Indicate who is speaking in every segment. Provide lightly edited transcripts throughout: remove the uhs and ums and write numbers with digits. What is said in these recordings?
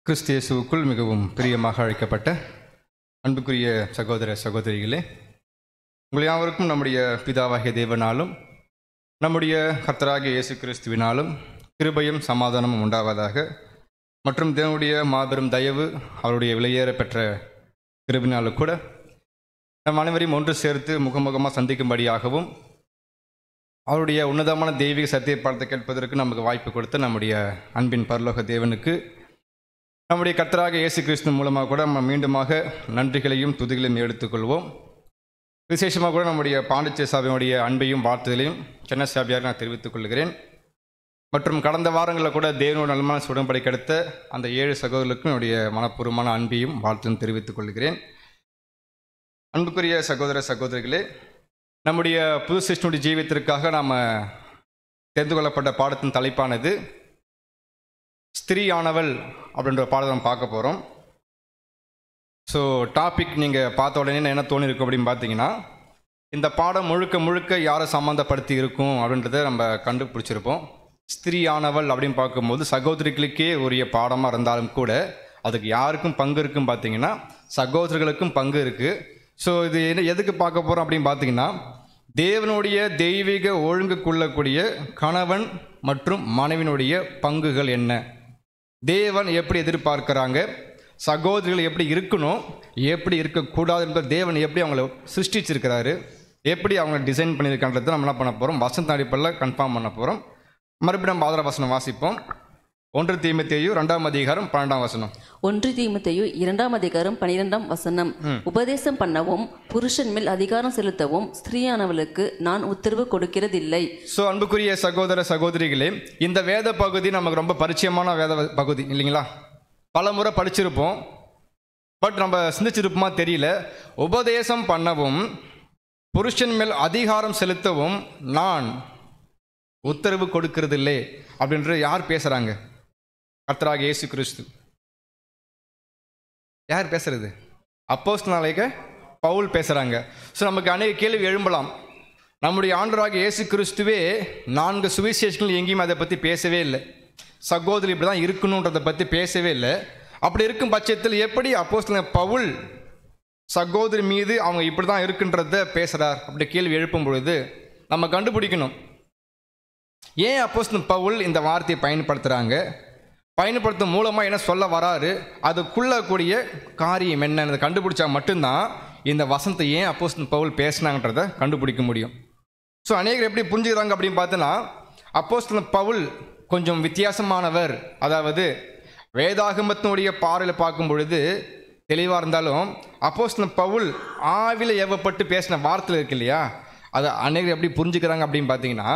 Speaker 1: கிறிஸ்து இயேசுவுக்குள் மிகவும் பிரியமாக அழைக்கப்பட்ட அன்புக்குரிய சகோதர சகோதரிகளே, உங்கள் யாவருக்கும் நம்முடைய பிதாவாகிய தேவனாலும் நம்முடைய கர்த்தராகிய இயேசு கிறிஸ்துவினாலும் கிருபையும் சமாதானமும் உண்டாவதாக. மற்றும் தேவனுடைய மாபெரும் தயவு, அவருடைய விலையேற பெற்ற கிருபினாலும் கூட நம் அனைவரையும் ஒன்று சேர்த்து முகமுகமாக சந்திக்கும்படியாகவும் அவருடைய உன்னதமான தெய்வீக சத்திய பாடத்தை கேட்பதற்கு நமக்கு வாய்ப்பு கொடுத்து நம்முடைய அன்பின் பரலோக தேவனுக்கு நம்முடைய கர்த்தராகிய இயேசு கிறிஸ்து மூலமாக கூட நம்ம மீண்டுமாக நன்றிகளையும் துதிகளையும் எடுத்துக்கொள்வோம். விசேஷமாக கூட நம்முடைய பாண்டிச்சேரி சபையுடைய அன்பையும் வாழ்த்துதலையும் சென்னை சபையாக நான் தெரிவித்துக் கொள்கிறேன். மற்றும் கடந்த வாரங்களில் கூட தேவனோட நலமான உடன்படி கிடைத்த அந்த 7 சகோதரர்களுக்கும் என்னுடைய மனப்பூர்வமான அன்பையும் வாழ்த்தையும் தெரிவித்துக் கொள்கிறேன். அன்புக்குரிய சகோதர சகோதரிகளே, நம்முடைய புது சிருஷ்டியுடைய ஜீவியத்திற்காக நாம் தெரிந்து கொள்ளப்பட்ட பாடத்தின் தலைப்பானது ஸ்திரீயானவள் அப்படின்ற பாடத்தை நம்ம பார்க்க போகிறோம். ஸோ டாபிக் நீங்கள் பார்த்த உடனே என்ன தோணிருக்கும் அப்படின்னு பார்த்தீங்கன்னா, இந்த பாடம் முழுக்க முழுக்க யாரை சம்மந்தப்படுத்தி இருக்கும் அப்படின்றத நம்ம கண்டுபிடிச்சிருப்போம். ஸ்திரீயானவள் அப்படின்னு பார்க்கும்போது சகோதரிகளுக்கே உரிய பாடமாக இருந்தாலும் கூட அதுக்கு யாருக்கும் பங்கு இருக்குன்னு பார்த்தீங்கன்னா சகோதரர்களுக்கும் பங்கு இருக்குது. ஸோ இது எதுக்கு பார்க்க போகிறோம் அப்படின்னு பார்த்தீங்கன்னா, தேவனுடைய தெய்வீக ஒழுங்கு கொள்ளக்கூடிய கணவன் மற்றும் மனைவினுடைய பங்குகள் என்ன, தேவன் எப்படி எதிர்பார்க்குறாங்க, சகோதரிகள் எப்படி இருக்கணும், எப்படி இருக்கக்கூடாது என்பது தேவன் எப்படி அவங்கள சிருஷ்டிச்சிருக்கிறாரு, எப்படி அவங்க டிசைன் பண்ணியிருக்கான்றதை நம்ம என்ன பண்ண போகிறோம், வசந்த அடிப்படையில் கன்ஃபார்ம் பண்ண போகிறோம். மறுபடியும் நம்ம ஆதார வசனம் வாசிப்போம். 1 தீமோத்தேயு 2ஆம் அதிகாரம் 12ஆம் வசனம்.
Speaker 2: 1 தீமோத்தேயு 2ஆம் அதிகாரம் 12ஆம் வசனம். உபதேசம் பண்ணவும் புருஷன் மேல் அதிகாரம் செலுத்தவும் ஸ்திரீயானவளுக்கு நான் உத்தரவு கொடுக்கிறதில்லை.
Speaker 1: ஸோ அன்புக்குரிய சகோதர சகோதரிகளே, இந்த வேத பகுதி நமக்கு ரொம்ப பரிச்சயமான வேத பகுதி இல்லைங்களா? பல முறை படிச்சிருப்போம், பட் நம்ம சிந்திச்சிருப்போமா தெரியல. உபதேசம் பண்ணவும் புருஷன் மேல் அதிகாரம் செலுத்தவும் நான் உத்தரவு கொடுக்கிறதில்லை அப்படின்ற யார் பேசுகிறாங்க? கர்த்தராகிய இயேசு கிறிஸ்து. யார் பேசுறது? அப்போஸ்தலனாகிய பவுல் பேசுகிறாங்க. ஸோ நமக்கு அநேக கேள்வி எழும்பலாம். நம்முடைய ஆண்டவராகிய இயேசு கிறிஸ்துவே 4 சுவிசேஷங்கள் எங்கேயும் அதை பற்றி பேசவே இல்லை. சகோதரி இப்படி தான் இருக்கணுன்றதை பற்றி பேசவே இல்லை. அப்படி இருக்கும் பட்சத்தில் எப்படி அப்போஸ்தலன் பவுல் சகோதரி மீது அவங்க இப்படி தான் இருக்குன்றத பேசுகிறார் அப்படி கேள்வி எழுப்பும் பொழுது நம்ம கண்டுபிடிக்கணும், ஏன் அப்போஸ்தலன் பவுல் இந்த வார்த்தையை பயன்படுத்தும் மூலமாக என்ன சொல்ல வராரு, அதுக்குள்ள கூடிய காரியம் என்னன்னு கண்டுபிடிச்சா மட்டும்தான் இந்த வசனத்தை ஏன் அப்போஸ்தலன் பவுல் பேசினாங்கன்றதை கண்டுபிடிக்க முடியும். ஸோ அநேகர் எப்படி புரிஞ்சுக்கிறாங்க அப்படின்னு பார்த்தோன்னா, அப்போஸ்தலன் பவுல் கொஞ்சம் வித்தியாசமானவர். அதாவது வேதாகமத்தினுடைய பார்வையில் பார்க்கும் பொழுது தெளிவாக இருந்தாலும் அப்போஸ்தலன் பவுல் ஆவில ஏவப்பட்டு பேசின வார்த்தையில் இருக்கு இல்லையா, அதை அநேகர் எப்படி புரிஞ்சுக்கிறாங்க அப்படின்னு பார்த்தீங்கன்னா,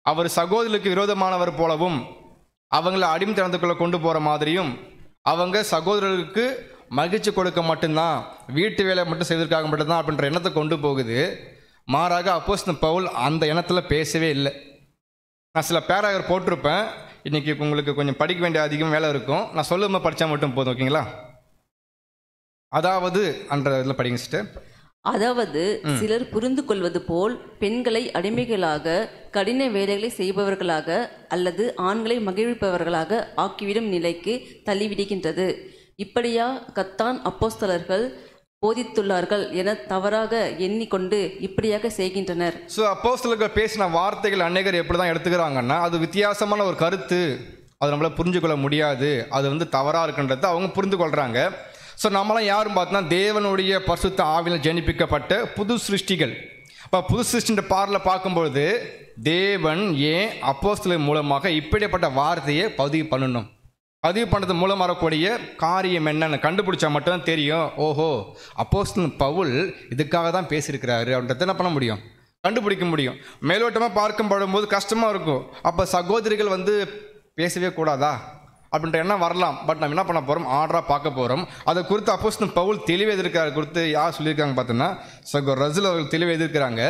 Speaker 1: அவர் சகோதரர்களுக்கு விரோதமானவர் போலவும் அவங்கள அடிமைத்தனத்துக்குள்ளே கொண்டு போகிற மாதிரியும் அவங்க சகோதரர்களுக்கு மகிழ்ச்சி கொடுக்க மட்டும்தான், வீட்டு வேலை மட்டும் செய்வதற்காக மட்டும்தான் அப்படின்ற எண்ணத்தை கொண்டு போகுது. மாறாக அப்போஸ்தலன் பவுல் அந்த எண்ணத்தில் பேசவே இல்லை. நான் சில பேராகிராஃப் போட்டிருப்பேன், இன்றைக்கி உங்களுக்கு கொஞ்சம் படிக்க வேண்டிய அதிகம் வேலை இருக்கும், நான் சொல்லும்போது படித்தா மட்டும் போதும், ஓகேங்களா? அதாவது அன்ற இதில் படிங்க சிஸ்டர்.
Speaker 2: அதாவது சிலர் புரிந்து கொள்வது போல் பெண்களை அடிமைகளாக, கடின வேலைகளை செய்பவர்களாக அல்லது ஆண்களை மகிழ்விப்பவர்களாக ஆக்கிவிடும் நிலைக்கு தள்ளிவிடுகின்றது. இப்படியா கத்தான் அப்போஸ்தலர்கள் போதித்துள்ளார்கள் என தவறாக எண்ணிக்கொண்டு இப்படியாக செய்கின்றனர்.
Speaker 1: ஸோ அப்போஸ்தலர்கள் பேசின வார்த்தைகள் அநேகர் எப்படி தான் எடுத்துக்கிறாங்கன்னா, அது வித்தியாசமான ஒரு கருத்து, அது நம்மளால் புரிஞ்சு கொள்ள முடியாது, அது தவறாக இருக்குன்றதை அவங்க புரிந்து கொள்கிறாங்க. ஸோ நம்மளாம் யாரும் பார்த்தோன்னா தேவனுடைய பரிசுத்த ஆவியில் ஜனிப்பிக்கப்பட்ட புது சிருஷ்டிகள். இப்போ புது சிருஷ்டின்ற பார்வையில் பார்க்கும்பொழுது தேவன் ஏன் அப்போஸ்தலர் மூலமாக இப்படிப்பட்ட வார்த்தையை பதிவு பண்ணுறது மூலம் வரக்கூடிய காரியம் என்னன்னு கண்டுபிடிச்சா மட்டும்தான் தெரியும். ஓஹோ, அப்போஸ்தலன் பவுல் இதுக்காக தான் பேசியிருக்கிறாரு அப்படின்றத என்ன பண்ண முடியும், கண்டுபிடிக்க முடியும். மேலோட்டமாக பார்க்கும்போது கஷ்டமாக இருக்கும். அப்போ சகோதரிகள் பேசவே கூடாதா அப்படின்ற எண்ணம் வரலாம். பட் நம்ம என்ன பண்ண போகிறோம், ஆர்டராக பார்க்க போகிறோம். அதை குறித்து அப்போஸ்தலன் பவுல் தெளிவு எதிர்க்கிறார். குறித்து யார் சொல்லியிருக்காங்க பார்த்தோன்னா, சகோதரர் ரசூல் அவர்கள் தெளிவு எதிர்க்கிறாங்க.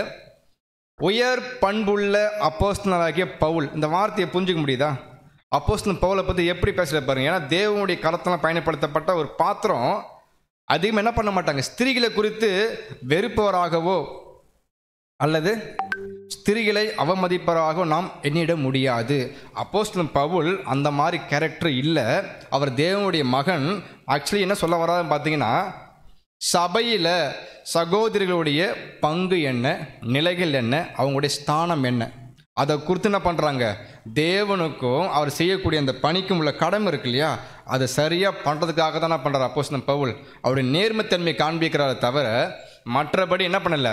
Speaker 1: உயர் பண்புள்ள அப்போஸ்தலனாகிய பவுல், இந்த வார்த்தையை புரிஞ்சிக்க முடியுதா? அப்போஸ்தலன் பவுலை பற்றி எப்படி பேசுகிற பாருங்க. ஏன்னா தேவனுடைய கரத்தெல்லாம் பயன்படுத்தப்பட்ட ஒரு பாத்திரம். அதிகமாக என்ன பண்ண மாட்டாங்க, ஸ்திரீகளை குறித்து வெறுப்பவராகவோ அல்லது ஸ்திரீகளை அவமதிப்பதாக நாம் எண்ணிட முடியாது. அப்போஸ்தலன் பவுல் அந்த மாதிரி கேரக்டர் இல்லை. அவர் தேவனுடைய மகன். ஆக்சுவலி என்ன சொல்ல வராதுன்னு பார்த்தீங்கன்னா, சபையில் சகோதரிகளுடைய பங்கு என்ன, நிலைகள் என்ன, அவங்களுடைய ஸ்தானம் என்ன, அதை குறித்து என்ன பண்ணுறாங்க, தேவனுக்கும் அவர் செய்யக்கூடிய அந்த பணிக்கும் உள்ள கடமை இருக்கு இல்லையா, அதை சரியாக பண்ணுறதுக்காக தான் என்ன பண்ணுறாரு அப்போஸ்தலன் பவுல். அவருடைய நேர்மைத்தன்மை காண்பிக்கிறார தவிர மற்றபடி என்ன பண்ணலை,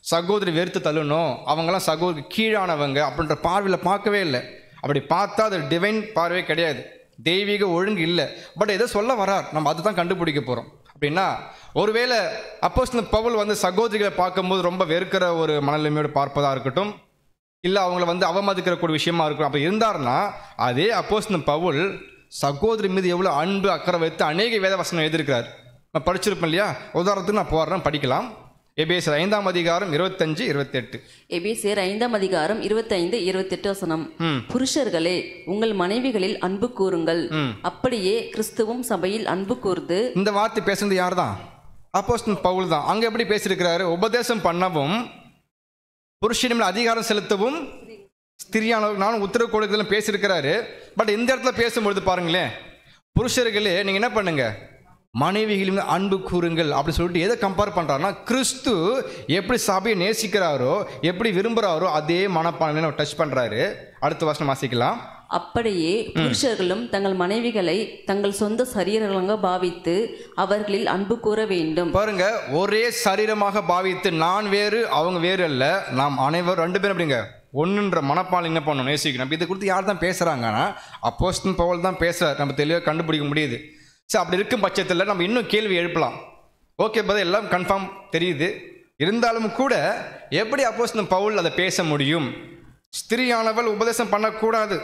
Speaker 1: சகோதரி வெறுத்து தள்ளணும், அவங்களாம் சகோதரி கீழானவங்க அப்படின்ற பார்வையில் பார்க்கவே இல்லை. அப்படி பார்த்தா அது டிவைன் பார்வை கிடையாது, தெய்வீக ஒழுங்கு இல்லை. பட் எதை சொல்ல வரார், நம்ம அதை தான் கண்டுபிடிக்க போகிறோம். அப்படின்னா ஒருவேளை அப்போஸ்தலன் பவுல் வந்து சகோதரிகளை பார்க்கும்போது ரொம்ப வெறுக்கிற ஒரு மனநிலைமையோடு பார்ப்பதாக இருக்கட்டும், இல்லை அவங்கள அவமதிக்கிறக்கூடிய விஷயமா இருக்கும். அப்போ இருந்தாருன்னா அதே அப்போஸ்தலன் பவுல் சகோதரி மீது எவ்வளோ அன்பு அக்கறை வைத்து அநேக வேத வசனம் எழுதியிருக்கிறார். நான் படிச்சிருப்பேன் இல்லையா. உதாரணத்துக்கு நான் போடுறேன், படிக்கலாம். எபேசியர் 5ஆம் அதிகாரம் 25-28.
Speaker 2: எபேசியர் 5ஆம் அதிகாரம் 25-28 வசனம். புருஷர்களே, உங்கள் மனைவிகளில் அன்பு கூறுங்கள், அப்படியே கிறிஸ்துவும் சபையில் அன்பு கூர்ந்து. இந்த
Speaker 1: வார்த்தை பேசுறது யார் தான்? அப்போஸ்தலன் பவுல் தான். அங்க எப்படி பேசியிருக்கிறாரு, உபதேசம் பண்ணவும் புருஷன் மேல் அதிகாரம் செலுத்தவும் ஸ்திரியானவர்களும் உத்தரவு கொடுக்கறதுல பேசியிருக்கிறாரு. பட் இந்த இடத்துல பேசும்பொழுது பாருங்களேன், புருஷர்களே நீங்க என்ன பண்ணுங்க, மனைவிகளின் அன்பு கூறுங்கள் அப்படின்னு சொல்லிட்டு எதை கம்பேர் பண்றாருன்னா, கிறிஸ்து எப்படி சபையை நேசிக்கிறாரோ, எப்படி விரும்புகிறாரோ அதே மனப்பான்மையை டச் பண்றாரு. அடுத்த வசனம் வாசிக்கலாம்.
Speaker 2: அப்படியே புருஷர்களும் தங்கள் மனைவிகளை தங்கள் சொந்த சரீரங்களாக பாவித்து அவர்களில் அன்பு கூற வேண்டும்.
Speaker 1: பாருங்க, ஒரே சரீரமாக பாவித்து, நான் வேறு அவங்க வேறு அல்ல, நாம் அனைவரும் ரெண்டு பேரும் அப்படிங்க ஒன்றுன்ற மனப்பான்மை என்ன பண்ணணும், நேசிக்கணும். இதை குறித்து யார் தான் பேசுறாங்கன்னா அப்போஸ்தலன் பவுல் தான் பேசுறார். நம்ம தெளிவாக கண்டுபிடிக்க முடியுது. சரி, அப்படி இருக்கும் பட்சத்தில் நம்ம இன்னும் கேள்வி எழுப்பலாம். ஓகே பதில் எல்லாம் கன்ஃபார்ம் தெரியுது. இருந்தாலும் கூட எப்படி அப்போஸ்தலன் பவுல் அதை பேச முடியும்? ஸ்திரியானவள் உபதேசம் பண்ணக்கூடாது,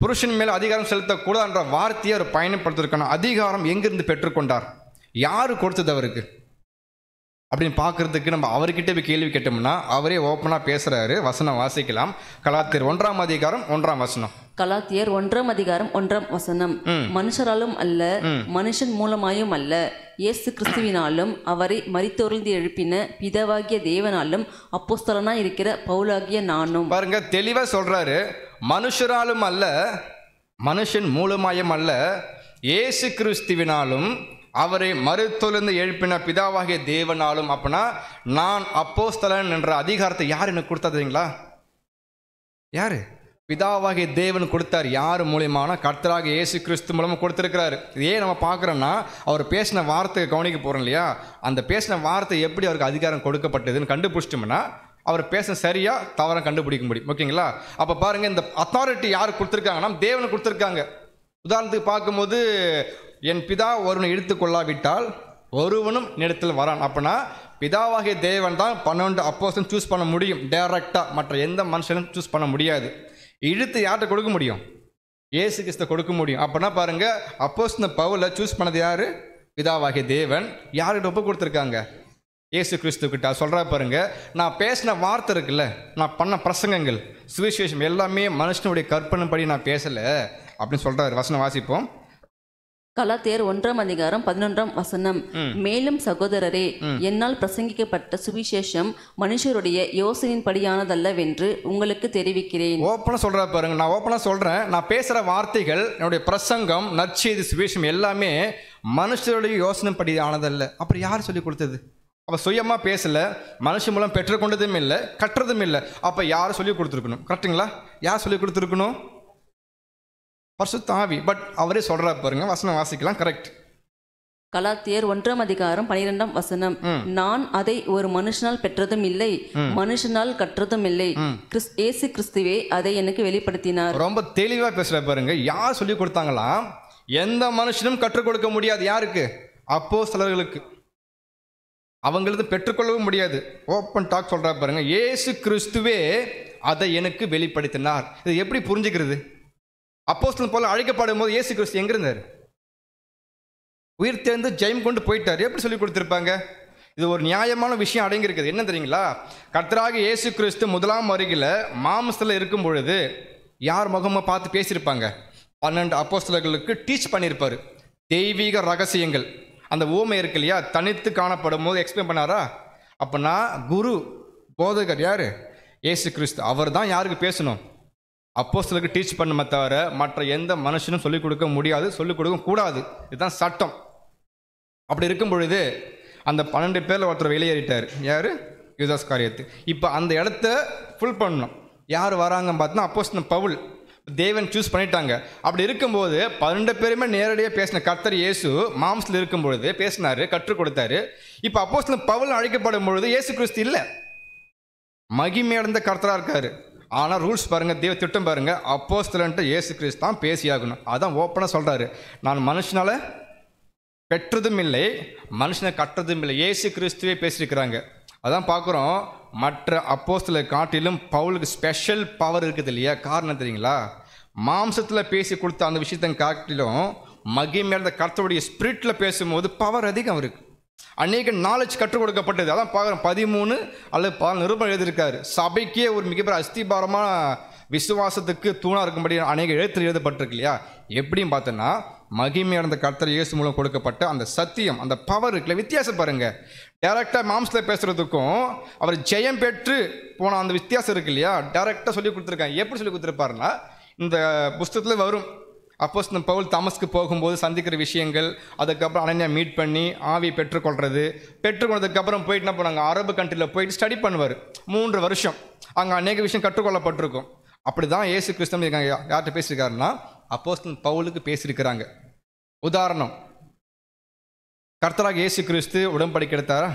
Speaker 1: புருஷன் மேல் அதிகாரம் செலுத்தக்கூடாதுன்ற வார்த்தையை அவர் பயணப்படுத்திருக்கணும். அதிகாரம் எங்கிருந்து பெற்றுக்கொண்டார், யாரு கொடுத்தது அவருக்கு அப்படின்னு பார்க்கறதுக்கு நம்ம அவர்கிட்ட போய் கேள்வி கேட்டோம்னா அவரே ஓப்பனாக பேசுறாரு. வசனம் வாசிக்கலாம். கலாத்தியர் 1ஆம் அதிகாரம் 1ஆம் வசனம்.
Speaker 2: கலாத்தியர் 1ஆம் அதிகாரம் 1ஆம் வசனம். மனுஷராலும் அல்ல, மனுஷன் மூலமாயும் அல்ல, இயேசு கிறிஸ்துவினாலும் அவரை மரித்தோர்ந்து எழுப்பின பிதாவாகிய தேவனாலும் அப்போஸ்தலனா இருக்கிற பவுலாகிய நானும்.
Speaker 1: பாருங்க, தெளிவா சொல்றாரு. மனுஷராலும் அல்ல, மனுஷன் மூலமாயும் அல்ல, இயேசு கிறிஸ்துவினாலும் அவரை மருத்துவலிருந்து எழுப்பின பிதாவாகிய தேவனாலும். அப்படின்னா நான் அப்போஸ்தலன் என்ற அதிகாரத்தை யார் எனக்கு கொடுத்ததுங்களா? யாரு? பிதாவாகிய தேவன் கொடுத்தார். யார் மூலியமான? கர்த்தராகிய இயேசு கிறிஸ்து மூலமாக கொடுத்துருக்கிறாரு. இதே நம்ம பார்க்குறோன்னா அவர் பேசின வார்த்தையை கவனிக்க போகிறோம் இல்லையா, அந்த பேசின வார்த்தை எப்படி அவருக்கு அதிகாரம் கொடுக்கப்பட்டதுன்னு கண்டுபிடிச்சிட்டோம்னா அவர் பேச சரியா தவறாக கண்டுபிடிக்க முடியும். ஓகேங்களா? அப்போ பாருங்க, இந்த அத்தாரிட்டி யார் கொடுத்துருக்காங்கன்னா தேவன் கொடுத்துருக்காங்க. உதாரணத்துக்கு பார்க்கும்போது, என் பிதா ஒருவனை இழுத்து கொள்ளாவிட்டால் ஒருவனும் இடத்தில் வரான். அப்படின்னா பிதாவாகிய தேவன் தான் 12 அப்போஸ்தலன் சூஸ் பண்ண முடியும் டைரக்டாக, மற்ற எந்த மனுஷனும் சூஸ் பண்ண முடியாது. இழுத்து யார்கிட்ட கொடுக்க முடியும்? இயேசு கிறிஸ்து கொடுக்க முடியும். அப்படின்னா பாருங்க, அப்போஸ்தலன் பவுலை சூஸ் பண்ணது யாரு? பிதாவாகிய தேவன். யார்கிட்ட ஒப்பு கொடுத்துருக்காங்க? இயேசு கிறிஸ்து கிட்ட. சொல்கிறா பாருங்க, நான் பேசின வார்த்தை இருக்குல்ல, நான் பண்ண பிரசங்கங்கள், சுவிசேஷம் எல்லாமே மனுஷனுடைய கற்பனைப்படி நான் பேசலை அப்படின்னு சொல்கிறார். வசனம் வாசிப்போம்.
Speaker 2: கலாத்தியர் 1ஆம் அதிகாரம் 11ஆம் வசனம். மேலும் சகோதரரே, என்னால் பிரசங்கிக்கப்பட்ட சுவிசேஷம் மனுஷருடைய யோசனையின் படியானதல்லவென்று உங்களுக்கு தெரிவிக்கிறேன்.
Speaker 1: ஓப்பனாக சொல்கிறா பாருங்க, நான் ஓப்பனாக சொல்கிறேன், நான் பேசுகிற வார்த்தைகள், என்னுடைய பிரசங்கம், நற்செய்தி, சுவிசேஷம் எல்லாமே மனுஷருடைய யோசனை படி ஆனதல்ல. அப்புறம் யார் சொல்லி கொடுத்தது? அப்போ சுயமாக பேசலை, மனுஷன் மூலம் பெற்றுக்கொண்டதும் இல்லை, கட்டுறதும் இல்லை. அப்போ யார் சொல்லி கொடுத்துருக்கணும்? கரெக்டுங்களா? யார் சொல்லி கொடுத்துருக்கணும்? பரிசுத்த ஆவி. பட் அவரே சொல்றா பாருங்க, வசனம் வாசிக்கலாம். கரெக்ட்.
Speaker 2: கலாத்தியர் 1ஆம் அதிகாரம் 12ஆம் வசனம். நான் அதை ஒரு மனுஷனால் பெற்றதும் இல்லை, மனுஷனால் கற்றதும் இல்லை, இயேசு கிறிஸ்துவே அதை எனக்கு வெளிப்படுத்தினார்.
Speaker 1: ரொம்ப தெளிவா பேசுற பாருங்க. யார் சொல்லி கொடுத்தாங்களாம்? எந்த மனுஷனும் கற்றுக் கொடுக்க முடியாது. யாருக்கு? அப்போஸ்தலர்களுக்கு. அவங்களுக்கு பெற்றுக்கொள்ளவும் முடியாது. ஓப்பன் டாக் சொல்றா பாருங்க, இயேசு கிறிஸ்துவே அதை எனக்கு வெளிப்படுத்தினார். இது எப்படி புரிஞ்சுக்கிறது? அப்போஸ்தலன் போல அழைக்கப்படும் போது இயேசு கிறிஸ்து எங்க இருந்தார்? உயிர் தேர்ந்து ஜெயம் கொண்டு போயிட்டார். எப்படி சொல்லி கொடுத்துருப்பாங்க? இது ஒரு நியாயமான விஷயம் அடங்கியிருக்குது. என்ன தெரியுங்களா? கர்த்தராகிய இயேசு கிறிஸ்து முதலாம் வருகையில் மாம்சத்தில் இருக்கும் பொழுது யார் முகமாக பார்த்து பேசியிருப்பாங்க? 12 அப்போஸ்தலர்களுக்கு டீச் பண்ணியிருப்பார் தெய்வீக ரகசியங்கள். அந்த ஊமை இருக்கு இல்லையா, தனித்து காணப்படும் போது எக்ஸ்பிளைன் பண்ணாரா? அப்படின்னா குரு போதகர் யாரு? இயேசு கிறிஸ்து அவர் தான் யாருக்கு பேசணும்? அப்போஸ்தலருக்கு டீச் பண்ணுமே தவிர மற்ற எந்த மனுஷனும் சொல்லிக் கொடுக்க முடியாது, சொல்லிக் கொடுக்க கூடாது. இதுதான் சட்டம். அப்படி இருக்கும் பொழுது அந்த 12 பேரில் ஒருத்தர் வெளியேறிட்டார். யார்? யூதாஸ் காரியத்து. இப்போ அந்த இடத்த ஃபுல் பண்ணணும். யார் வராங்கன்னு பார்த்தோன்னா அப்போஸ்தலன் பவுல். தேவன் சூஸ் பண்ணிட்டாங்க. அப்படி இருக்கும்போது 12 பேருமே நேரடியாக பேசின கர்த்தர் இயேசு மாம்சத்தில் இருக்கும் பொழுது பேசினாரு, கற்றுக் கொடுத்தாரு. இப்போ அப்போஸ்தலன் பவுல் அழைக்கப்படும் பொழுது இயேசு கிறிஸ்து இல்லை, மகிமையடைந்த கர்த்தராக இருக்காரு. ஆனால் ரூல்ஸ் பாருங்க, தேவ திட்டம் பாருங்க, அப்போஸ்தலன்ட்டு இயேசு கிறிஸ்து தான் பேசியாகணும். அதான் ஓப்பனாக சொல்றாரு, நான் மனுஷனால பெற்றதும் இல்லை, மனுஷனை கற்றதும் இல்லை. இயேசு கிறிஸ்துவே பேசியிருக்கிறாங்க. அதான் பார்க்குறோம், மற்ற அப்போஸ்தலரை காட்டிலும் பவுலுக்கு ஸ்பெஷல் பவர் இருக்குது இல்லையா? காரணம் தெரியுங்களா? மாம்சத்தில் பேசி கொடுத்த அந்த விஷயத்தை காட்டிலும் மகிமையான கர்த்தருடைய ஸ்பிரிட்டில் பேசும்போது பவர் அதிகம் இருக்கு. அநேக நாலேஜ் கற்றுக் கொடுக்கப்பட்டது. அதான் பார்க்குறோம் 13 அல்லது 14 நிருபம் எழுதியிருக்காரு. சபைக்கே ஒரு மிகப்பெரிய அஸ்திபாரமான விசுவாசத்துக்கு தூணாக இருக்கும்படி அநேக எழுத்து எழுதப்பட்டிருக்கு இல்லையா? எப்படின்னு பார்த்தோன்னா மகிமையான கர்த்தர் இயேசு மூலம் கொடுக்கப்பட்ட அந்த சத்தியம், அந்த பவர் இருக்குல்ல, வித்தியாசம் பாருங்க. டைரக்டாக மாம்சத்தில் பேசுறதுக்கும் அவர் ஜெயம் பெற்று போன அந்த வித்தியாசம் இருக்கு இல்லையா? டைரக்டாக சொல்லி கொடுத்துருக்காங்க. எப்படி சொல்லி கொடுத்துருப்பாருன்னா, இந்த புஸ்தகத்தில் வரும், அப்போஸ்தலன் பவுல் தமஸ்க்கு போகும்போது சந்திக்கிற விஷயங்கள், அதுக்கப்புறம் அனன்யா மீட் பண்ணி ஆவியை பெற்றுக்கொண்டதுக்கப்புறம் போயிட்டு என்ன பண்ணாங்க, அரபு கண்ட்ரியில் போயிட்டு ஸ்டடி பண்ணுவார் 3 வருஷம். அங்கே அநேக விஷயம் கற்றுக்கொள்ளப்பட்டிருக்கும். அப்படி தான் இயேசு கிறிஸ்து யார்கிட்ட பேசியிருக்காருன்னா அப்போஸ்தலன் பவுலுக்கு பேசியிருக்கிறாங்க. உதாரணம், கர்த்தராக இயேசு கிறிஸ்து உடன்படிக்கை எடுத்தாரா?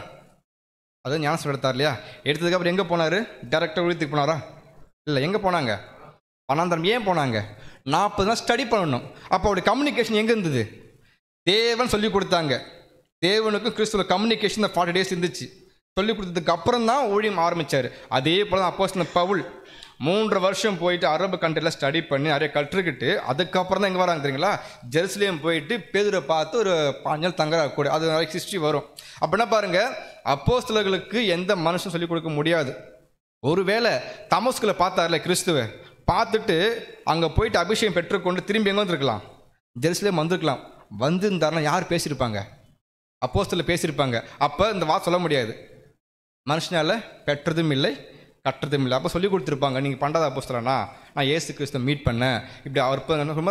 Speaker 1: அதான் ஞானஸ்நானம் எடுத்தார் இல்லையா? எடுத்ததுக்கப்புறம் எங்கே போனார்? டைரக்டாக ஊழியத்துக்கு போனாரா? இல்லை. எங்கே போனாங்க? வனாந்தரம். ஏன் போனாங்க? 40 நாள் ஸ்டடி பண்ணணும். அப்போ அவருடைய கம்யூனிகேஷன் எங்கே இருந்தது? தேவன் சொல்லி கொடுத்தாங்க. தேவனுக்கும் கிறிஸ்துவ கம்யூனிகேஷன் 40 டேஸ் இருந்துச்சு. சொல்லி கொடுத்ததுக்கு அப்புறம் தான் ஊழியம் ஆரம்பித்தார். அதே போல் தான் அப்போஸ்தலன் பவுல் 3 வருஷம் போயிட்டு அரபு கண்ட்ரியில் ஸ்டடி பண்ணி நிறைய கற்றுக்கிட்டு அதுக்கப்புறம் தான் எங்கே வராங்க தெரியுங்களா? ஜெருசலேம் போயிட்டு பேதுரை பார்த்து ஒரு 5 நாள் தங்குறா கூட. அது நிறைய ஹிஸ்ட்ரி வரும். அப்படின்னா பாருங்க, அப்போஸ்தலர்களுக்கு எந்த மனுஷன் சொல்லிக் கொடுக்க முடியாது. ஒருவேளை தமஸ்குல பார்த்தார்ல கிறிஸ்துவை, பார்த்துட்டு அங்கே போயிட்டு அபிஷேகம் பெற்றுக்கொண்டு திரும்பி எங்கே வந்துருக்கலாம்? ஜெருசலேம் வந்திருக்கலாம். வந்திருந்தாருன்னா யார் பேசியிருப்பாங்க? அப்போஸ்தலர் பேசியிருப்பாங்க. அப்போ இந்த வார்த்தை சொல்ல முடியாது, மனுஷனால பெற்றதும் இல்லை கற்றதும் இல்லை. அப்போ சொல்லி கொடுத்துருப்பாங்க, நீங்கள் பண்ணுறதா அப்போஸ்தலனா, நான் இயேசு கிறிஸ்துவை மீட் பண்ணேன், இப்படி அவர்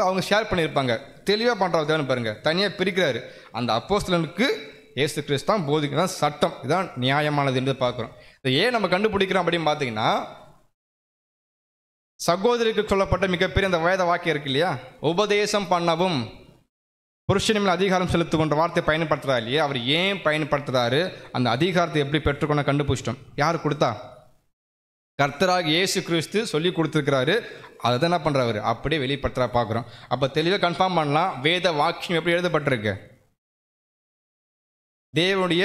Speaker 1: அவங்க ஷேர் பண்ணியிருப்பாங்க. தெளிவாக பண்ணுறதான்னு பாருங்கள், தனியாக பிரிக்கிறாரு. அந்த அப்போஸ்தலனுக்கு இயேசு கிறிஸ்து தான் போதிக்கிறது சட்டம், இதுதான் நியாயமானது என்று பார்க்குறோம். இதை ஏன் நம்ம கண்டுபிடிக்கிறோம் அப்படின்னு பார்த்தீங்கன்னா, சகோதரிக்கு சொல்லப்பட்ட மிகப்பெரிய அந்த வேத வாக்கியம் இருக்கு இல்லையா? உபதேசம் பண்ணவும் புருஷன் மேல் அதிகாரம் செலுத்துகின்ற வார்த்தை பயன்படுத்துறா இல்லையா? அவர் ஏன் பயன்படுத்துறாரு, அந்த அதிகாரத்தை எப்படி பெற்றுக்கொள்ள கண்டுபிடிச்சிட்டோம். யார் கொடுத்தா? கர்த்தராக இயேசு கிறிஸ்து சொல்லி கொடுத்துருக்கிறாரு. அதை தான் என்ன பண்ணுறாரு, அப்படியே வெளிப்படுத்துறா பார்க்குறோம். அப்போ தெளிவாக கன்ஃபார்ம் பண்ணலாம், வேத வாக்கியம் எப்படி எழுதப்பட்டிருக்கு? தேவனுடைய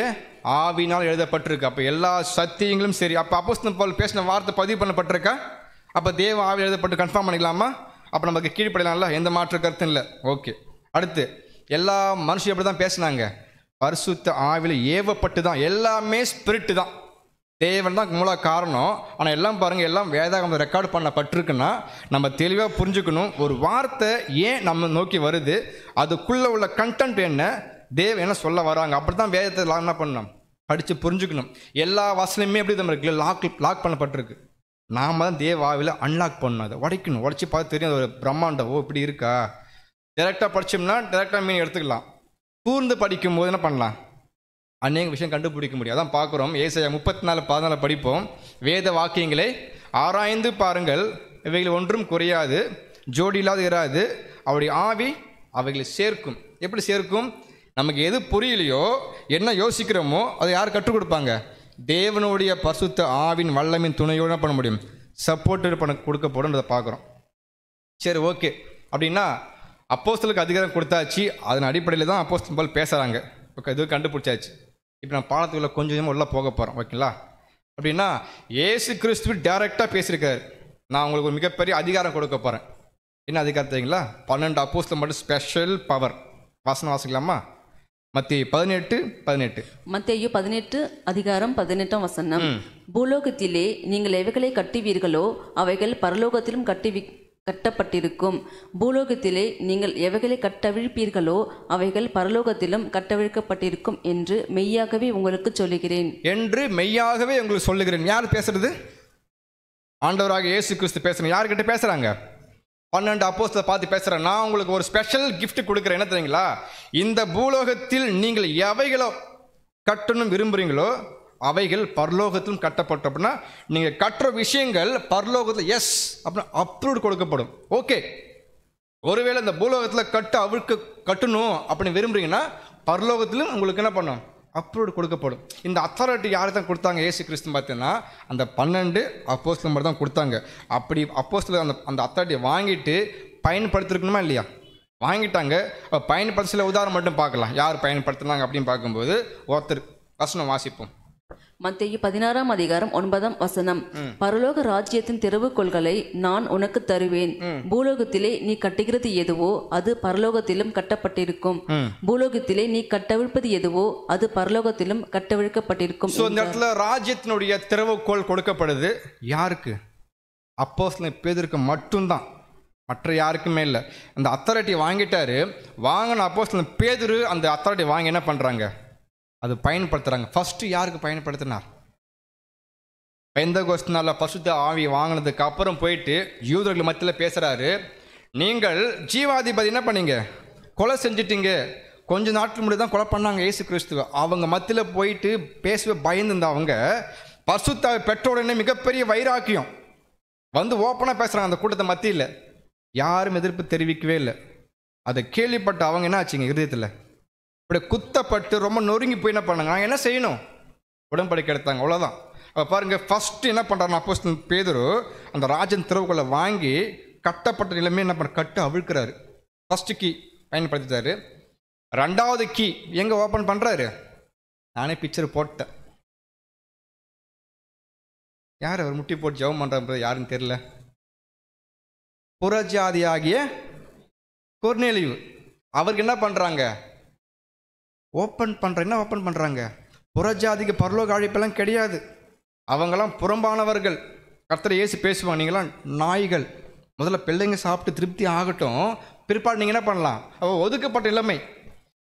Speaker 1: ஆவினால் எழுதப்பட்டிருக்கு. அப்போ எல்லா சத்தியங்களும் சரி. அப்போ அப்போஸ்தலன் பவுல் பேசின வார்த்தை பதிவு பண்ணப்பட்டிருக்கா? அப்போ தேவ ஆவி எழுதப்பட்டு கன்ஃபார்ம் பண்ணிக்கலாமா? அப்போ நமக்கு கீழ்ப்படையலாம்ல, எந்த மாற்று கருத்தும் இல்லை. ஓகே. அடுத்து, எல்லா மனுஷன் எப்படி தான் பேசினாங்க? பரிசுத்த ஆவியில் ஏவப்பட்டு தான். எல்லாமே ஸ்பிரிட்டு தான், தேவன் தான் மூல காரணம். ஆனால் எல்லாம் பாருங்கள், எல்லாம் வேதாகமம் ரெக்கார்டு பண்ணப்பட்டிருக்குன்னா நம்ம தெளிவாக புரிஞ்சுக்கணும், ஒரு வார்த்தை ஏன் நம்ம நோக்கி வருது, அதுக்குள்ளே உள்ள கண்டென்ட் என்ன, தேவன் என்ன சொல்ல வராங்க. அப்படி தான் வேதத்தை என்ன பண்ணணும், படித்து புரிஞ்சுக்கணும். எல்லா வாசலையுமே எப்படி நம்ம இருக்குல்ல, லாக் பண்ணப்பட்டிருக்கு. நாம் தான் தேவ ஆவியில் அன்லாக் பண்ணணும், அதை உடைக்கணும். உடச்சி பார்த்து தெரியும் ஒரு பிரம்மாண்டம், ஓ இப்படி இருக்கா. டைரெக்டாக படித்தோம்னா டைரெக்டாக மீன் எடுத்துக்கலாம். கூர்ந்து படிக்கும் போது என்ன பண்ணலாம், அநேக விஷயம் கண்டுபிடிக்க முடியும். அதான் பார்க்குறோம், ஏசாயா 34:14 படிப்போம். வேத வாக்கியங்களை ஆராய்ந்து பாருங்கள், இவைகள் ஒன்றும் குறையாது, ஜோடி இல்லாது இராது, அவருடைய ஆவி அவைகளை சேர்க்கும். எப்படி சேர்க்கும்? நமக்கு எது புரியலையோ, என்ன யோசிக்கிறோமோ அதை யார் கற்றுக் கொடுப்பாங்க? தேவனுடைய பரிசுத்த ஆவின் வல்லமின் துணையோடு பண்ண முடியும், சப்போர்ட் பண்ண கொடுக்கப்படும்ன்றதை பார்க்குறோம். சரி, ஓகே. அப்படின்னா அப்போஸ்தலருக்கு அதிகாரம் கொடுத்தாச்சு, அதன் அடிப்படையில் தான் அப்போஸ்தலன் பவுல் பேசுகிறாங்க. ஓகே, இது கண்டுபிடிச்சாச்சு. இப்போ நான் பாடத்துக்குள்ள கொஞ்சம் உள்ள போக போகிறோம். ஓகேங்களா? அப்படின்னா இயேசு கிறிஸ்து டைரெக்டாக பேசியிருக்காரு, நான் உங்களுக்கு ஒரு மிகப்பெரிய அதிகாரம் கொடுக்க போகிறேன். என்ன அதிகாரம் தெரியுங்களா? 12 அப்போஸ்தலர் மட்டும் ஸ்பெஷல் பவர். வாசனம் வாசிக்கலாமா? மத்தேயு 18:18.
Speaker 2: மத்தேயு 18:18. பூலோகத்திலே நீங்கள் எவைகளை கட்டுவீர்களோ அவைகள் பரலோகத்திலும் கட்டப்பட்டிருக்கும். பூலோகத்திலே நீங்கள் எவைகளை கட்டவிழ்ப்பீர்களோ அவைகள் பரலோகத்திலும் கட்டவிழ்க்கப்பட்டிருக்கும் என்று மெய்யாகவே உங்களுக்கு சொல்லுகிறேன்.
Speaker 1: என்று மெய்யாகவே உங்களுக்கு சொல்லுகிறேன். யார் பேசுறது? ஆண்டவராக இயேசு கிறிஸ்து பேசுகிறாங்க. யார்கிட்ட பேசுகிறாங்க? 12 அப்போஸ்தலரை பார்த்து பேசுகிறேன். நான் உங்களுக்கு ஒரு ஸ்பெஷல் கிஃப்ட் கொடுக்குறேன். என்ன தெரியுங்களா? இந்த பூலோகத்தில் நீங்கள் எவைகளோ கட்டணும் விரும்புகிறீங்களோ அவைகள் பரலோகத்திலும் கட்டப்பட்ட அப்படின்னா நீங்கள் கட்டுற விஷயங்கள் பரலோகத்தில் எஸ் அப்படின்னா அப்ரூவ்டு கொடுக்கப்படும். ஓகே, ஒருவேளை இந்த பூலோகத்தில் கட்டணும் அப்படின்னு விரும்புறீங்கன்னா பரலோகத்திலும் உங்களுக்கு என்ன பண்ணும்? அப்ரூவ்டு கொடுக்கப்படும். இந்த அத்தாரிட்டி யார் தான் கொடுத்தாங்க? இயேசு கிறிஸ்து பார்த்தீங்கன்னா அந்த 12 அப்போஸ்தலர் மட்டும் தான் கொடுத்தாங்க. அப்படி அப்போஸ்தலர் அந்த அத்தாரிட்டியை வாங்கிட்டு பயன்படுத்திருக்கணுமா இல்லையா? வாங்கிட்டாங்க. பயன்படுத்த சில உதாரணம் மட்டும் பார்க்கலாம். யார் பயன்படுத்தினாங்க அப்படின்னு பார்க்கும்போது ஒருத்தர் வசனம் வாசிப்போம்.
Speaker 2: மத்தேயு 16ஆம் அதிகாரம் 9ஆம் வசனம். பரலோக ராஜ்யத்தின் திறவுகோல்களை நான் உனக்கு தருவேன். பூலோகத்திலே நீ கட்டுகிறது எதுவோ அது பரலோகத்திலும் கட்டப்பட்டிருக்கும். பூலோகத்திலே நீ கட்டவிழ்ப்பது எதுவோ அது பரலோகத்திலும் கட்டவிழ்க்கப்பட்டிருக்கும்.
Speaker 1: இந்த இடத்துல ராஜ்யத்தினுடைய திறவுகோல் கொடுக்கப்படுது. யாருக்கு? அப்போஸ்தலன் பேதுருக்கு மட்டும்தான், மற்ற யாருக்குமே இல்லை. அந்த அத்தாரிட்டி வாங்கிட்டாரு. வாங்கின அப்போஸ்தலன் பேதுரு அந்த அத்தாரிட்டி வாங்கி என்ன பண்ணுறாங்க? அது பயன்படுத்துகிறாங்க. ஃபஸ்ட்டு யாருக்கு பயன்படுத்தினார்? பெந்தெகோஸ்து நாளில் பரிசுத்த ஆவி வாங்கினதுக்கு அப்புறம் போயிட்டு யூதர்கள் மத்தியில் பேசுகிறாரு. நீங்கள் ஜீவாதிபதி என்ன பண்ணீங்க? கொலை செஞ்சிட்டீங்க. கொஞ்சம் நாட்கள் முன்னாடி தான் கொலை பண்ணாங்க இயேசு கிறிஸ்துவ. அவங்க மத்தியில் போயிட்டு பேசவே பயந்துருந்த அவங்க பரிசுத்த பெற்ற உடனே மிகப்பெரிய வைராக்கியம் வந்து ஓப்பனாக பேசுகிறாங்க. அந்த கூட்டத்தை மத்தியில் யாரும் எதிர்ப்பு தெரிவிக்கவே இல்லை. அதை கேள்விப்பட்ட அவங்க என்ன ஆச்சுங்க? இருதயத்தில் இப்படி குத்தப்பட்டு ரொம்ப நொறுங்கி போய் என்ன பண்ணாங்க? நான் என்ன செய்யணும்? உடன்படிக்கை எடுத்தாங்க. அவ்வளோதான். அப்போ பாருங்கள், ஃபஸ்ட்டு என்ன பண்ணுறாருன்னா அப்போஸ்தலன் பேதுரு அந்த ராஜன் திறவுகளை வாங்கி கட்டப்பட்ட நிலைமை என்ன பண்ண கட்டு அவிழ்க்கிறாரு. First key பயன்படுத்திட்டாரு. 2வது கீ எங்கே ஓப்பன் பண்ணுறாரு? நானே பிக்சர் போட்டேன். யார் அவர் முட்டி போட்டு ஜெபம் பண்ணுறாரு? யாருன்னு தெரியல. புறஜாதியாகிய கொர்நேலியு. அவருக்கு என்ன பண்ணுறாங்க? ஓப்பன் பண்ணுறாங்க. புறஜாதிக்கு பரலோக அழைப்பெல்லாம் கிடையாது. அவங்கெல்லாம் புறம்பானவர்கள். கர்த்தர் இயேசு பேசுவாங்க, நீங்களாம் நாய்கள், முதல்ல பிள்ளைங்க சாப்பிட்டு திருப்தி ஆகட்டும், பிற்பாடு நீங்கள் என்ன பண்ணலாம்? ஒதுக்கப்பட்ட நிலைமை.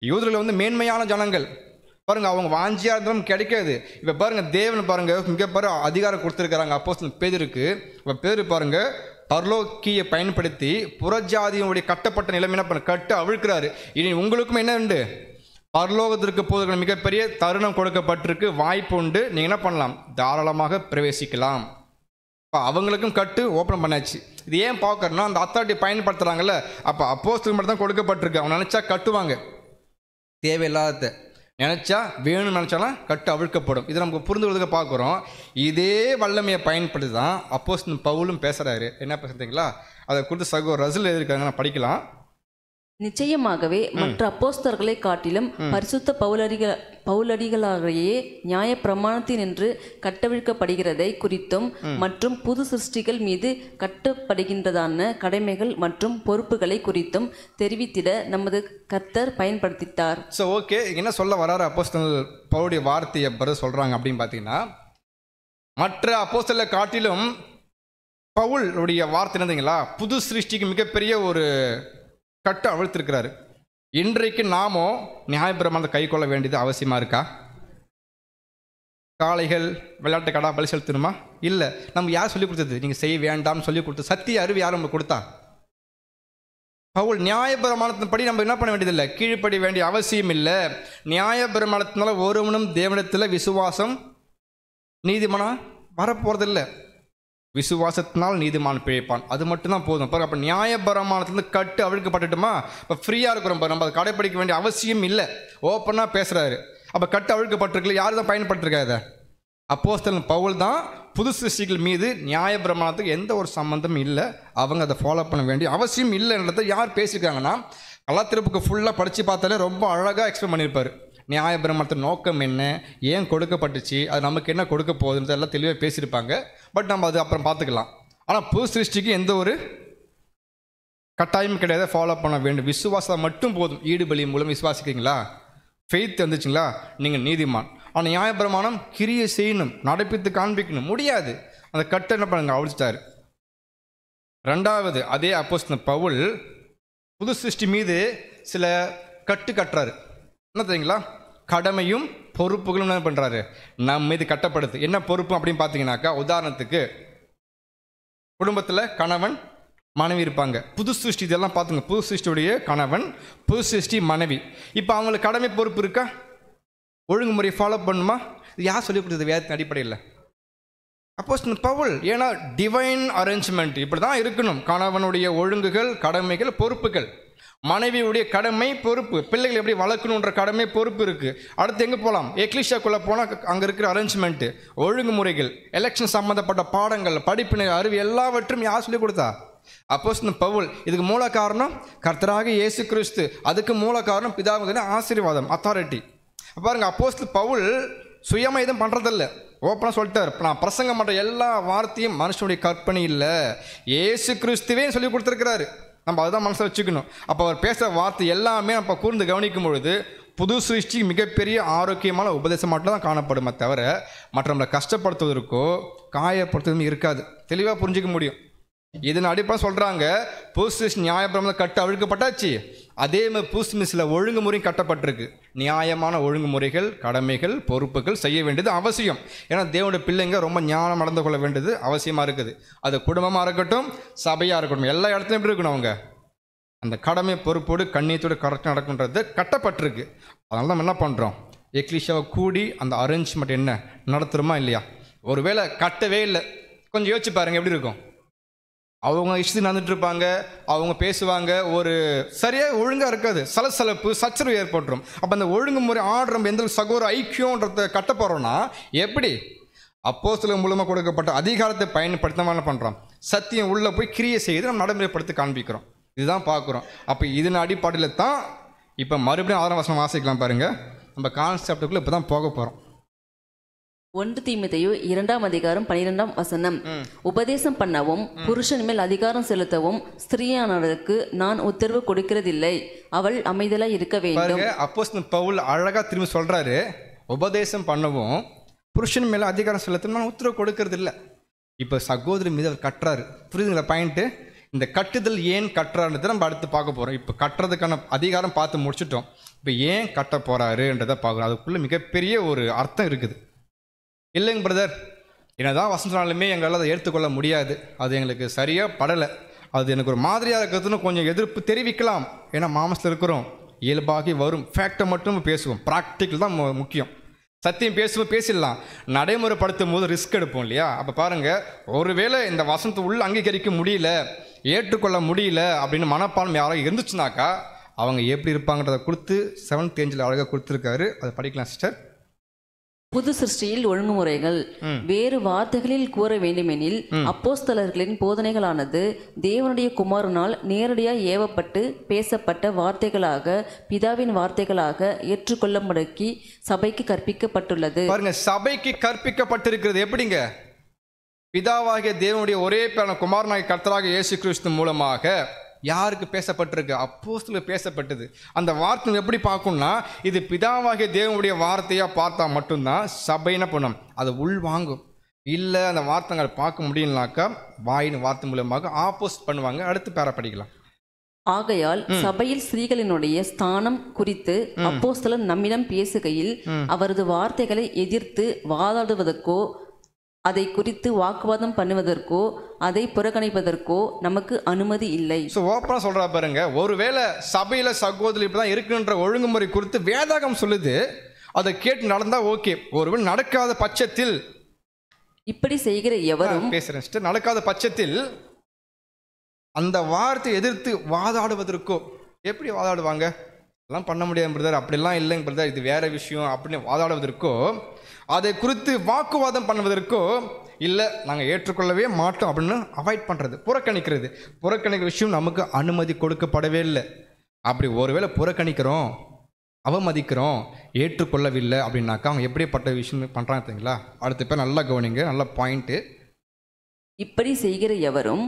Speaker 1: யூதர்கள் வந்து மேன்மையான ஜனங்கள் பாருங்கள், அவங்க வாஞ்சியாக இருந்தாலும் கிடைக்காது. இப்போ பாருங்கள், தேவன் பாருங்கள் மிக அதிகாரம் கொடுத்துருக்குறாங்க அப்போஸ்தலன் பேதுருக்கு. இப்போ பேரு பாருங்கள் பரலோக்கியை பயன்படுத்தி புறஜாதியினுடைய கட்டப்பட்ட நிலைமை என்ன பண்ண கட்டு அவிழ்க்கிறாரு. இனி உங்களுக்கும் என்ன உண்டு? பரலோகத்திற்கு போதுகிற மிகப்பெரிய தருணம் கொடுக்கப்பட்டிருக்கு. வாய்ப்பு உண்டு. நீங்கள் என்ன பண்ணலாம்? தாராளமாக பிரவேசிக்கலாம். இப்போ அவங்களுக்கும் கட்டு ஓப்பன் பண்ணாச்சு. இது ஏன் பார்க்கறோன்னா அந்த அத்தாரிட்டி பயன்படுத்துகிறாங்கல்ல, அப்போ அப்போஸ்தலர் மட்டும் தான் கொடுக்கப்பட்டிருக்கு. அவங்க நினச்சா கட்டுவாங்க, தேவையில்லாத நினச்சா வேணும்னு நினச்சாலும் கட்டு அவிழ்க்கப்படும். இது நமக்கு புரிந்துக்கிறதுக்கு பார்க்குறோம். இதே வல்லமையை பயன்படுத்தி தான் அப்போஸ்தலன் பவுலும் பேசுகிறாரு. என்ன பேசுறீங்களா? அதை குறித்து சகோதரர் ரசூல் எழுதியிருக்காங்க, நான் படிக்கலாம்.
Speaker 2: நிச்சயமாகவே மற்ற அப்போஸ்தலர்களை காட்டிலும் பரிசுத்த பவுலடிகளாலேயே நியாய பிரமாணத்தினின்று கட்டவிழ்க்கப்படுகிறதை குறித்தும் மற்றும் புது சிருஷ்டிகள் மீது கட்டப்படுகின்றதான கடமைகள் மற்றும் பொறுப்புகளை குறித்தும் தெரிவித்திட நமது கர்த்தர் பயன்படுத்திட்டார்.
Speaker 1: ஸோ ஓகே, என்ன சொல்ல வராரு அப்போஸ்தலர் பவுலுடைய வார்த்தையை பிறகு சொல்கிறாங்க அப்படின்னு பார்த்தீங்கன்னா, மற்ற அப்போஸ்தலரை காட்டிலும் பவுலுடைய வார்த்தை என்னதுங்களா? புது சிருஷ்டிக்கு மிகப்பெரிய ஒரு கட்டு அவிழ்த்திருக்கிறாரு. இன்றைக்கு நாமோ நியாயப்பிரமாணத்தை கை கொள்ள வேண்டியது அவசியமாக இருக்கா? காளைகள் விளையாட்டு கடா பலி செலுத்தணுமா? இல்லை. நம்ம யார் சொல்லிக் கொடுத்தது? நீங்கள் செய்ய வேண்டாம்னு சொல்லி கொடுத்து சத்திய அறிவு யார் நம்மளுக்கு கொடுத்தா? பவுல். நியாயப்பிரமாணத்தின்படி நம்ம என்ன பண்ண வேண்டியதில்லை, கீழ்ப்படி வேண்டிய அவசியம் இல்லை. நியாயப்பிரமாணத்தினால ஒருவனும் தேவனிடத்தில் விசுவாசம் நீதிமானா வரப்போறதில்லை. விசுவாசத்தினால் நீதிமான் பிழைப்பான், அது மட்டும்தான் போதும். பாருங்க, அப்போ நியாயப்பிரமாணத்துலேருந்து கட்டு அவிழ்க்கப்பட்டுட்டுமா? இப்போ ஃப்ரீயாக இருக்கிறோம் பாரு, நம்ம அதை கடைப்பிடிக்க வேண்டிய அவசியம் இல்லை. ஓப்பனாக பேசுகிறாரு. அப்போ கட்டு அவிழ்க்கப்பட்டிருக்கல, யார் தான் பயன்படுத்திருக்கா? இதை அப்போஸ்தலன் பவுல் தான். புது சிருஷ்டிகள் மீது நியாயப்பிரமாணத்துக்கு எந்த ஒரு சம்மந்தமும் இல்லை. அவங்க அதை ஃபாலோ பண்ண வேண்டிய அவசியம் இல்லைன்றதை யார் பேசியிருக்காங்கன்னா, கலாத்திருப்புக்கு ஃபுல்லாக படித்து பார்த்தாலே ரொம்ப அழகாக எக்ஸ்பிளைன் பண்ணியிருப்பார். நியாயப்பிரமாணத்தின் நோக்கம் என்ன, ஏன் கொடுக்கப்பட்டுச்சு, அது நமக்கு என்ன கொடுக்க போகுதுன்றது எல்லாம் தெளிவாக பேசியிருப்பாங்க. பட் நம்ம அது அப்புறம் பார்த்துக்கலாம். ஆனால் புது சிருஷ்டிக்கு எந்த ஒரு கட்டாயமும் கிடையாது, ஃபாலோ பண்ண வேண்டும். விசுவாசம் மட்டும் போதும். ஈடுபலி மூலம் விசுவாசிக்கிறீங்களா? ஃபெய்த் வந்துச்சுங்களா? நீங்கள் நீதிமான். ஆனால் நியாயப்பிரமாணம் கிரியை செய்யணும், நடப்பித்து காண்பிக்கணும், முடியாது. அந்த கட்டை என்ன பண்ணுங்க அழிச்சிட்டாரு. 2வது அதே அப்போஸ்தலன் பவுல் புது சிருஷ்டி மீது சில கட்டு கட்டுறாரு. என்ன தெரியுங்களா? கடமையும் பொறுப்புகளும் என்ன பண்ணுறாரு? நம்ம மீது கட்டப்படுது. என்ன பொறுப்பு அப்படின்னு பார்த்தீங்கன்னாக்கா, உதாரணத்துக்கு குடும்பத்தில் கணவன் மனைவி இருப்பாங்க. புது சிருஷ்டி இதெல்லாம் பார்த்துங்க. புது சிருஷ்டியுடைய கணவன், புது சிருஷ்டி மனைவி. இப்போ அவங்களுக்கு கடமை பொறுப்பு இருக்கா? ஒழுங்குமுறை ஃபாலோ பண்ணுமா? இது யார் சொல்லிக் கொடுத்தது? வேதத்தின் அடிப்படையில் அப்போஸ்தலன் பவுல். ஏன்னா டிவைன் அரேஞ்ச்மெண்ட் இப்படி தான் இருக்கணும். கணவனுடைய ஒழுங்குகள், கடமைகள், பொறுப்புகள். மனைவியுடைய கடமை, பொறுப்பு. பிள்ளைகள் எப்படி வளர்க்கணுன்ற கடமை, பொறுப்பு இருக்குது. அடுத்து எங்கே போகலாம்? எக்லிஷியாக்குள்ளே போனால் அங்கே இருக்கிற அரேஞ்ச்மெண்ட்டு, ஒழுங்குமுறைகள், எலெக்ஷன் சம்மந்தப்பட்ட பாடங்கள், படிப்பினை, அறிவு எல்லாவற்றும் யார் சொல்லிக் கொடுத்தா? அப்போஸ்தலன் பவுல். இதுக்கு மூல காரணம் கர்த்தராக இயேசு கிறிஸ்து. அதுக்கு மூல காரணம் பிதாவுக்கு ஆசீர்வாதம், அத்தாரிட்டி. பாருங்க, அப்போஸ்தலன் பவுல் சுயமாக எதுவும் பண்ணுறதில்ல. ஓப்பனாக சொல்லிட்டார், நான் பிரசங்கம் பண்ணுற எல்லா வார்த்தையும் மனுஷனுடைய கற்பனை இல்லை, இயேசு கிறிஸ்துவே சொல்லி கொடுத்துருக்கிறாரு. நம்ம அதுதான் மனசில் வச்சுக்கணும். அப்போ அவர் பேசுகிற வார்த்தை எல்லாமே நம்ம கூர்ந்து கவனிக்கும் பொழுது புது சிருஷ்டி மிகப்பெரிய ஆரோக்கியமான உபதேசம் மட்டும் தான் காணப்படுமே தவிர மற்றவங்களை கஷ்டப்படுத்துவதற்கோ காயப்படுத்துவதும் இருக்காது. தெளிவாக புரிஞ்சிக்க முடியும். இதன் அடிப்படை சொல்கிறாங்க, புது சிருஷ்டி நியாயப்பிரமாணம் கட்டு அழுக்கப்பட்டாச்சு. அதே மாதிரி புது சிருஷ்டியில் ஒழுங்குமுறையும் கட்டப்பட்டிருக்கு. நியாயமான ஒழுங்குமுறைகள், கடமைகள், பொறுப்புகள் செய்ய வேண்டியது அவசியம். ஏன்னா தேவனுடைய பிள்ளைங்க ரொம்ப ஞானம் நடந்து கொள்ள வேண்டியது அவசியமாக இருக்குது. அது குடும்பமாக இருக்கட்டும், சபையாக இருக்கட்டும், எல்லா இடத்துலையும் எப்படி இருக்கணும்? அவங்க அந்த கடமை பொறுப்போடு கண்ணியத்தோடு கரெக்டாக நடக்குன்றது கட்டப்பட்டிருக்கு. அதனால நம்ம என்ன பண்ணுறோம்? எக்லிஷியாவை கூடி அந்த அரேஞ்ச்மெண்ட் என்ன நடத்துகிறோமா இல்லையா? ஒருவேளை கட்டவே இல்லை, கொஞ்சம் யோசிச்சு பாருங்கள் எப்படி இருக்கும். அவங்க இஷ்டத்துக்கு நடந்துட்டு இருப்பாங்க, அவங்க பேசுவாங்க, ஒரு சரியாக ஒழுங்காக இருக்காது, சலசலப்பு, சச்சரவு ஏற்பட்டுரும். அப்போ அந்த ஒழுங்குமுறை ஆர்டர் நம்ம எந்த சகோதர ஐக்கியன்றதை கட்ட போகிறோன்னா எப்படி? அப்போஸ்தலர் மூலமாக கொடுக்கப்பட்ட அதிகாரத்தை பயன்படுத்தாமல் பண்ணுறோம். சத்தியம் உள்ளே போய் கிரியை செய்து நம்ம நடைமுறைப்படுத்தி காண்பிக்கிறோம். இதுதான் பார்க்குறோம். அப்போ இதன் அடிப்படையில் தான் இப்போ மறுபடியும் 6ஆம் வசனம் வாசிக்கலாம் பாருங்கள். நம்ம கான்செப்டுக்குள்ளே இப்போ தான் போக போகிறோம்.
Speaker 2: 1 தீமோத்தேயு 2ஆம் அதிகாரம் 12ஆம் வசனம். உபதேசம் பண்ணவும் புருஷன் மேல் அதிகாரம் செலுத்தவும் ஸ்திரீயானவளுக்கு நான் உத்தரவு கொடுக்கிறதில்லை, அவள் அமைதலாய் இருக்க வேண்டும்.
Speaker 1: அப்போஸ்தலன் பவுல் அழகா திரும்பி சொல்றாரு, உபதேசம் பண்ணவும் புருஷன் மேல அதிகாரம் செலுத்தவும் நான் உத்தரவு கொடுக்கறது இல்லை. இப்போ சகோதரி மீது அவர் கட்டுறாரு. புரியுதுங்களா பாயிண்ட்டு? இந்த கட்டுதல் ஏன் கட்டுறாருன்றதை நம்ம அடுத்து பார்க்க போகிறோம். இப்போ கட்டுறதுக்கான அதிகாரம் பார்த்து முடிச்சுட்டோம். இப்போ ஏன் கட்ட போகிறாருன்றதை பார்க்குறோம். அதுக்குள்ளே மிகப்பெரிய ஒரு அர்த்தம் இருக்குது. இல்லைங்க பிரதர், என்னதான் வசனம் சொன்னாலுமே எங்களால் அதை ஏற்றுக்கொள்ள முடியாது, அது எங்களுக்கு சரியாக படலை, அது எனக்கு ஒரு மாதிரியாக இருக்கிறதுன்னு கொஞ்சம் எதிர்ப்பு தெரிவிக்கலாம். ஏன்னா மாமஸில் இருக்கிறோம், இயல்பாகி வரும். ஃபேக்டை மட்டும் பேசுவோம், ப்ராக்டிக்கல் தான் முக்கியம். சத்தியம் பேசுவோம், பேசிடலாம். நடைமுறைப்படுத்தும் போது ரிஸ்க் எடுப்போம் இல்லையா? அப்போ பாருங்கள், ஒருவேளை இந்த வசனத்தை உள்ள அங்கீகரிக்க முடியல, ஏற்றுக்கொள்ள முடியல அப்படின்னு மனப்பான்மை யாராவது இருந்துச்சுனாக்கா அவங்க எப்படி இருப்பாங்கன்றதை கொடுத்து 7th ஏஞ்சில் அழகாக கொடுத்துருக்காரு. அதை படிக்கலாம் சிஸ்டர்.
Speaker 2: புது சிருஷ்டியில் ஒழுங்குமுறைகள். வேறு வார்த்தைகளில் கூற வேண்டுமெனில் அப்போஸ்தலர்களின் போதனைகளானது தேவனுடைய குமாரனால் நேரடியாக ஏவப்பட்டு பேசப்பட்ட வார்த்தைகளாக, பிதாவின் வார்த்தைகளாக ஏற்றுக்கொள்ளும்படிக்கு சபைக்கு கற்பிக்கப்பட்டுள்ளது. பாருங்க,
Speaker 1: சபைக்கு கற்பிக்கப்பட்டிருக்கிறது எப்படிங்க? பிதாவாகிய தேவனுடைய ஒரே பேரான குமாரனாகிய கர்த்தராகிய இயேசு கிறிஸ்து மூலமாக யாருக்கு பேசப்பட்டிருக்கு? அப்போஸ்தலருக்கு பேசப்பட்டது. அந்த வார்த்தை எப்படி பார்க்கணும்னா, இது பிதாவாகிய தேவனுடைய வார்த்தையாக பார்த்தா மட்டும்தான் சபை என்ன பண்ணும், அதை உள் வாங்கும். இல்லை அந்த வார்த்தைகள் பார்க்க முடியலனாக்கா வாயின் வார்த்தை மூலமாக ஆப்போசிட் பண்ணுவாங்க. அடுத்து பேர படிக்கலாம்.
Speaker 2: ஆகையால் சபையில் ஸ்திரீகளினுடைய ஸ்தானம் குறித்து அப்போஸ்தலர் நம்மிடம் பேசுகையில் அவரது வார்த்தைகளை எதிர்த்து வாதாடுவதற்கோ, அதை குறித்து வாக்குவாதம் பண்ணுவதற்கோ, அதை புறக்கணிப்பதற்கோ நமக்கு அனுமதி இல்லை.
Speaker 1: ஸோ ஓப்பனாக சொல்கிறா பாருங்க, ஒருவேளை சபையில் சகோதரி இப்படி தான் இருக்குன்ற ஒழுங்குமுறை குறித்து வேதாகம் சொல்லுது, அதை கேட்டு நடந்தால் ஓகே. ஒருவேளை நடக்காத பட்சத்தில்,
Speaker 2: இப்படி செய்கிற எவரும்
Speaker 1: பேசுகிறேன், நடக்காத பட்சத்தில் அந்த வார்த்தை எதிர்த்து வாதாடுவதற்கோ, எப்படி வாதாடுவாங்க? அதெல்லாம் பண்ண முடியாது பிரதர், அப்படிலாம் இல்லைங்க பிரதர், இது வேற விஷயம் அப்படின்னு வாதாடுவதற்கோ, அதை குறித்து வாக்குவாதம் பண்ணுவதற்கோ, இல்லை நாங்கள் ஏற்றுக்கொள்ளவே மாட்டோம் அப்படின்னு அவாய்ட் பண்ணுறது, புறக்கணிக்கிறது. புறக்கணிக்கிற விஷயம் நமக்கு அனுமதி கொடுக்கப்படவே இல்லை. அப்படி ஒருவேளை புறக்கணிக்கிறோம், அவமதிக்கிறோம், ஏற்றுக்கொள்ளவில்லை அப்படின்னாக்கா அவங்க எப்படிப்பட்ட விஷயம் பண்ணுறாங்க தெரியுங்களா? அடுத்த பேர் நல்லா கவனிங்க, நல்ல பாயிண்ட்டு.
Speaker 2: இப்படி செய்கிற எவரும்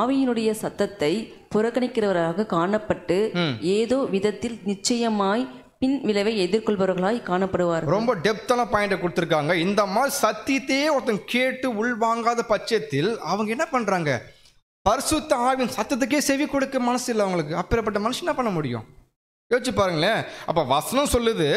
Speaker 2: ஆவியினுடைய சத்தத்தை புறக்கணிக்கிறவராக காணப்பட்டு ஏதோ விதத்தில் நிச்சயமாய் பின் விளைவை எதிர்கொள்பவர்களாய் காணப்படுவார்.
Speaker 1: ரொம்ப டெப்தான பாயிண்டை கொடுத்துருக்காங்க. இந்த மாதிரி சத்தியத்தையே ஒருத்தன் கேட்டு உள்வாங்காத பட்சத்தில் அவங்க என்ன பண்றாங்க? பரிசுத்த ஆவியின் சத்தத்துக்கே செவி கொடுக்க மனசு இல்லை அவங்களுக்கு. அப்பேற்பட்ட மனுஷன் என்ன பண்ண முடியும்? யோசிச்சு பாருங்களேன். அப்ப வசனம் சொல்லுது,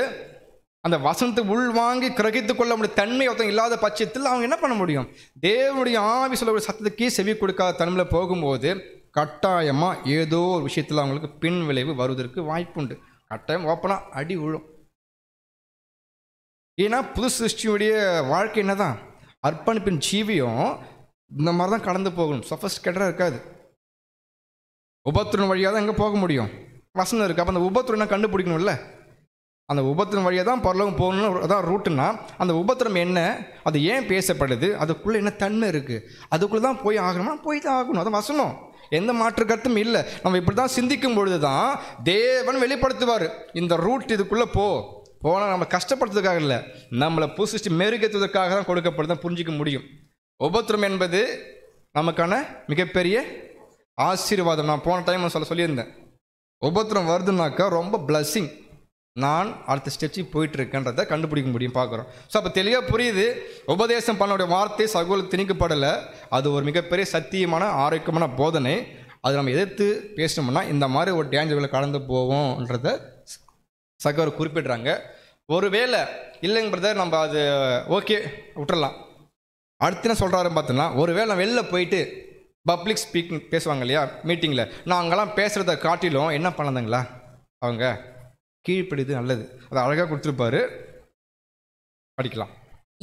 Speaker 1: அந்த வசனத்தை உள்வாங்கி கிரகித்து கொள்ள முடிய தன்மை ஒருத்தன் இல்லாத பட்சத்தில் அவங்க என்ன பண்ண முடியும்? தேவனுடைய ஆவி சொல்லக்கூடிய சத்தத்துக்கே செவி கொடுக்காத தன்மையில் போகும்போது கட்டாயமாக ஏதோ ஒரு விஷயத்தில் அவங்களுக்கு பின் விளைவு வருவதற்கு வாய்ப்புண்டு. கட்டாயம் ஓப்பனாக அடி விழும். ஏன்னா புது சிருஷ்டியுடைய வாழ்க்கை என்ன தான், அர்ப்பணிப்பின் ஜீவியம் இந்த மாதிரி தான் கடந்து போகணும். சொஃபஸ்டிகேட்டடாக இருக்காது. உபத்திரம் வழியாக தான் எங்கே போக முடியும்? வசனம் இருக்குது. அப்போ அந்த உபத்திரம் என்ன கண்டுபிடிக்கணும்ல. அந்த உபத்திரம் வழியாக தான் பரலோகம் போகணும்னு அதான் ரூட்டுன்னா, அந்த உபத்திரம் என்ன, அது ஏன் பேசப்படுது, அதுக்குள்ளே என்ன தன்மை இருக்குது, அதுக்குள்ளே தான் போய் ஆகணுமா, போய் தான் ஆகணும். அது வசனம், எந்த மாற்று கருத்தும் இல்லை. நம்ம இப்படி தான் சிந்திக்கும் பொழுது தான் தேவன் வெளிப்படுத்துவார். இந்த ரூட் இதுக்குள்ளே போனால் நம்ம கஷ்டப்படுத்துறதுக்காக இல்லை, நம்மளை புதுசிச்சு மெருகேற்றுவதற்காக தான் கொடுக்கப்படுதான் புரிஞ்சிக்க முடியும். உபத்திரம் என்பது நமக்கான மிகப்பெரிய ஆசீர்வாதம். நான் போன டைம் சொல்லியிருந்தேன், உபத்திரம் வருதுனாக்கா ரொம்ப பிளஸ்ஸிங். நான் அடுத்த ஸ்டெப்ஸுக்கு போயிட்டுருக்கேன்றதை கண்டுபிடிக்க முடியும், பார்க்குறோம். ஸோ அப்போ தெளிவாக புரியுது, உபதேசம் பண்ணோடைய வார்த்தை சகோதரர் திணிக்கப்படலை. அது ஒரு மிகப்பெரிய சத்தியமான ஆரோக்கியமான போதனை. அது நம்ம எதிர்த்து பேசணும்னா இந்த மாதிரி ஒரு டேஞ்சர்களை கடந்து போவோம்ன்றதை சகோதரர் குறிப்பிடுறாங்க. ஒருவேளை இல்லைங்க பிரதர், நம்ம அது ஓகே விட்டுறலாம். அடுத்து என்ன சொல்கிறாருன்னு பார்த்தோன்னா, ஒருவேளை நான் வெளில போயிட்டு பப்ளிக் ஸ்பீக்கிங் பேசுவாங்க இல்லையா மீட்டிங்கில், நான் அங்கெல்லாம் பேசுகிறத காட்டிலும் என்ன பண்ணாதுங்களா அவங்க கீழ்ப்படிது நல்லது. அதை அழகாக கொடுத்துருப்பாரு, படிக்கலாம்.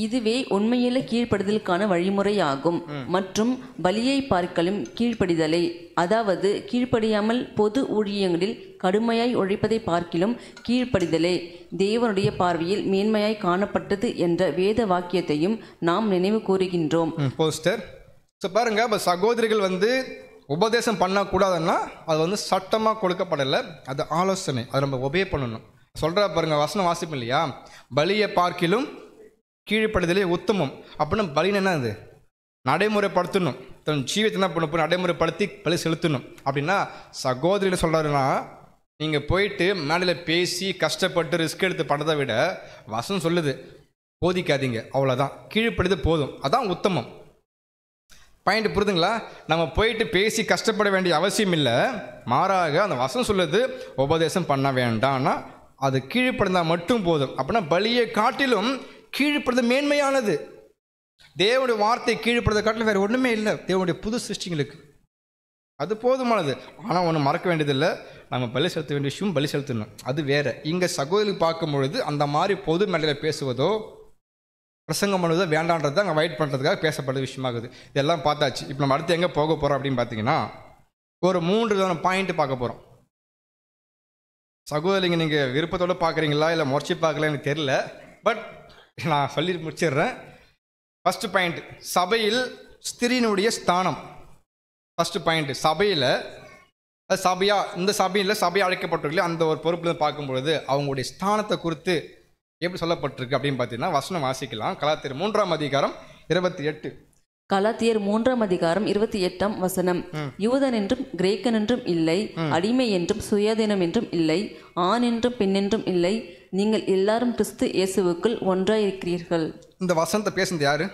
Speaker 2: இதுவே உண்மையில கீழ்ப்படிதலுக்கான வழிமுறையாகும். மற்றும் பலியை பார்க்கலும் கீழ்ப்படிதலை, அதாவது கீழ்ப்படியாமல் பொது ஊழியங்களில் கடுமையாய் உழைப்பதை பார்க்கிலும் கீழ்ப்படிதலே தேவனுடைய பார்வையில் மேன்மையாய் காணப்பட்டது என்ற வேத வாக்கியத்தையும் நாம் நினைவு கூறுகின்றோம்.
Speaker 1: போஸ்டர். ஸோ பாருங்க, இப்போ சகோதரிகள் உபதேசம் பண்ணக்கூடாதுன்னா அது சட்டமாக கொடுக்கப்படலை, அது ஆலோசனை. அதை நம்ம ஒபே பண்ணணும். சொல்கிற பாருங்க, வசனம் வாசிப்போம் இல்லையா, பலியை பார்க்கிலும் கீழ்ப்படுதலே உத்தமம். அப்படின்னா பலின்னு என்ன, அது நடைமுறைப்படுத்தணும். தன் ஜீவியத்தை என்ன பண்ண நடைமுறைப்படுத்தி பலி செலுத்தணும். அப்படின்னா சகோதரியில் சொல்கிறாருன்னா, நீங்கள் போயிட்டு மேடையில் பேசி கஷ்டப்பட்டு ரிஸ்க் எடுத்து பண்ணதை விட வசனம் சொல்லுது போதிக்காதீங்க, அவ்வளோதான், கீழ்ப்படுது போதும், அதான் உத்தமம். பாயிண்ட் புரிதுங்களா? நம்ம போயிட்டு பேசி கஷ்டப்பட வேண்டிய அவசியம் இல்லை. மாறாக அந்த வசனம் சொல்லுது உபதேசம் பண்ண வேண்டாம்னா அது கீழ்ப்படுந்தால் மட்டும் போதும். அப்படின்னா பலியை காட்டிலும் கீழ்ப்படுறது மேன்மையானது. தேவனுடைய வார்த்தை கீழ்ப்படுறதை காட்டிலும் வேறு ஒன்றுமே இல்லை தேவனுடைய புது சிருஷ்டிங்களுக்கு. அது போதுமானது. ஆனால் ஒன்று மறக்க வேண்டியதில்லை, நம்ம பலி செலுத்த வேண்டிய விஷயம் பலி செலுத்தணும், அது வேறு. இங்கே சகோதரிக்கு பார்க்கும் பொழுது அந்த மாதிரி பொது மேடையில் பேசுவதோ பிரசங்கம் பண்ணுவதோ வேண்டான்றது தான் அங்கே அவாய்ட் பண்ணுறதுக்காக பேசப்படுற விஷயமாகுது. இதெல்லாம் பார்த்தாச்சு. இப்போ நம்ம அடுத்து எங்கே போக போகிறோம் அப்படின்னு பார்த்தீங்கன்னா, ஒரு 3 விதமான பாயிண்ட்டு பார்க்க போகிறோம். சகோதரிங்க நீங்கள் விருப்பத்தோடு பார்க்குறீங்களா இல்லை முறைச்சி பார்க்கல எனக்கு தெரியல, பட் நான் சொல்லி முடிச்சிடுறேன். ஃபஸ்ட்டு பாயிண்ட், சபையில் ஸ்திரீனுடைய ஸ்தானம். ஃபஸ்ட்டு பாயிண்ட்டு, சபையில் இந்த சபையில் சபையை அழைக்கப்பட்டிருக்கல அந்த ஒரு பொறுப்பில் பார்க்கும்பொழுது அவங்களுடைய ஸ்தானத்தை குறித்து எப்படி சொல்லப்பட்டிருக்கு அப்படின்னு பார்த்தீங்கன்னா, வசனம் வாசிக்கலாம். கலாத்தியர் 3ஆம் அதிகாரம் 28.
Speaker 2: கலாத்தியர் 3ஆம் அதிகாரம் 28ஆம் வசனம். யூதன் என்றும் கிரேக்கன் என்றும் இல்லை, அடிமை என்றும் சுயாதீனம் என்றும் இல்லை, ஆண் என்றும் பெண் என்றும் இல்லை, நீங்கள் எல்லாரும் கிறிஸ்து இயேசுவுக்குள் ஒன்றாய் இருக்கிறீர்கள். இந்த
Speaker 1: வசனத்தை பேசுனது யாரு?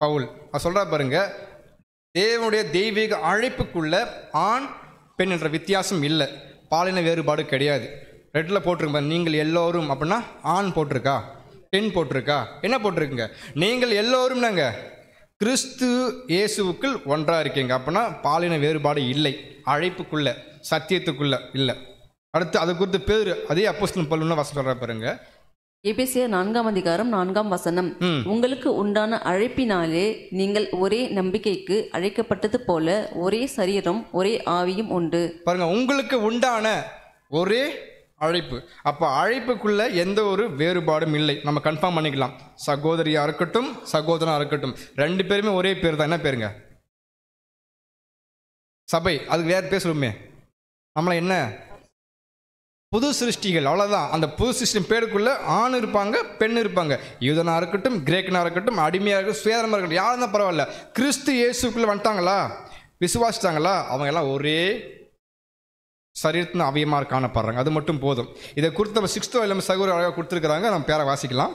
Speaker 1: பவுல். சொல்றா பாருங்க, தேவனுடைய தெய்வீக அழைப்புக்குள்ள ஆண் பெண் என்ற வித்தியாசம் இல்லை, பாலின வேறுபாடு கிடையாது. ரெட்டில் போட்டிருக்க நீங்கள் எல்லோரும் அப்படின்னா ஆண் போட்டிருக்கா, பெண் போட்டிருக்கா, என்ன போட்டிருக்குங்க? நீங்கள் எல்லோரும் நாங்கள் கிறிஸ்து இயேசுவுக்குள் ஒன்றாக இருக்கீங்க. அப்படின்னா பாலின வேறுபாடு இல்லை, அழைப்புக்குள்ள சத்தியத்துக்குள்ள இல்லை. அடுத்து அது குறித்து பேர் அதே அப்போஸ்தலன் பவுல் வசனம் சொல்ற பாருங்க,
Speaker 2: எபேசியர் 4ஆம் அதிகாரம் 4ஆம் வசனம். உங்களுக்கு உண்டான அழைப்பினாலே நீங்கள் ஒரே நம்பிக்கைக்கு அழைக்கப்பட்டது போல ஒரே சரீரம் ஒரே ஆவியும் உண்டு. பாருங்க,
Speaker 1: உங்களுக்கு உண்டான ஒரே அழைப்பு. அப்போ அழைப்புக்குள்ள எந்த ஒரு வேறுபாடும் இல்லை, நம்ம கன்ஃபார்ம் பண்ணிக்கலாம். சகோதரியா இருக்கட்டும் சகோதரனா இருக்கட்டும், 2 பேருமே ஒரே பேர் தான். என்ன பேருங்க? சபை. அதுக்கு வேறு பேர் சொல்லுமே, நம்மள என்ன புது சிருஷ்டிகள், அவ்வளோதான். அந்த புது சிருஷ்டி பேருக்குள்ள ஆண் இருப்பாங்க பெண் இருப்பாங்க, யூதனா இருக்கட்டும் கிரேக்கனா இருக்கட்டும் அடிமையாக இருக்கட்டும் சுயதனமாக இருக்கட்டும், யாரும் தான் பரவாயில்ல. கிறிஸ்து இயேசுக்குள்ளே வந்துட்டாங்களா, விசுவாசிட்டாங்களா, அவங்க எல்லாம் ஒரே சரீரத்தின் அவயமாக காணப்படுறாங்க. அது மட்டும் போதும். இதை குறித்து நம்ம 6th எல்லாம் சகோதரர் அழகாக கொடுத்துருக்குறாங்க, நம்ம பேரை வாசிக்கலாம்.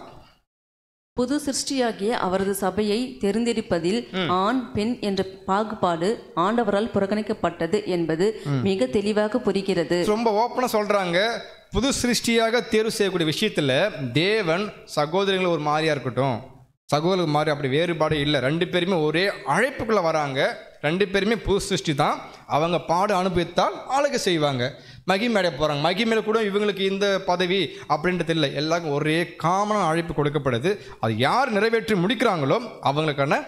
Speaker 2: புது சிருஷ்டியாகிய அவரது சபையை தெரிந்தெடுப்பதில் ஆண் பெண் என்ற பாகுபாடு ஆண்டவரால் புறக்கணிக்கப்பட்டது என்பது மிக தெளிவாக புரிகிறது.
Speaker 1: ரொம்ப ஓப்பனாக சொல்றாங்க, புது சிருஷ்டியாக தேர்வு செய்யக்கூடிய விஷயத்தில் தேவன் சகோதரிகள் ஒரு மாதிரியாக இருக்கட்டும், சகோதரர்கள் மாதிரி அப்படி வேறுபாடு இல்லை. ரெண்டு பேருமே ஒரே அழைப்புக்குள்ளே வராங்க. ரெண்டு பேருமே புது சிருஷ்டி தான். அவங்க பாடு அனுபவித்தால் ஆளுக செய்வாங்க, மகிமையடைய போகிறாங்க. மகிமையில் கூட இவங்களுக்கு இந்த பதவி அப்படின்றது இல்லை. எல்லாருக்கும் ஒரே காமனான அழைப்பு கொடுக்கப்படுது. அது யார் நிறைவேற்றி முடிக்கிறாங்களோ அவங்களுக்கான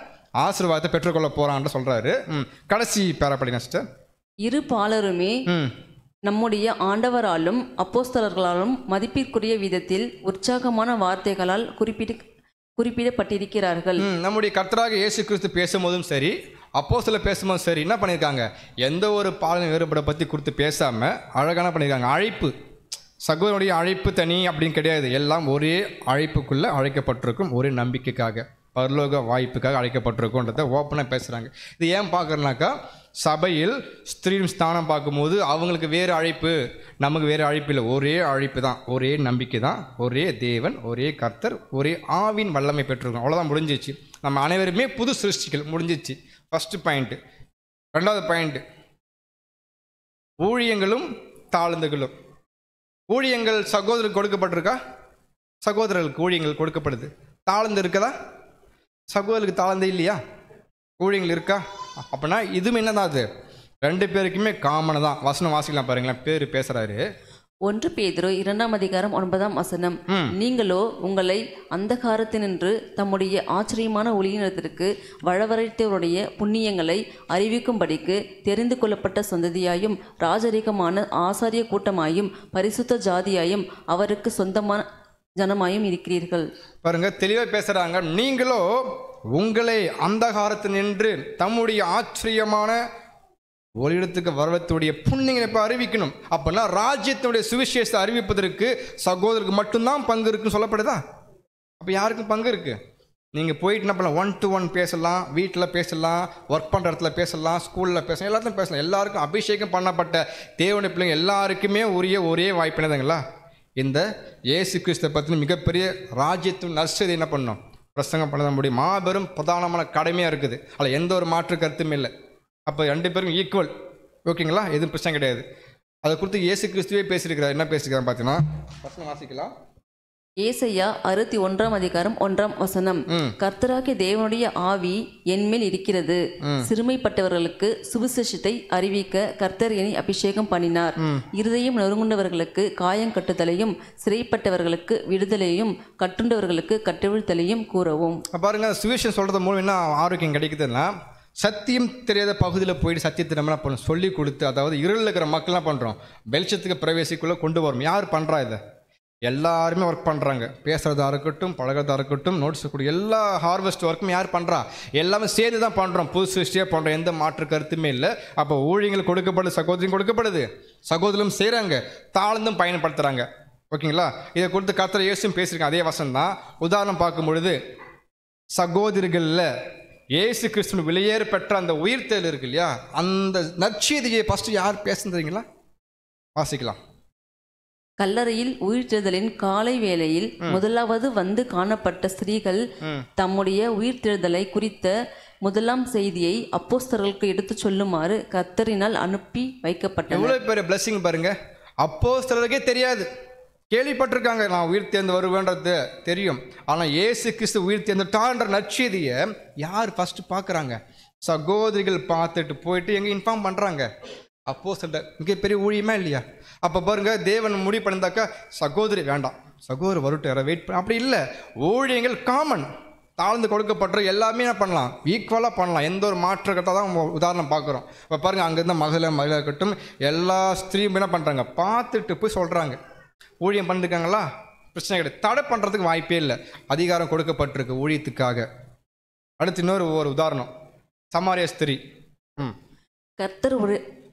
Speaker 1: ஆசீர்வாதத்தை பெற்றுக்கொள்ள போகிறான்னு சொல்கிறாரு. கடைசி பேரப்படி நெக்ஸ்ட்.
Speaker 2: இரு பாலருமே நம்முடைய ஆண்டவராலும் அப்போஸ்தலர்களாலும் மதிப்பிற்குரிய விதத்தில் உற்சாகமான வார்த்தைகளால் குறிப்பிடப்பட்டிருக்கிறார்கள். நம்முடைய
Speaker 1: கர்த்தராக இயேசு கிறிஸ்து பேசும்போதும் சரி, அப்போஸ்தலர் பேசும்போதும் சரி, என்ன பண்ணியிருக்காங்க, எந்த ஒரு பாலின வேறுபாடை பற்றி கொடுத்து பேசாமல் அழகான பண்ணியிருக்காங்க. அழைப்பு, சகோதரனுடைய அழைப்பு தனி அப்படின்னு கிடையாது. எல்லாம் ஒரே அழைப்புக்குள்ளே அழைக்கப்பட்டிருக்கும், ஒரே நம்பிக்கைக்காக, பரலோக வாய்ப்புக்காக அழைக்கப்பட்டிருக்குன்றதை ஓப்பனாக பேசுகிறாங்க. இது ஏன் பார்க்குறேன்னாக்கா, சபையில் ஸ்திரீ ஸ்தானம் பார்க்கும்போது அவங்களுக்கு வேறு அழைப்பு, நமக்கு வேறு அழைப்பு இல்லை. ஒரே அழைப்பு தான், ஒரே நம்பிக்கை தான், ஒரே தேவன், ஒரே கர்த்தர், ஒரே ஆவின் வல்லமை பெற்றிருக்கோம். அவ்வளோதான், முடிஞ்சிச்சு. நம்ம அனைவருமே புது சிருஷ்டிகள், முடிஞ்சிச்சு. First point. ரெண்டாவது பாயிண்ட்டு, ஊழியங்களும் தாழ்ந்துகளும். ஊழியங்கள் சகோதரருக்கு கொடுக்கப்பட்டிருக்கா? சகோதரர்களுக்கு ஊழியங்கள் கொடுக்கப்படுது. தாழ்ந்து இருக்கதா? சகோதரருக்கு தாழ்ந்து இல்லையா? ஊழியங்கள் இருக்கா? அப்படின்னா இதுவும் என்னதான், அது ரெண்டு பேருக்குமே காமன் தான். வசனம் வாசிக்கலாம் பாருங்களேன். பேர் பேசுறாரு.
Speaker 2: 1 பேதுரு 2:9 நீங்களோ உங்களை அந்தகாரத்தினின்று தம்முடைய ஆச்சரியமான ஒளியினத்திற்கு வரவழைத்தவருடைய புண்ணியங்களை அறிவிக்கும்படிக்கு தெரிந்து கொள்ளப்பட்ட சந்ததியாயும் ராஜரீகமான ஆசாரிய கூட்டமாயும் பரிசுத்த ஜாதியாயும் அவருக்கு சொந்தமான ஜனமாயும் இருக்கிறீர்கள்.
Speaker 1: பாருங்க, தெளிவாக பேசுறாங்க. நீங்களோ உங்களை அந்தகாரத்தினின்று தம்முடைய ஆச்சரியமான ஒளியிடத்துக்கு வரவத்துடைய புண்ணியங்களை இப்போ அறிவிக்கணும். அப்படின்னா ராஜ்யத்தினுடைய சுவிசேஷத்தை அறிவிப்பதற்கு சகோதரருக்கு மட்டும்தான் பங்கு இருக்குன்னு சொல்லப்படுதா? அப்போ யாருக்கும் பங்கு இருக்குது? நீங்கள் போயிட்டு என்ன பண்ணலாம், 1-to-1 பேசலாம், வீட்டில் பேசலாம், ஒர்க் பண்ணுற இடத்துல பேசலாம், ஸ்கூலில் பேசலாம், எல்லாத்தையும் பேசலாம். எல்லாருக்கும் அபிஷேகம் பண்ணப்பட்ட தேவனுடைய பிள்ளைங்க எல்லாருக்குமே ஒரே வாய்ப்பு என்னதுங்களா? இந்த இயேசு கிறிஸ்துவை பற்றின மிகப்பெரிய ராஜ்யத்தின் நற்செய்தி என்ன பண்ணணும், பிரசங்கம் பண்ண முடியும். மாபெரும் பிரதானமான கடமையாக இருக்குது. அதில் எந்த ஒரு மாற்று கருத்தும் இல்லை. அப்போ ரெண்டு பேரும் ஈக்குவல், ஓகேங்களா? எதுவும் பிரச்சனை கிடையாது. அதை குறித்து இயேசு கிறிஸ்துவே பேசியிருக்கிறார். என்ன பேசியிருக்காரு பார்த்தீங்கன்னா, பிரச்சனை வாசிக்கலாம்.
Speaker 2: ஏசாயா 61:1 கர்த்தராகிய தேவனுடைய ஆவி என்மேல் இருக்கிறது, சிறுமைப்பட்டவர்களுக்கு சுவிசேஷத்தை அறிவிக்க கர்த்தர் என்னை அபிஷேகம் பண்ணினார், இருதயம் நொறுங்குண்டவர்களுக்கு காயம் கட்டுதலையும் சிறைப்பட்டவர்களுக்கு விடுதலையும் கட்டுண்டவர்களுக்கு கட்டவிழ்த்தலையும் கூறவும்.
Speaker 1: பாருங்க, சுவிசேஷம் சொல்றது மூலம் என்ன ஆரோக்கியம் கிடைக்குதுன்னா, சத்தியம் தெரியாத பகுதியில் போயிட்டு சத்தியத்தை நம்ம என்ன பண்ணணும், சொல்லி கொடுத்து, அதாவது இருளில் இருக்கிற மக்கள்லாம் பண்ணுறோம், வெளிச்சத்துக்கு பிரவேசிக்குள்ளே கொண்டு வரும். யார் பண்ணுறா இதை? எல்லாருமே ஒர்க் பண்ணுறாங்க. பேசுகிறதா இருக்கட்டும், பழகிறதா இருக்கட்டும், நோட்ஸ் கூடிய எல்லா ஹார்வெஸ்ட் ஒர்க்கும் யார் பண்ணுறா? எல்லாமே சேர்ந்து தான் பண்ணுறோம். புது சிருஷ்டியாக பண்ணுறோம். எந்த மாற்று கருத்துமே இல்லை. அப்போ ஊழியங்கள் கொடுக்கப்படுது, சகோதரியும் கொடுக்கப்படுது, சகோதரரும் செய்கிறாங்க, தாழ்ந்தும் பயன்படுத்துகிறாங்க. ஓகேங்களா? இதை கொடுத்து கர்த்தர் இயேசுவும் பேசியிருக்காங்க. அதே வசனம் தான். உதாரணம் பார்க்கும் பொழுது, சகோதரிகளில் இயேசு கிறிஸ்துவின் வெளியேறு பெற்ற அந்த உயிர்த்தெழுதல் இருக்கு இல்லையா, அந்த நற்செய்தியை ஃபஸ்ட்டு யார் பேசுறீங்களா? வாசிக்கலாம்.
Speaker 2: கல்லறையில் உயிர்த்தெழுதலின் காலை வேளையில் முதலாவது வந்து காணப்பட்ட ஸ்திரீகள் தம்முடைய உயிர்த்தெழுதலை குறித்த முதலாம் செய்தியை அப்போஸ்தலர்களுக்கு எடுத்து சொல்லுமாறு கர்த்தரினால் அனுப்பி வைக்கப்பட்டது.
Speaker 1: எவ்வளவு பெரிய பிளஸிங் பாருங்க. அப்போஸ்தலருக்கே தெரியாது, கேள்விப்பட்டிருக்காங்க, நான் உயிர் தேர்ந்து வருவேன்றது தெரியும். ஆனால் இயேசு கிறிஸ்து உயிர் தேர்ந்துட்டான்ற நற்செய்தியை யார் ஃபர்ஸ்ட் பார்க்குறாங்க? சகோதரிகள் பார்த்துட்டு போயிட்டு எங்கே இன்ஃபார்ம் பண்ணுறாங்க. அப்போஸ்தலர் மிகப்பெரிய ஊழியமா இல்லையா? அப்போ பாருங்க, தேவன் முடிவு பண்ணியிருந்தாக்கா சகோதரி வேண்டாம், சகோதரி வரட்டும், யாரை வெயிட் பண்ண, அப்படி இல்லை. ஊழியங்கள் காமன், தாழ்ந்து கொடுக்கப்படுற எல்லாமே என்ன பண்ணலாம், ஈக்குவலாக பண்ணலாம். எந்த ஒரு மாற்று கட்டாக தான் உதாரணம் பார்க்குறோம். இப்போ பாருங்கள், அங்கேருந்து மகளிராக இருக்கட்டும், எல்லா ஸ்திரீயும் என்ன பண்ணுறாங்க, பார்த்துட்டு போய் சொல்கிறாங்க. ஊழியம் பண்ணிருக்காங்களா, பிரச்சனை கிடையாது. தடை பண்ணுறதுக்கு வாய்ப்பே இல்லை. அதிகாரம் கொடுக்கப்பட்டிருக்கு ஊழியத்துக்காக. அடுத்து இன்னொரு ஒரு உதாரணம், சமாரிய ஸ்திரீ.
Speaker 2: கர்த்தர்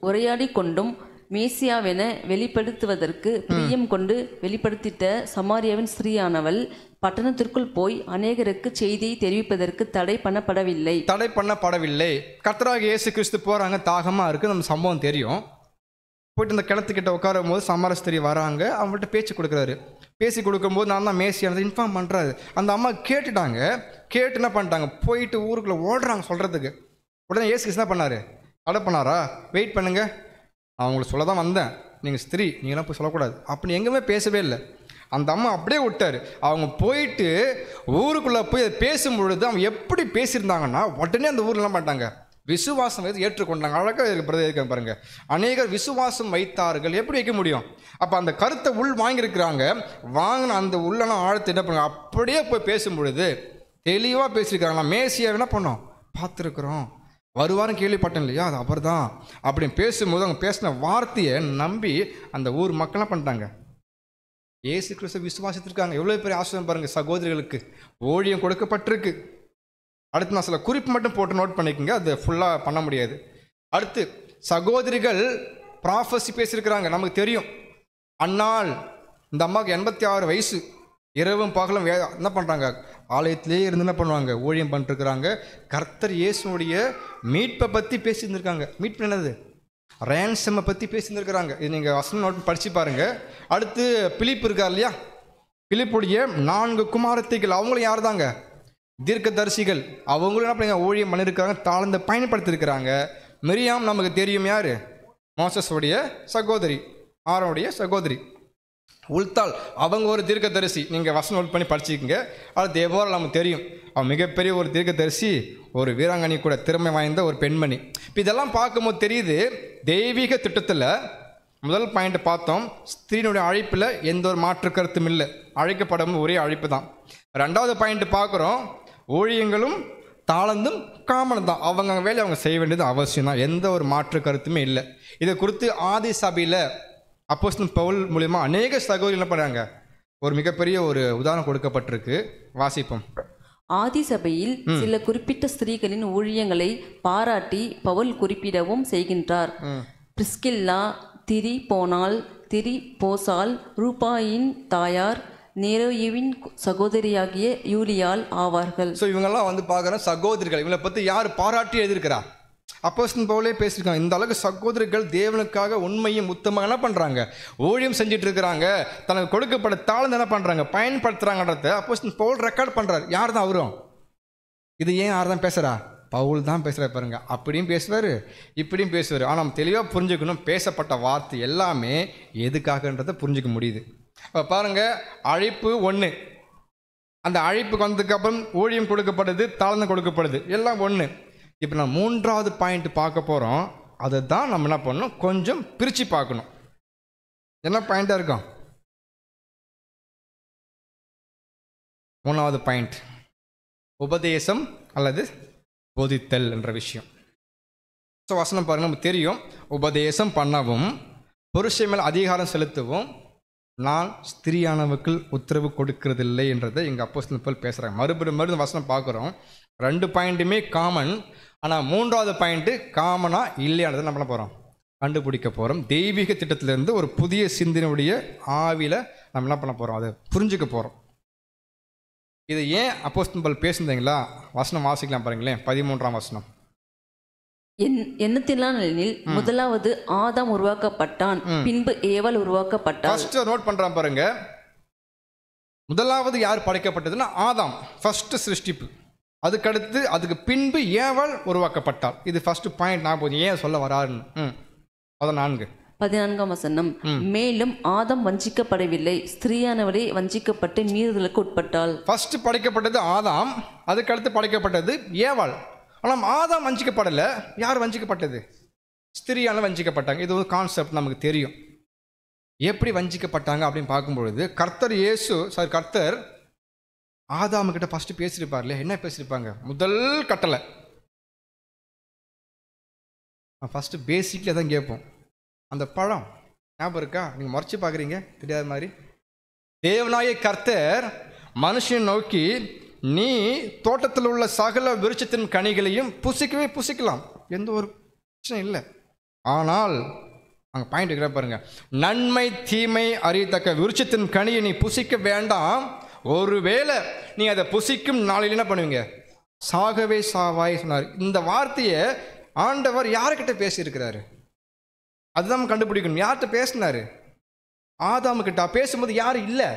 Speaker 2: உரையாடி கொண்டும் மேசியாவென வெளிப்படுத்துவதற்கு பிரியம் கொண்டு வெளிப்படுத்திட்ட சமாரியாவின் ஸ்திரீயானவள் பட்டணத்திற்குள் போய் அநேகருக்கு செய்தியை தெரிவிப்பதற்கு தடை பண்ணப்படவில்லை. கர்த்தராகிய இயேசு கிறிஸ்து போகிறாங்க, தாகமாக இருக்குது, நம்ம சம்பவம் தெரியும். போயிட்டு இந்த கிணத்துக்கிட்ட உட்காரும் போது சமாரிய ஸ்திரீ வராங்க, அவங்கள்ட்ட பேச்சு கொடுக்குறாரு. பேசி கொடுக்கும்போது நான் தான் மேசியானதை இன்ஃபார்ம் பண்ணுறாரு. அந்த அம்மா கேட்டுட்டாங்க. கேட்டு என்ன பண்ணிட்டாங்க, போயிட்டு ஊருக்குள்ளே ஓடுறாங்க சொல்கிறதுக்கு. உடனே இயேசு கிறிஸ்து என்ன பண்ணார், தடை பண்ணாரா? வெயிட் பண்ணுங்க, நான் உங்களுக்கு சொல்ல தான் வந்தேன்,
Speaker 1: நீங்கள் ஸ்திரீ, நீங்களாம் போய் சொல்லக்கூடாது அப்படின்னு எங்கேயுமே பேசவே இல்லை. அந்த அம்மா அப்படியே விட்டார். அவங்க போயிட்டு ஊருக்குள்ளே போய் அதை பேசும்பொழுது அவங்க எப்படி பேசியிருந்தாங்கன்னா உடனே அந்த ஊரில் என்ன பண்ணிட்டாங்க, விசுவாசம் வைத்து ஏற்றுக்கொண்டாங்க. அழகாக இருக்க பாருங்க, அநேகர் விசுவாசம் வைத்தார்கள். எப்படி வைக்க முடியும்? அப்போ அந்த கருத்தை உள் வாங்கியிருக்கிறாங்க. வாங்கின அந்த உள்ளெல்லாம் ஆழத்தை என்ன பண்ணுங்க, அப்படியே போய் பேசும் பொழுது தெளிவாக பேசியிருக்கிறாங்க. மேசியா என்ன பண்ணோம், பார்த்துருக்குறோம், வருவாரும் கேள்விப்பட்டேன் இல்லையா, அது அவர் தான் அப்படின்னு பேசும்போது அவங்க பேசின வார்த்தையை நம்பி அந்த ஊர் மக்கள்லாம் பண்ணிட்டாங்க, இயேசு கிறிஸ்துவை விசுவாசித்திருக்காங்க. எவ்வளோ பெரிய ஆசீர்வாதம் பாருங்கள். சகோதரிகளுக்கு ஊழியம் கொடுக்கப்பட்டிருக்கு. அடுத்து நான் சில குறிப்பு மட்டும் போட்டு நோட் பண்ணிக்கோங்க, அது ஃபுல்லாக பண்ண முடியாது. அடுத்து சகோதரிகள் ப்ராஃபஸி பேசியிருக்கிறாங்க. நமக்கு தெரியும், அன்னாள் இந்த அம்மாவுக்கு 86 வயசு, இரவும் பகலும் என்ன பண்ணுறாங்க, ஆலயத்திலே இருந்து என்ன பண்ணுவாங்க, ஊழியம் பண்ணிட்டுருக்குறாங்க. கர்த்தர் இயேசுடைய மீட்பை பற்றி பேசியிருந்துருக்காங்க. மீட்பு என்னது, ரேன்சம்மை பற்றி பேசியிருந்துருக்கிறாங்க. இது நீங்கள் வசனம் நோட் படித்து பாருங்கள். அடுத்து பிலிப் இருக்கார் இல்லையா, பிலிப்புடைய 4 குமாரத்திகள், அவங்களும் யார் தாங்க, தீர்க்கதரிசிகள். அவங்களும் என்ன பண்ணுங்க, ஊழியம் பண்ணியிருக்காங்க, தாழ்ந்த பயன்படுத்தியிருக்கிறாங்க. மிரியாம் நமக்கு தெரியும், யார், மோசஸுடைய சகோதரி, ஆரோனுடைய சகோதரி. உல்தாள் அவங்க ஒரு தீர்க்கதரிசி, நீங்கள் வசனம் நோட் பண்ணி படிச்சுக்கோங்க. அது தேவோரா நமக்கு தெரியும், அவன் மிகப்பெரிய ஒரு தீர்க்கதரிசி, ஒரு வீராங்கனி கூட, திறமை வாய்ந்த ஒரு பெண்மணி. இப்போ இதெல்லாம் பார்க்கும்போது தெரியுது, தெய்வீக திட்டத்தில் முதல் பாயிண்ட் பார்த்தோம், ஸ்திரீனுடைய அழைப்பில் எந்த ஒரு மாற்று கருத்தும் இல்லை, அழைக்கப்படும் ஒரே அழைப்பு தான். ரெண்டாவது பாயிண்ட் பார்க்குறோம், ஊழியங்களும் தாளந்தும் காமன் தான், அவங்க வேலையை அவங்க செய்ய வேண்டியது அவசியம் தான், எந்த ஒரு மாற்று கருத்துமே இல்லை. இதை குறித்து ஆதி சபையில் அப்போஸ்தலன் பவுல் மூலிமா அநேக சகோதரிகள் என்ன பண்ணுறாங்க, ஒரு மிகப்பெரிய ஒரு உதாரணம் கொடுக்கப்பட்டிருக்கு, வாசிப்போம்.
Speaker 2: ஆதி சபையில் சில குறிப்பிட்ட ஸ்திரீகளின் ஊழியங்களை பாராட்டி பவுல் குறிப்பிடவும் செய்கின்றார். பிரிஸ்கில்லா, திரி போனால், திரி போசால், ரூபாயின் தாயார், நேரோயுவின் சகோதரியாகிய யூலியால் ஆவார்கள். ஸோ
Speaker 1: இவங்கெல்லாம் வந்து பார்க்குற சகோதரிகள். இவங்களை பற்றி யார் பாராட்டி எழுதியிருக்கிறா, அப்போஸ்தலன் பவுலே பேசியிருக்காங்க. இந்த அளவுக்கு சகோதரிகள் தேவனுக்காக உண்மையும் உத்தமாக என்ன பண்ணுறாங்க, ஊழியம் செஞ்சுட்டு இருக்கிறாங்க, தனக்கு கொடுக்கப்பட்ட தாழ்ந்து என்ன பண்ணுறாங்க, பயன்படுத்துகிறாங்கன்றத அப்போஸ்தலன் பவுல் ரெக்கார்ட் பண்ணுறாரு. யார் தான் அவரும், இது ஏன் யார் தான் பேசுகிறா, பவுல் தான் பேசுகிறார் பாருங்க. அப்படியும் பேசுவார், இப்படியும் பேசுவார். ஆனால் நம்ம தெளிவாக புரிஞ்சுக்கணும், பேசப்பட்ட வார்த்தை எல்லாமே எதுக்காகன்றதை புரிஞ்சுக்க முடியுது. இப்போ பாருங்கள், அழைப்பு ஒன்று, அந்த அழைப்புக்கு வந்ததுக்கப்புறம் ஊழியம் கொடுக்கப்படுது, தாழ்ந்து கொடுக்கப்படுது, எல்லாம் ஒன்று. இப்போ நான் 3வது பாயிண்ட் பார்க்க போகிறோம், அதை தான் நம்ம என்ன பண்ணணும், கொஞ்சம் பிரித்து பார்க்கணும். என்ன பாயிண்டாக இருக்கும், 3வது பாயிண்ட், உபதேசம் அல்லது போதித்தல் என்ற விஷயம். ஸோ வசனம் பாருங்கள், நமக்கு தெரியும், உபதேசம் பண்ணவும் புருஷன் மேல் அதிகாரம் செலுத்தவும் நான் ஸ்திரியானவுக்கு உத்தரவு கொடுக்கறதில்லை என்றதை எங்கள் அப்போஸ்தலன் பவுல் பேசுகிறாங்க. மறுபடியும் வசனம் பார்க்குறோம், 2 பாயிண்ட்டுமே காமன். ஆனால் 3வது பாயிண்ட்டு காமனாக இல்லையானதை நம்ம போகிறோம் கண்டுபிடிக்க போகிறோம். தெய்வீக திட்டத்திலேருந்து ஒரு புதிய சிந்தனையுடைய ஆவியில் நம்ம என்ன பண்ண போகிறோம், அதை புரிஞ்சுக்க போகிறோம். இதை ஏன் அப்போஸ்தலன் பவுல் பேசுனீங்களா, வசனம் வாசிக்கலாம் பாருங்களேன். 13ஆம் வசனம்.
Speaker 2: எண்ணத்தினாலெனில் முதலாவது ஆதாம் உருவாக்கப்பட்டான், பின்பு ஏவாள் உருவாக்கப்பட்டாள்.
Speaker 1: ஃபர்ஸ்ட் நோட் பண்றான் பாருங்க, முதலாவது யார் படைக்கப்பட்டதுன்னா ஆதாம், ஃபர்ஸ்ட் சிருஷ்டிப்பு. அதுக்கடுத்து அதுக்கு பின்பு ஏவாள் உருவாக்கப்பட்டாள். இது ஃபர்ஸ்ட் பாயிண்ட். நான் போதும் ஏன் சொல்ல வராருன்னு.
Speaker 2: 14ஆம் வசனம். மேலும் ஆதாம் வஞ்சிக்கப்படவில்லை, ஸ்திரீயானவளே வஞ்சிக்கப்பட்டு மீறுதலுக்கு உட்பட்டாள்.
Speaker 1: ஃபர்ஸ்ட் படைக்கப்பட்டது ஆதாம், அதுக்கடுத்து படைக்கப்பட்டது ஏவாள். ஆனால் ஆதாம் வஞ்சிக்கப்படலை, யார் வஞ்சிக்கப்பட்டது, ஸ்திரியால வஞ்சிக்கப்பட்டாங்க. இது ஒரு கான்செப்ட் நமக்கு தெரியும். எப்படி வஞ்சிக்கப்பட்டாங்க அப்படின்னு பார்க்கும்பொழுது கர்த்தர் ஆதாமுக்கிட்ட ஃபர்ஸ்ட் பேசியிருப்பார் இல்லையா, என்ன பேசியிருப்பாங்க, முதல் கட்டளை. ஃபர்ஸ்ட் பேசிக்ல தான் கேட்போம், அந்த பழம் ஞாபகம் இருக்கா, நீங்கள் மறைச்சு பார்க்குறீங்க தெரியாத மாதிரி. தேவனாய கர்த்தர் மனுஷனை நோக்கி, நீ தோட்டத்தில் உள்ள சகல விருட்சத்தின் கனிகளையும் புசிக்கலாம், எந்த ஒரு பிரச்சனை இல்லை. ஆனால் அங்கே பாயிண்ட் இருக்கிற பாருங்க, நன்மை தீமை அறியத்தக்க விருட்சத்தின் கனியை நீ புசிக்க வேண்டாம், ஒருவேளை நீ அதை புசிக்கும் நாளில் என்ன பண்ணுவீங்க, சாகவே சாவாய் சொன்னார். இந்த வார்த்தையை ஆண்டவர் யாருக்கிட்ட பேசியிருக்கிறாரு, அதுதான் கண்டுபிடிக்கணும். யார்கிட்ட பேசினாரு, ஆதாமுக்கிட்ட. பேசும்போது யாரும் இல்லை,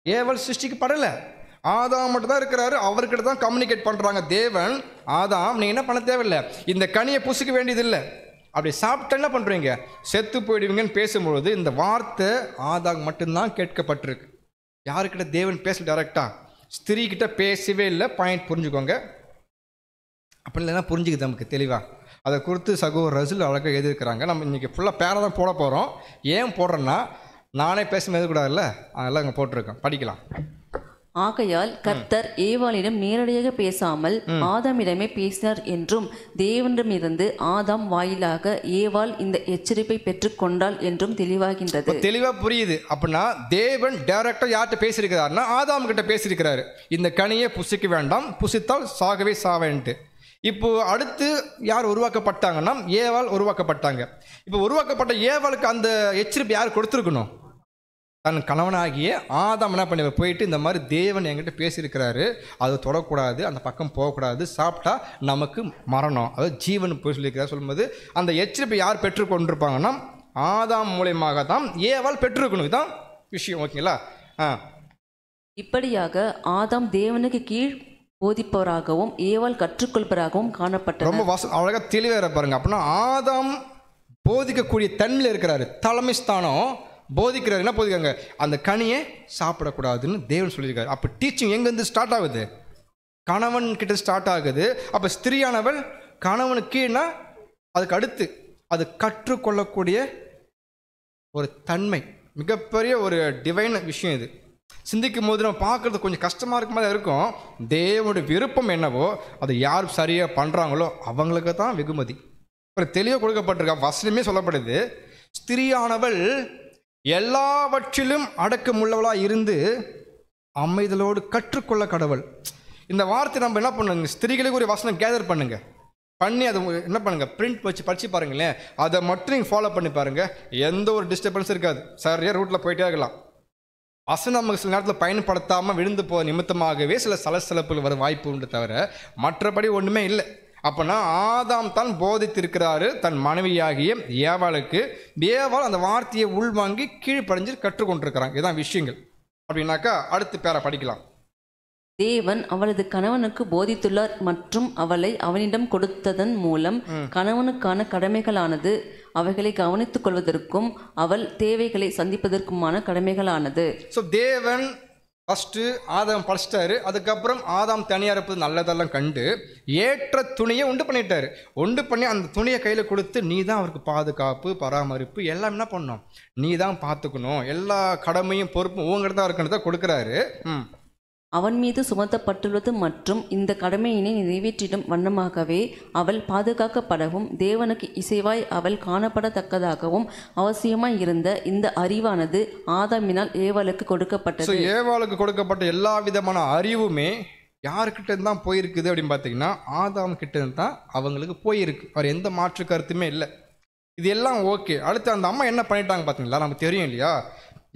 Speaker 1: ஏவல் சிருஷ்டிக்கப்படலை, ஆதாம் மட்டும் தான் இருக்கிறாரு. அவர்கிட்ட தான் கம்யூனிகேட் பண்ணுறாங்க தேவன். ஆதாம், நீ என்ன பண்ண தேவையில்லை, இந்த கனியை புசிக்க வேண்டியதில்லை, அப்படி சாப்பிட்டா என்ன பண்ணுறீங்க, செத்து போயிடுவீங்கன்னு பேசும்பொழுது இந்த வார்த்தை ஆதாம் மட்டும்தான் கேட்கப்பட்டிருக்கு. யாருக்கிட்ட தேவன் பேசல டைரெக்டாக, ஸ்திரீக்கிட்ட பேசவே இல்லை. பாயிண்ட் புரிஞ்சுக்கோங்க. அப்படி இல்லைன்னா புரிஞ்சுக்குது நமக்கு தெளிவாக. அதை குறித்து சகோதரர் ரசூல் அழகாக எழுதியிருக்கிறாங்க. நம்ம இன்றைக்கி ஃபுல்லாக பேரை தான் போட போகிறோம். ஏன் போடுறேன்னா நானே பேசும் எழுதக்கூடாதுல்ல, அதெல்லாம் இங்கே போட்டிருக்கேன், படிக்கலாம்.
Speaker 2: ஆகையால் கர்த்தர் ஏவாளிடம் நேரடியாக பேசாமல் ஆதாமிடமே பேசினார் என்றும், தேவனிடமிருந்து ஆதாம் வாயிலாக ஏவாள் இந்த எச்சரிப்பை பெற்றுக்கொண்டாள் என்றும் தெளிவாகின்றது.
Speaker 1: தெளிவாக புரியுது. அப்படின்னா தேவன் டைரக்டாக யார்கிட்ட பேசியிருக்கிறாருன்னா ஆதாம் கிட்ட பேசியிருக்கிறாரு. இந்த கனியை புசிக்க வேண்டாம், புசித்தால் சாகவே சாவேன்ட்டு. இப்போ அடுத்து யார் உருவாக்கப்பட்டாங்கன்னா ஏவாள் உருவாக்கப்பட்டாங்க. இப்போ உருவாக்கப்பட்ட ஏவாளுக்கு அந்த எச்சரிப்பு யார் கொடுத்துருக்கணும்? தன் கணவனாகிய ஆதாம் என்ன பண்ணி போயிட்டு இந்த மாதிரி தேவன் என்கிட்ட பேசியிருக்கிறாரு, அது தொடக்கூடாது, அந்த பக்கம் போகக்கூடாது, சாப்பிட்டா நமக்கு மரணம், அதாவது ஜீவன் போய் சொல்லியிருக்கிறார் சொல்லும்போது அந்த எச்சரிப்பை யார் பெற்றுக்கொண்டிருப்பாங்கன்னா ஆதாம் மூலியமாக தான் ஏவாள் பெற்றிருக்கணும். இதுதான் விஷயம். ஓகேங்களா?
Speaker 2: இப்படியாக ஆதாம் தேவனுக்கு கீழ் போதிப்பவராகவும் ஏவாள் கற்றுக்கொள்பவராகவும் காணப்பட்டார்.
Speaker 1: ரொம்ப அழகாக தெளிவாக பாருங்க. அப்படின்னா ஆதாம் போதிக்கக்கூடிய தன்மையில் இருக்கிறாரு, தலைமை ஸ்தானம் போதிக்கிறார். என்ன போதிக்காங்க? அந்த கனியை சாப்பிடக்கூடாதுன்னு தேவன் சொல்லியிருக்காரு. அப்போ டீச்சிங் எங்கேருந்து ஸ்டார்ட் ஆகுது? கணவன் கிட்ட ஸ்டார்ட் ஆகுது. அப்போ ஸ்திரீயானவள் கணவனுக்குன்னா அதுக்கு அடுத்து அது கற்றுக்கொள்ளக்கூடிய ஒரு தன்மை, மிகப்பெரிய ஒரு டிவைன் விஷயம். இது சிந்திக்கும் போது நம்ம பார்க்குறது கொஞ்சம் கஷ்டமாக இருக்க மாதிரி இருக்கும். தேவனுடைய விருப்பம் என்னவோ அதை யார் சரியாக பண்ணுறாங்களோ அவங்களுக்கு தான் வெகுமதி. ஒரு தெளிவாக கொடுக்கப்பட்டிருக்கா. வசனமே சொல்லப்படுது, ஸ்திரீயானவள் எல்லாவற்றிலும் அடக்கமுள்ளவளாக இருந்து அமைதலோடு கற்றுக்கொள்ள கடவுள். இந்த வார்த்தை நம்ம என்ன பண்ணுங்க, ஸ்திரீகளுக்கு ஒரு வசனம் கேதர் பண்ணுங்க, பண்ணி அதை என்ன பண்ணுங்க, பிரிண்ட் வச்சு படித்து பாருங்களேன். அதை மட்டும் நீங்கள் ஃபாலோ பண்ணி பாருங்கள், எந்த ஒரு டிஸ்டர்பன்ஸ் இருக்காது. சரியாக ரூட்டில் போயிட்டே இருக்கலாம். வசனம் நமக்கு சில நேரத்தில் பயன்படுத்தாமல் விழுந்து போக நிமித்தமாகவே சில சலசலப்புகள் வர வாய்ப்பு உண்டு, தவிர மற்றபடி ஒன்றுமே இல்லை. அப்போனா ஆதாம் தான் போதித்திருக்கிறாரு தன் மனைவியாகிய ஏவாளுக்கு. ஏவாள் அந்த வார்த்தையை உள்வாங்கி கீழ்ப்படைஞ்சு கற்றுக்கொண்டிருக்கிறாங்க. இதுதான் விஷயங்கள். அப்படின்னாக்கா அடுத்து பேரை படிக்கலாம்.
Speaker 2: தேவன் அவளது கணவனுக்கு போதித்துள்ளார் மற்றும் அவளை அவனிடம் கொடுத்ததன் மூலம் கணவனுக்கான கடமைகளானது அவைகளை கவனித்துக் கொள்வதற்கும் அவள் தேவைகளை சந்திப்பதற்குமான கடமைகளானது. ஸோ
Speaker 1: தேவன் ஃபஸ்ட்டு ஆதாம் படிச்சிட்டாரு. அதுக்கப்புறம் ஆதாம் தனியாக இருப்பது நல்லதெல்லாம் கண்டு ஏற்ற துணியை உண்டு பண்ணிட்டாரு. உண்டு பண்ணி அந்த துணியை கையில் கொடுத்து, நீ தான் அவருக்கு பாதுகாப்பு பராமரிப்பு எல்லாம் என்ன பண்ணணும், நீ தான் பார்த்துக்கணும், எல்லா கடமையும் பொறுப்பும் உங்கள்கிட்ட தான் இருக்கிறத கொடுக்குறாரு.
Speaker 2: அவன் மீது சுமத்தப்பட்டுள்ளது மற்றும் இந்த கடமையினை நிறைவேற்றிடும் வண்ணமாகவே அவள் பாதுகாக்கப்படவும் தேவனுக்கு இசைவாய் அவள் காணப்படத்தக்கதாகவும் அவசியமாய் இருந்த இந்த அறிவானது ஆதாமினால் ஏவாளுக்கு கொடுக்கப்பட்டது.
Speaker 1: ஏவாளுக்கு கொடுக்கப்பட்ட எல்லா விதமான அறிவுமே யாருக்கிட்ட இருந்து தான் போயிருக்குது அப்படின்னு பார்த்தீங்கன்னா ஆதாம் கிட்ட இருந்து தான் அவங்களுக்கு போயிருக்கு. வேறு எந்த மாற்று கருத்துமே இல்லை. இது எல்லாம் ஓகே. அடுத்து அந்த அம்மா என்ன பண்ணிட்டாங்க பார்த்தீங்களா? நமக்கு தெரியும் இல்லையா,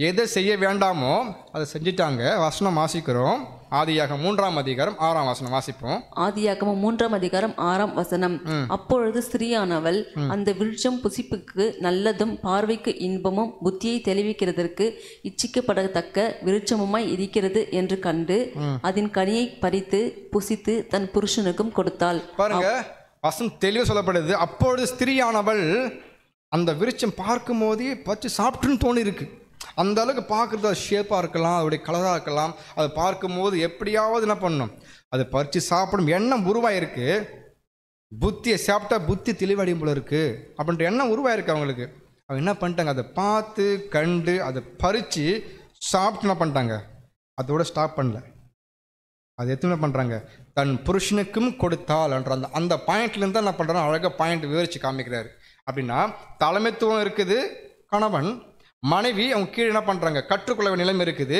Speaker 1: எதை செய்ய வேண்டாமோ அதை செஞ்சிட்டாங்க. வசனம் வாசிக்கிறோம். ஆதியாகமம் 3ஆம் அதிகாரம் 6ஆம் வசனம் வாசிப்போம்.
Speaker 2: ஆதியாகமம் 3ஆம் அதிகாரம் 6ஆம் வசனம். அப்பொழுது ஸ்திரீயானவள் அந்த விருட்சம் புசிப்புக்கு நல்லதும் பார்வைக்கு இன்பமும் புத்தியை தெளிவிக்கிறதற்கு இச்சிக்கப்படத்தக்க விருட்சமுமாய் இருக்கிறது என்று கண்டு அதன் கனியை பறித்து புசித்து தன் புருஷனுக்கும் கொடுத்தாள்.
Speaker 1: பாருங்க, வசனம் தெளிவாக சொல்லப்படுது. அப்பொழுது ஸ்திரீயானவள் அந்த விருட்சம் பார்க்கும் போதே பறித்து சாப்பிட்டுன்னு தோணி இருக்கு. அந்த அளவுக்கு பார்க்குறது அது ஷேப்பாக இருக்கலாம், அதோடைய கலராக இருக்கலாம். அதை பார்க்கும்போது எப்படியாவது என்ன பண்ணணும், அதை பறித்து சாப்பிடும் எண்ணம் உருவாயிருக்கு. புத்தியை சாப்பிட்டா புத்தி தெளிவடையும் போல இருக்குது அப்படின்ற எண்ணம் உருவாயிருக்கு அவங்களுக்கு. அவங்க என்ன பண்ணிட்டாங்க, அதை பார்த்து கண்டு அதை பறித்து சாப்பிட்டு என்ன பண்ணிட்டாங்க, அதோட ஸ்டாப் பண்ணல. அது எத்தனை பண்ணுறாங்க, தன் புருஷனுக்கும் கொடுத்தாள் என்ற அந்த பாயிண்ட்லேருந்து தான் என்ன பண்ணுறாங்க, அழகாக பாயிண்ட் விவரித்து காமிக்கிறாரு. அப்படின்னா தலைமைத்துவம் இருக்குது, கணவன் மனைவி அவங்க கீழே என்ன பண்ணுறாங்க, கற்றுக்கொள்ள வேண்டிய நிலைமை இருக்குது.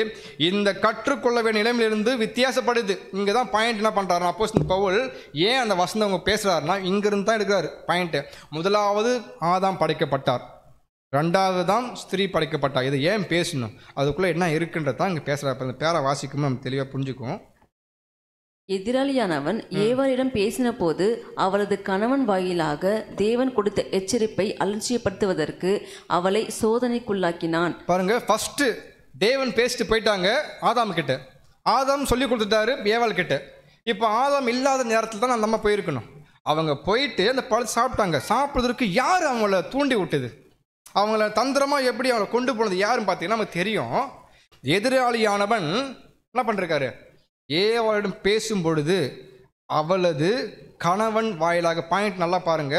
Speaker 1: இந்த கற்றுக்கொள்ள வேண்டிய நிலைமையிலிருந்து வித்தியாசப்படுது. இங்கே தான் பாயிண்ட் என்ன பண்ணுறாருன்னா, அப்போஸ்தலன் பவுல் ஏன் அந்த வசனம் அவங்க பேசுகிறாருன்னா இங்கிருந்து தான் எடுக்கிறாரு பாயிண்ட்டு. முதலாவது ஆதாம் படைக்கப்பட்டார், ரெண்டாவது தான் ஸ்திரீ படைக்கப்பட்டார். இதை ஏன் பேசணும், அதுக்குள்ளே என்ன இருக்குன்றது தான் இங்கே பேசுகிறார். இந்த பேரை வாசிக்கும் நம்ம தெளிவாக புரிஞ்சுக்குவோம்.
Speaker 2: எதிராளியானவன் ஏவாளிடம் பேசின போது அவளது கணவன் வாயிலாக தேவன் கொடுத்த எச்சரிப்பை அலட்சியப்படுத்துவதற்கு அவளை சோதனைக்குள்ளாக்கினான்.
Speaker 1: பாருங்க, ஃபர்ஸ்ட் தேவன் பேசிட்டு போயிட்டாங்க ஆதாம் கிட்ட. ஆதாம் சொல்லி கொடுத்துட்டாரு ஏவாள் கிட்ட. இப்போ ஆதாம் இல்லாத நேரத்தில் தான் நம்ம போயிருக்கணும். அவங்க போயிட்டு அந்த பழத்தை சாப்பிட்டாங்க. சாப்பிட்றதுக்கு யார் அவங்கள தூண்டி விட்டது, அவங்கள தந்திரமாக எப்படி அவங்கள கொண்டு போனது யாருன்னு பார்த்தீங்கன்னா நமக்கு தெரியும். எதிராளியானவன் என்ன பண்ணிருக்காரு, ஏவாளிடம் பேசும் பொழுது அவளது கணவன் வாயிலாக, பாயிண்ட் நல்லா பாருங்க,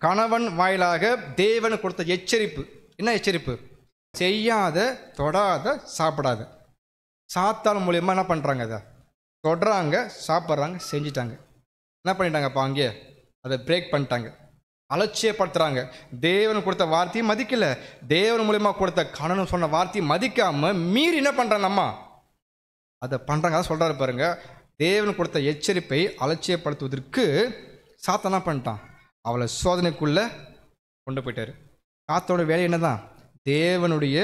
Speaker 1: கணவன் வாயிலாக தேவன் கொடுத்த எச்சரிப்பு. என்ன எச்சரிப்பு? செய்யாத, தொடாத, சாப்பிடாத. சாத்தாள் மூலியமாக என்ன பண்ணுறாங்க, அதை தொடுறாங்க, சாப்பிட்றாங்க, செஞ்சிட்டாங்க. என்ன பண்ணிட்டாங்கப்பா, அங்கே அதை பிரேக் பண்ணிட்டாங்க, அலட்சியப்படுத்துகிறாங்க. தேவன் கொடுத்த வார்த்தையை மதிக்கலை, தேவன் மூலியமா கொடுத்த கணவன் சொன்ன வார்த்தையை மதிக்காமல் மீறி என்ன பண்ணுறாங்க அம்மா அதை பண்ணுறாங்க. அதை சொல்கிறாரு பாருங்க, தேவன் கொடுத்த எச்சரிப்பை அலட்சியப்படுத்துவதற்கு சாத்தான் என்ன பண்ணிட்டான், அவளை சோதனைக்குள்ளே கொண்டு போயிட்டார். சாத்தோட வேலை என்ன தான், தேவனுடைய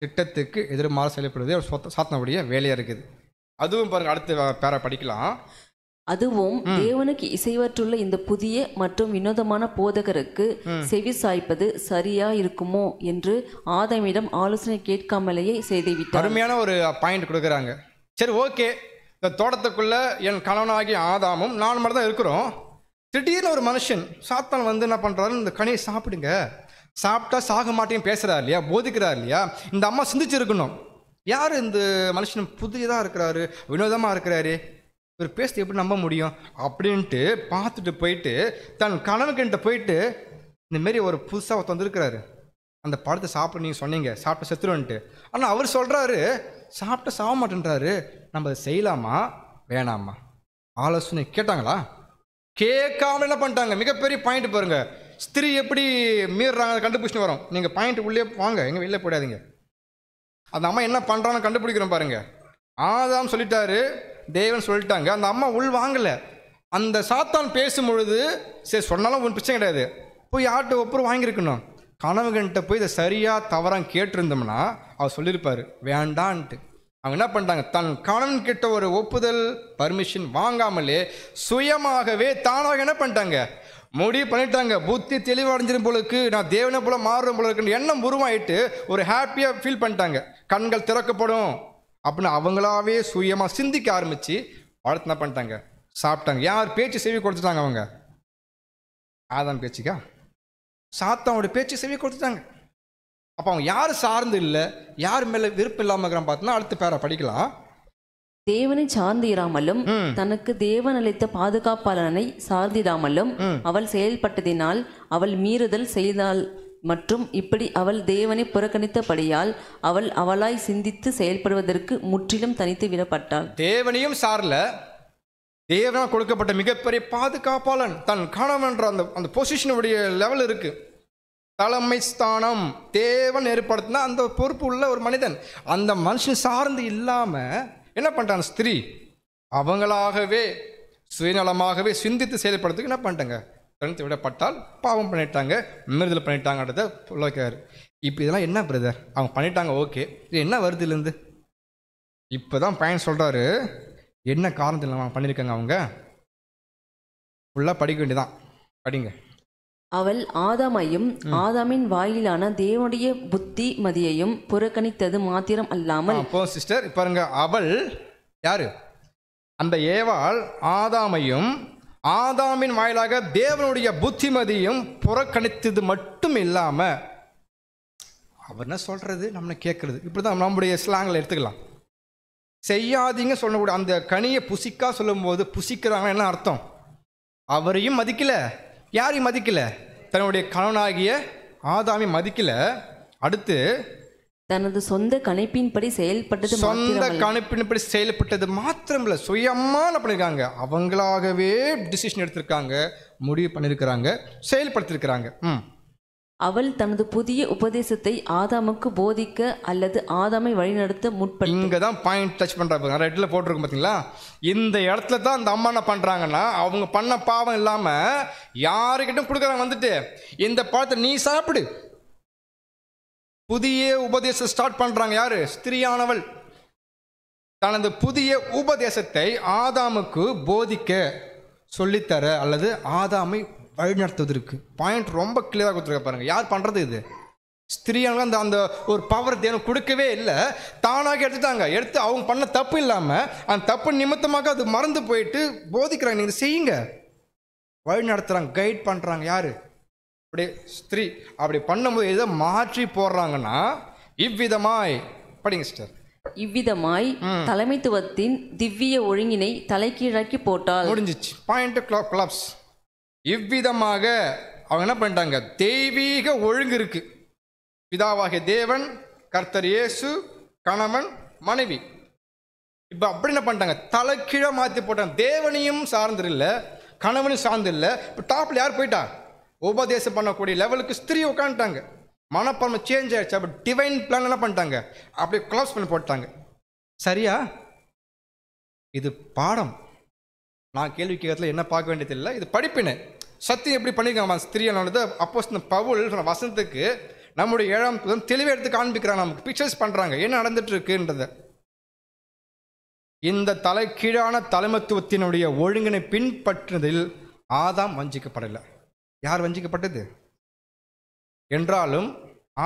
Speaker 1: திட்டத்துக்கு எதிர்மாறு செயல்படுவது சாத்தனுடைய வேலையாக இருக்குது. அதுவும் பாருங்கள், அடுத்த பேர படிக்கலாம்.
Speaker 2: அதுவும் தேவனுக்கு இசைவற்றுள்ள இந்த புதிய மற்றும் வினோதமான போதகருக்கு செவி சாய்ப்பது சரியா இருக்குமோ என்று ஆதாமிடம் ஆலோசனை கேட்காமலேயே செய்துவிட்டார்.
Speaker 1: அருமையான ஒரு பாயிண்ட் கொடுக்குறாங்க. சரி, ஓகே, இந்த தோட்டத்துக்குள்ள என் கணவனாகிய ஆதாமும் நான் மட்டும் தான் இருக்கிறோம். திடீர்னு ஒரு மனுஷன் சாத்தான் வந்து என்ன பண்ணுறாரு, இந்த கனியை சாப்பிடுங்க, சாப்பிட்டா சாக மாட்டேன்னு பேசுகிறார் இல்லையா, போதிக்கிறார் இல்லையா. இந்த அம்மா சிந்திச்சிருக்கணும், யார் இந்த மனுஷன் புதியதாக இருக்கிறாரு, வினோதமாக இருக்கிறாரு, இவர் பேசுறது எப்படி நம்ப முடியும் அப்படின்ட்டு பார்த்துட்டு போயிட்டு தன் கணவன்கிட்ட போயிட்டு, இந்தமாரி ஒரு புதுசாக தந்துருக்கிறாரு, அந்த பழத்தை சாப்பிட நீங்கள் சொன்னீங்க, சாப்பிட்ட செத்துருன்ட்டு. ஆனால் அவர் சொல்கிறாரு சாப்பிட்ட சாக மாட்டேன்றாரு, நம்ம அதை செய்யலாமா வேணாமா? ஆலோசனை கேட்டாங்களா? கேட்காம என்ன பண்ணிட்டாங்க. மிகப்பெரிய பாயிண்ட் பாருங்க, ஸ்திரீ எப்படி மீறுறாங்க கண்டுபிடிச்சிட்டு வரோம். நீங்கள் பாயிண்ட் உள்ளே வாங்க, எங்கே வெளில போயிடாதீங்க. அந்த அம்மா என்ன பண்ணுறான்னு கண்டுபிடிக்கிறோம் பாருங்க. ஆதாம் சொல்லிட்டாரு, தேவன் சொல்லிட்டாங்க, அந்த அம்மா உள் வாங்கலை. அந்த சாத்தான் பேசும் பொழுது சரி சொன்னாலும் ஒன்றும் பிரச்சனை கிடையாது, போய் யார்கிட்ட ஒப்புறம் வாங்கியிருக்கணும். கணவன்கிட்ட போய் இதை சரியாக தவறாக கேட்டிருந்தோம்னா அவர் சொல்லியிருப்பார் வேண்டான்ட்டு. அவங்க என்ன பண்ணிட்டாங்க, தன் கணவன் கிட்ட ஒரு ஒப்புதல் பர்மிஷன் வாங்காமலே சுயமாகவே தானாக என்ன பண்ணிட்டாங்க, முடிவு பண்ணிட்டாங்க. புத்தி தெளிவடைஞ்சிரும் போலுக்கு, நான் தேவனை போல மாறும் போல இருக்குன்னு எண்ணம் உருவாயிட்டு ஒரு ஹாப்பியாக ஃபீல் பண்ணிட்டாங்க. கண்கள் திறக்கப்படும் அப்படின்னு அவங்களாவே சுயமாக சிந்திக்க ஆரம்பித்து அடுத்து என்ன பண்ணிட்டாங்க, சாப்பிட்டாங்க. யார் பேச்சு செவி கொடுத்துட்டாங்க? அவங்க ஆதாம் பேச்சுக்கா, சாத்தானோட பேச்சு செவி கொடுத்துட்டாங்க. அப்போ அவங்க யார் சார்ந்து இல்லை, யார் மேலே விருப்பம் இல்லாமல் இருக்கிறான் பார்த்தோன்னா அடுத்த பேரை படிக்கலாம்.
Speaker 2: தேவனை சார்ந்திராமலும் தனக்கு தேவன் அளித்த பாதுகாப்பாளனை சார்ந்திராமலும் அவள் செயல்பட்டதினால் அவள் மீறுதல் செய்தாள் மற்றும் இப்படி அவள் தேவனை புறக்கணித்தபடியால் அவள் அவளாய் சிந்தித்து செயல்படுவதற்கு முற்றிலும் தனித்து விடப்பட்டாள்.
Speaker 1: தேவனையும் சார்ல, தேவனால் கொடுக்கப்பட்ட மிகப்பெரிய பாதுகாப்பாளன் தன் கணவன்ற அந்த பொசிஷனுடைய லெவல் இருக்கு, தலைமை ஸ்தானம் தேவன் ஏற்படுத்தினா அந்த பொறுப்பு உள்ள ஒரு மனிதன். அந்த மனுஷன் சார்ந்து இல்லாம என்ன பண்ணிட்டாங்க, ஸ்திரீ அவங்களாகவே சுயநலமாகவே சிந்தித்து செயல்படுறதுக்கு என்ன பண்ணிட்டாங்க, தனித்து விடப்பட்டால் பாவம் பண்ணிட்டாங்க, மீறுதல் பண்ணிட்டாங்கன்றத சொல்லிக்காரு. இப்போ இதெல்லாம் என்ன பிரதர் அவங்க பண்ணிட்டாங்க, ஓகே, இது என்ன வருது இல்லைந்து இப்போ தான் பையன் சொல்கிறாரு என்ன காரணத்தில் அவங்க பண்ணியிருக்காங்க. அவங்க ஃபுல்லாக படிக்க வேண்டியதான், படிங்க.
Speaker 2: அவள் ஆதாமையும் ஆதாமின் வாயிலான தேவனுடைய புத்தி மதியையும் புறக்கணித்தது மாத்திரம் அல்லாமல்.
Speaker 1: அப்போ சிஸ்டர் பாருங்க, அவள் யாரு, அந்த ஏவாள் ஆதாமையும் ஆதாமின் வாயிலாக தேவனுடைய புத்திமதியும் புறக்கணித்தது மட்டும் இல்லாம, அவர் என்ன சொல்றது நம்மளை கேட்கறது, இப்படிதான் நம்முடைய ஸ்லாங்கில் எடுத்துக்கலாம். செய்யாதீங்க சொல்லக்கூடிய அந்த கனியை புசிக்கா சொல்லும் போது புசிக்கிறாங்க என்ன அர்த்தம், அவரையும் மதிக்கல, யாரையும் மதிக்கல, தன்னுடைய கணவனாகிய ஆதாமை மதிக்கல. அடுத்து
Speaker 2: தனது சொந்த கணிப்பின்படி செயல்பட்டது,
Speaker 1: சொந்த கணிப்பின்படி செயல்பட்டது மாத்திரம் இல்லை, சுயமா என்ன பண்ணிருக்காங்க, அவங்களாகவே டிசிஷன் எடுத்திருக்காங்க, முடிவு பண்ணிருக்கிறாங்க, செயல்படுத்திருக்கிறாங்க.
Speaker 2: அவள் தனது புதிய உபதேசத்தை ஆதாமுக்கு போதிக்க அல்லது ஆதாமை வழிநடத்த முற்பட்டு.
Speaker 1: இங்கே தான் பாயிண்ட் டச் பண்ணுறாங்க, நிறைய இடத்துல போட்டிருக்கும் பார்த்தீங்களா. இந்த இடத்துல தான் அந்த அம்மா என்ன பண்ணுறாங்கன்னா, அவங்க பண்ண பாவம் இல்லாமல் யாருக்கிட்டும் கொடுக்குறாங்க, வந்துட்டு இந்த பழத்தை நீ சாப்பிடு, புதிய உபதேசம் ஸ்டார்ட் பண்ணுறாங்க. யாரு, ஸ்திரியானவள் தனது புதிய உபதேசத்தை ஆதாமுக்கு போதிக்க சொல்லித்தர அல்லது ஆதாமை வழிநடத்துவதற்கு. பாயிண்ட் ரொம்ப கிளியராக கொடுத்துருக்க பாருங்க. யார் பண்ணுறது இது, ஸ்திரியானவங்க. அந்த அந்த ஒரு பவர் தேவன் கொடுக்கவே இல்லை, தானாக எடுத்துட்டாங்க. எடுத்து அவங்க பண்ண தப்பு இல்லாமல் அந்த தப்பு நிமித்தமாக அது மறந்து போயிட்டு போதிக்கிறாங்க, நீங்கள் செய்யுங்க. வழி நடத்துகிறாங்க, கைட் பண்ணுறாங்க. யார்? அப்படியே ஸ்திரீ. அப்படி பண்ணும்போது எதை மாற்றி போடுறாங்கன்னா, இவ்விதமாய் படிங்க சிஸ்டர்.
Speaker 2: இவ்விதமாய் தலைமைத்துவத்தின் திவ்ய ஒழுங்கினை தலைகீழாக்கி போட்டால்.
Speaker 1: முடிஞ்சிச்சு. Point claps. இவ்விதமாக அவங்க என்ன பண்ணிட்டாங்க? தெய்வீக ஒழுங்கு இருக்கு. பிதாவாகிய தேவன், கர்த்தர் இயேசு, கணவன் மனைவி. இப்போ அப்படி என்ன பண்ணிட்டாங்க? தலைக்கீழ மாற்றி போட்டாங்க. தேவனையும் சார்ந்து இல்லை, கணவனையும் சார்ந்து இல்லை. இப்போ டாப்ல யார் போயிட்டா? உபதேசம் பண்ணக்கூடிய லெவலுக்கு ஸ்திரீ உட்காந்துட்டாங்க. மனப்பான்மை சேஞ்ச் ஆயிடுச்சு. அப்போ டிவைன் பிளான் என்ன பண்ணிட்டாங்க? அப்படியே க்ளோஸ் பண்ணி போட்டாங்க. சரியா? இது பாடம். நான் கேள்வி கேட்கறதுல என்ன பார்க்க வேண்டியது இல்லை, இது படிப்பினை. சத்தியம் எப்படி பண்ணியிருக்காங்க ஸ்திரீயானது. அப்போஸ்தலன் பவுல் சொன்ன வசனத்துக்கு நம்முடைய 7ஆம் தெளிவை எடுத்து காண்பிக்கிறாங்க, நமக்கு பிக்சர்ஸ் பண்ணுறாங்க என்ன நடந்துட்டு இருக்குன்றத. இந்த தலைகீழான தலைமத்துவத்தினுடைய ஒழுங்கினை பின்பற்றுவதில் ஆதாம் வஞ்சிக்கப்படலை. யார் வஞ்சிக்கப்பட்டது என்றாலும்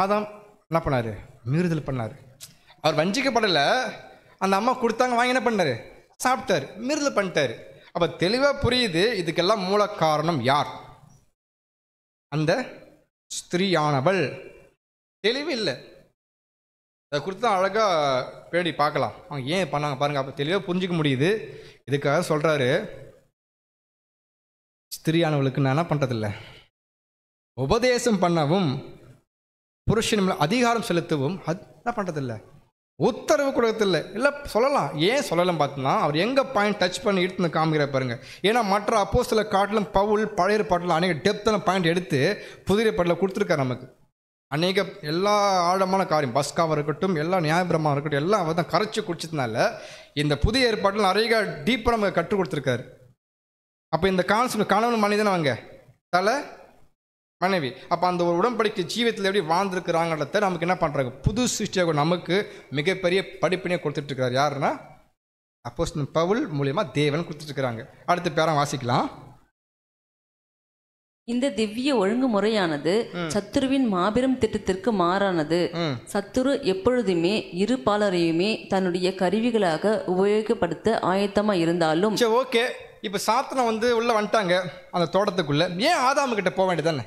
Speaker 1: ஆதாம் என்ன பண்ணாரு? மீறுதல் பண்ணார். அவர் வஞ்சிக்கப்படலை. அந்த அம்மா கொடுத்தாங்க, வாங்கி என்ன பண்ணாரு? சாப்பிட்டாரு, மீறுதல் பண்ணிட்டாரு. அப்போ தெளிவாக புரியுது இதுக்கெல்லாம் மூல காரணம் யார்? அந்த ஸ்திரீயானவள். தெளிவு இல்லை. அதை குறித்து தான் அழகாக பேடி பார்க்கலாம். அவங்க ஏன் பண்ணாங்க பாருங்கள். அப்போ தெளிவாக புரிஞ்சிக்க முடியுது. இதுக்காக சொல்கிறாரு, ஸ்திரீயானவளுக்கு நான் என்ன பண்ணுறதில்ல, உபதேசம் பண்ணவும் புருஷன் அதிகாரம் செலுத்தவும் அது என்ன பண்ணுறதில்ல, உத்தரவு கொடுக்கறதில்லை. இல்லை சொல்லலாம். ஏன் சொல்லலாம் பார்த்தோம்னா, அவர் எங்கே பாயிண்ட் டச் பண்ணி எடுத்து காமிக்கிற பாருங்க. ஏன்னா மற்ற அப்போஸ்தலரை காட்டிலும் பவுல் பழைய ஏற்பாட்டில் அநேக டெப்த்தான பாயிண்ட் எடுத்து புதிய ஏற்பாட்டில் கொடுத்துருக்காரு நமக்கு. அநேக எல்லா ஆழமான காரியம், பஸ்காவாக இருக்கட்டும், எல்லா நியாயபிரமாக இருக்கட்டும், எல்லாம் அவர் தான் கரைச்சி குடிச்சதுனால இந்த புதிய ஏற்பாட்டில் நிறைய டீப்பாக நமக்கு கற்றுக் கொடுத்துருக்காரு. அப்போ இந்த கான்செப்ட் கணவன் மனிதன் அவங்க தலை மனைவி. அப்போ அந்த ஒரு உடன்படிக்கை ஜீவியத்தில் எப்படி வாழ்ந்துருக்குறாங்கிறத நமக்கு என்ன பண்ணுறாங்க? புது சிருஷ்டியாக நமக்கு மிகப்பெரிய படிப்பினையை கொடுத்துட்ருக்காரு. யாருன்னா அப்போஸ்தலன் பவுல் மூலியமா தேவன் கொடுத்துட்ருக்குறாங்க. அடுத்த பேரம் வாசிக்கலாம்.
Speaker 2: இந்த திவ்ய ஒழுங்குமுறையானது சத்துருவின் மாபெரும் திட்டத்திற்கு மாறானது. சத்துரு எப்பொழுதுமே இரு பாலரையுமே தன்னுடைய கருவிகளாக உபயோகப்படுத்த ஆயத்தமா இருந்தாலும்.
Speaker 1: சரி, ஓகே. இப்போ சாத்தனை உள்ள வந்துட்டாங்க அந்த தோட்டத்துக்குள்ள. ஏன் ஆதாமு கிட்ட போக வேண்டியதானே?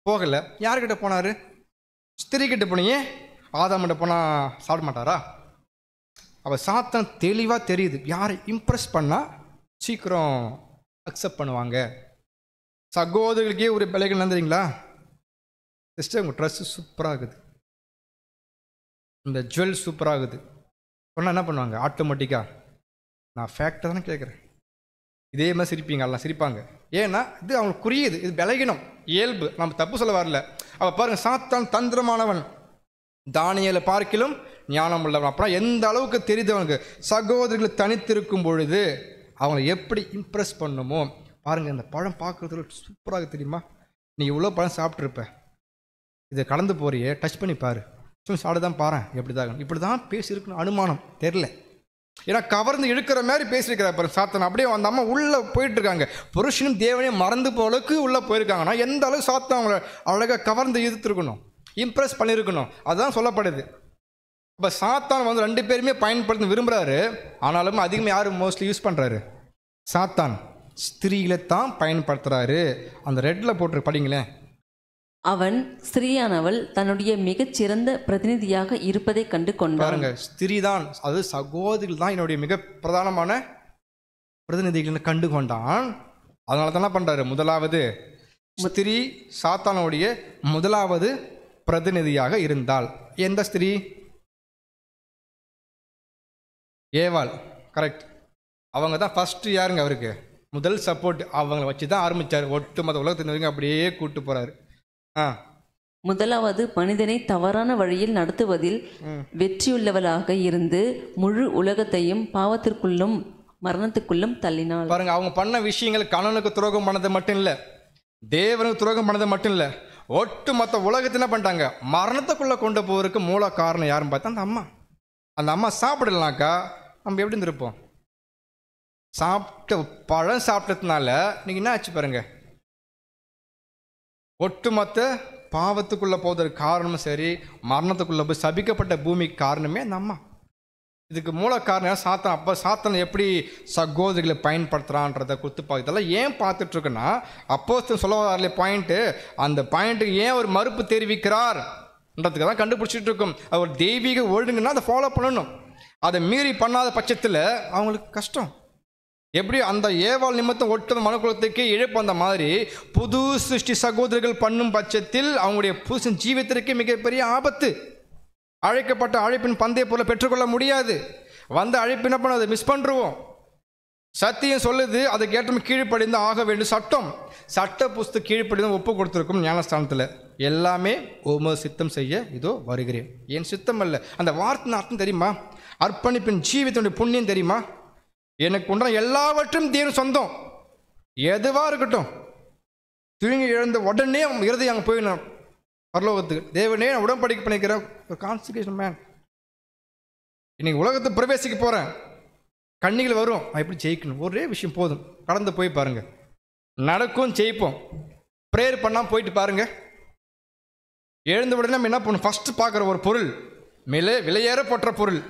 Speaker 1: போகலை. யார்கிட்ட போனாரு? ஸ்திரீ கிட்ட போனீங்க. ஆதாம் கிட்ட போனா சாப்பிட மாட்டாரா? அவ சாத்தன் தெளிவாக தெரியுது, யாரை இம்ப்ரெஸ் பண்ணால் சீக்கிரம் அக்செப்ட் பண்ணுவாங்க. சகோதரர்களுக்கே ஒரு விலைகள் நந்துறீங்களா? சிஸ்டர், உங்கள் ட்ரெஸ்ஸு சூப்பராகுது, இந்த ஜுவல் சூப்பராகுது சொன்னால் என்ன பண்ணுவாங்க? ஆட்டோமேட்டிக்காக நான் ஃபேக்டை தானே கேட்குறேன். இதே மாதிரி சிரிப்பீங்க, எல்லாம் சிரிப்பாங்க. ஏன்னா இது அவங்களுக்கு புரியுது, இது விலகினம், இயல்பு. நம்ம தப்பு சொல்ல வரல. அவள் பாருங்க, சாத்தான் தந்திரமானவன், தானியேலை பார்க்கிலும் ஞானம் உள்ளவன். அப்புறம் எந்த அளவுக்கு தெரியுது அவனுக்கு சகோதரிகள் தனித்திருக்கும் பொழுது அவங்களை எப்படி இம்ப்ரெஸ் பண்ணுமோ பாருங்க. இந்த பழம் பார்க்குறதுல சூப்பராக தெரியுமா? நீ இவ்வளோ பழம் சாப்பிட்ருப்ப, இதை கடந்து போறியே, டச் பண்ணி பாரு, சும்மா சாப்பிட தான் பாரு, எப்படி தான் இப்படி தான் பேசியிருக்கணும். அனுமானம் தெரில, ஏன்னா கவர்ந்து இழுக்கிற மாதிரி பேசியிருக்கிறார் பாரு சாத்தான். அப்படியே அந்த அம்மா உள்ளே போயிட்டு இருக்காங்க. புருஷனும் தேவனையும் மறந்து போலக்கு உள்ளே போயிருக்காங்கன்னா எந்த அளவுக்கு சாத்தான் அவங்கள அழகாக கவர்ந்து இழுத்துருக்கணும், இம்ப்ரெஸ் பண்ணியிருக்கணும். அதுதான் சொல்லப்படுது. இப்போ சாத்தான் 2 பேருமே பயன்படுத்த விரும்புகிறாரு. ஆனாலும் அதிகமாக யார் மோஸ்ட்லி யூஸ் பண்ணுறாரு? சாத்தான் ஸ்திரீகளை தான் பயன்படுத்துகிறாரு. அந்த ரெட்டில் போட்டு படிங்களேன்.
Speaker 2: அவன் ஸ்திரீயானவள் தன்னுடைய மிகச்சிறந்த பிரதிநிதியாக இருப்பதை கண்டு கொண்டான்.
Speaker 1: பாருங்க, ஸ்திரீ தான், அது சகோதரிகள் தான் என்னுடைய மிக பிரதானமான பிரதிநிதிகள் கண்டு கொண்டான். அதனால தான் என்ன பண்ணுறாரு? முதலாவது ஸ்திரீ சாத்தானுடைய முதலாவது பிரதிநிதியாக இருந்தாள். எந்த ஸ்திரீ? ஏவாள். கரெக்ட். அவங்க தான் ஃபஸ்ட்டு யாருங்க? அவருக்கு முதல் சப்போர்ட். அவங்கள வச்சு தான் ஆரம்பித்தார். ஒட்டுமொத்த உலகத்தின் அப்படியே கூப்பிட்டு போகிறாரு.
Speaker 2: முதலாவது மனிதனை தவறான வழியில் நடத்துவதில் வெற்றியுள்ளவளாக இருந்து முழு உலகத்தையும் பாவத்திற்குள்ளும் மரணத்துக்குள்ளும் தள்ளினாள்.
Speaker 1: பாருங்க, அவங்க பண்ண விஷயங்கள் கணவனுக்கு துரோகம் பண்ணது மட்டும் இல்லை, தேவனுக்கு துரோகம் பண்ணது மட்டும் இல்லை, ஒட்டு மொத்த உலகத்தை என்ன பண்ணிட்டாங்க? மரணத்துக்குள்ளே கொண்டு போவதற்கு மூல காரணம் யாருன்னு பார்த்தா அந்த அம்மா. அந்த அம்மா சாப்பிடலனாக்கா நம்ம எப்படி இருந்திருப்போம்? பழம் சாப்பிட்டதுனால நீங்கள் என்ன ஆச்சு பாருங்க, ஒட்டுமொத்த பாவத்துக்குள்ளே போவதற்கு காரணமும் சரி, மரணத்துக்குள்ளே போய் சபிக்கப்பட்ட பூமிக்கு காரணமே அந்த அம்மா. இதுக்கு மூல காரணம் சாத்தான். அப்போ சாத்தான் எப்படி சகோதரிகளை பயன்படுத்துகிறான்றதை கொடுத்து இதெல்லாம் ஏன் பார்த்துட்ருக்குன்னா, அப்போஸ்தலன் சொல்ல வரல பாயிண்ட்டு, அந்த பாயிண்ட்டுக்கு ஏன் ஒரு மறுப்பு தெரிவிக்கிறார்ன்றதுக்கு தான் கண்டுபிடிச்சிட்டு இருக்கும். அவர் தெய்வீக ஒழுங்குன்னா அதை ஃபாலோ பண்ணணும். அதை மீறி பண்ணாத பட்சத்தில் அவங்களுக்கு கஷ்டம். எப்படி அந்த ஏவாள் நிமித்தம் ஒட்டுத மனுக்குலத்துக்கு இழப்பு வந்த மாதிரி புது சிருஷ்டி சகோதரிகள் பண்ணும் பட்சத்தில் அவங்களுடைய புருஷன் ஜீவித்திற்கு மிகப்பெரிய ஆபத்து. அழைக்கப்பட்ட அழைப்பின் பந்தய பொருளை பெற்றுக்கொள்ள முடியாது. வந்த அழைப்பு என்ன பண்ண, அதை மிஸ் பண்ணுருவோம். சத்தியம் சொல்லுது, அதை கேட்டோம் கீழ்ப்படிந்து ஆக வேண்டும். சட்ட புஸ்தக கீழ்ப்படிந்து ஒப்பு கொடுத்துருக்கும் ஞானஸ்தானத்தில். எல்லாமே உமது சித்தம் செய்ய இதோ வருகிறேன். என் சித்தம் அல்ல. அந்த வார்த்தை அர்த்தம் தெரியுமா? அர்ப்பணிப்பின் ஜீவிதனுடைய புண்ணியம் தெரியுமா? எனக்கு உண்டான எல்லாவற்றும் தேவன் சொந்தம். எதுவாக இருக்கட்டும், தூங்கி எழுந்த உடனே இருதை அங்கே போயிடணும் பரலோகத்துக்கு. தேவனே நான் உடன்படிக்கை பண்ணிக்கிறேன். ஒரு கான்சன்ட்ரேஷன் மேன். இன்னைக்கு உலகத்தை பிரவேசிக்க போகிறேன், கண்ணிகள் வரும், நான் எப்படி ஜெயிக்கணும், ஒரே விஷயம் போதும். கடந்து போய் பாருங்க, நடக்கும், ஜெயிப்போம். ப்ரேயர் பண்ணால் போயிட்டு பாருங்க. எழுந்த உடனே நம்ம என்ன பண்ணணும்? ஃபஸ்ட்டு பார்க்குற ஒரு பொருள், விலையேற போற்ற பொருள்.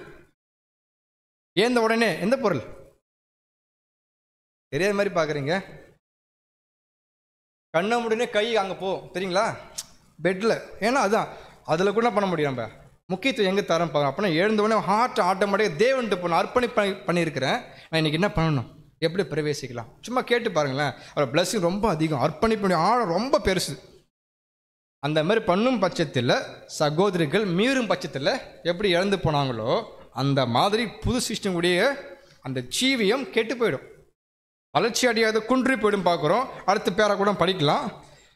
Speaker 1: ஏந்த உடனே எந்த பொருள் தெரியாத மாதிரி பார்க்குறீங்க? கண்ணை உடனே கை அங்கே போ, தெரியுங்களா? பெட்டில். ஏன்னா அதுதான் அதில் கூட பண்ண முடியும். நம்ம முக்கியத்துவம் எங்கே தரம் பார்க்கணும். அப்படின்னா எழுந்தவுடனே ஹார்ட் ஆட்டோமேட்டிக்காக தேவன்ட்டு போகணும். அர்ப்பணி பண்ணியிருக்கிறேன், நான் இன்றைக்கி என்ன பண்ணணும், எப்படி பிரவேசிக்கலாம்? சும்மா கேட்டு பாருங்களேன். அவர் பிளஸ்ஸிங் ரொம்ப அதிகம், அர்ப்பணிப்பு ஆழம் ரொம்ப பெருசு. அந்த மாதிரி பண்ணும் பட்சத்தில் சகோதரிகள் மீறும் பட்சத்தில் எப்படி இழந்து போனாங்களோ அந்த மாதிரி புது சிஸ்டமுடைய அந்த ஜீவியம் கெட்டு போயிடும், வளர்ச்சி அடையாத குன்றி போயிடும் பார்க்குறோம். அடுத்த பேரை கூட படிக்கலாம்.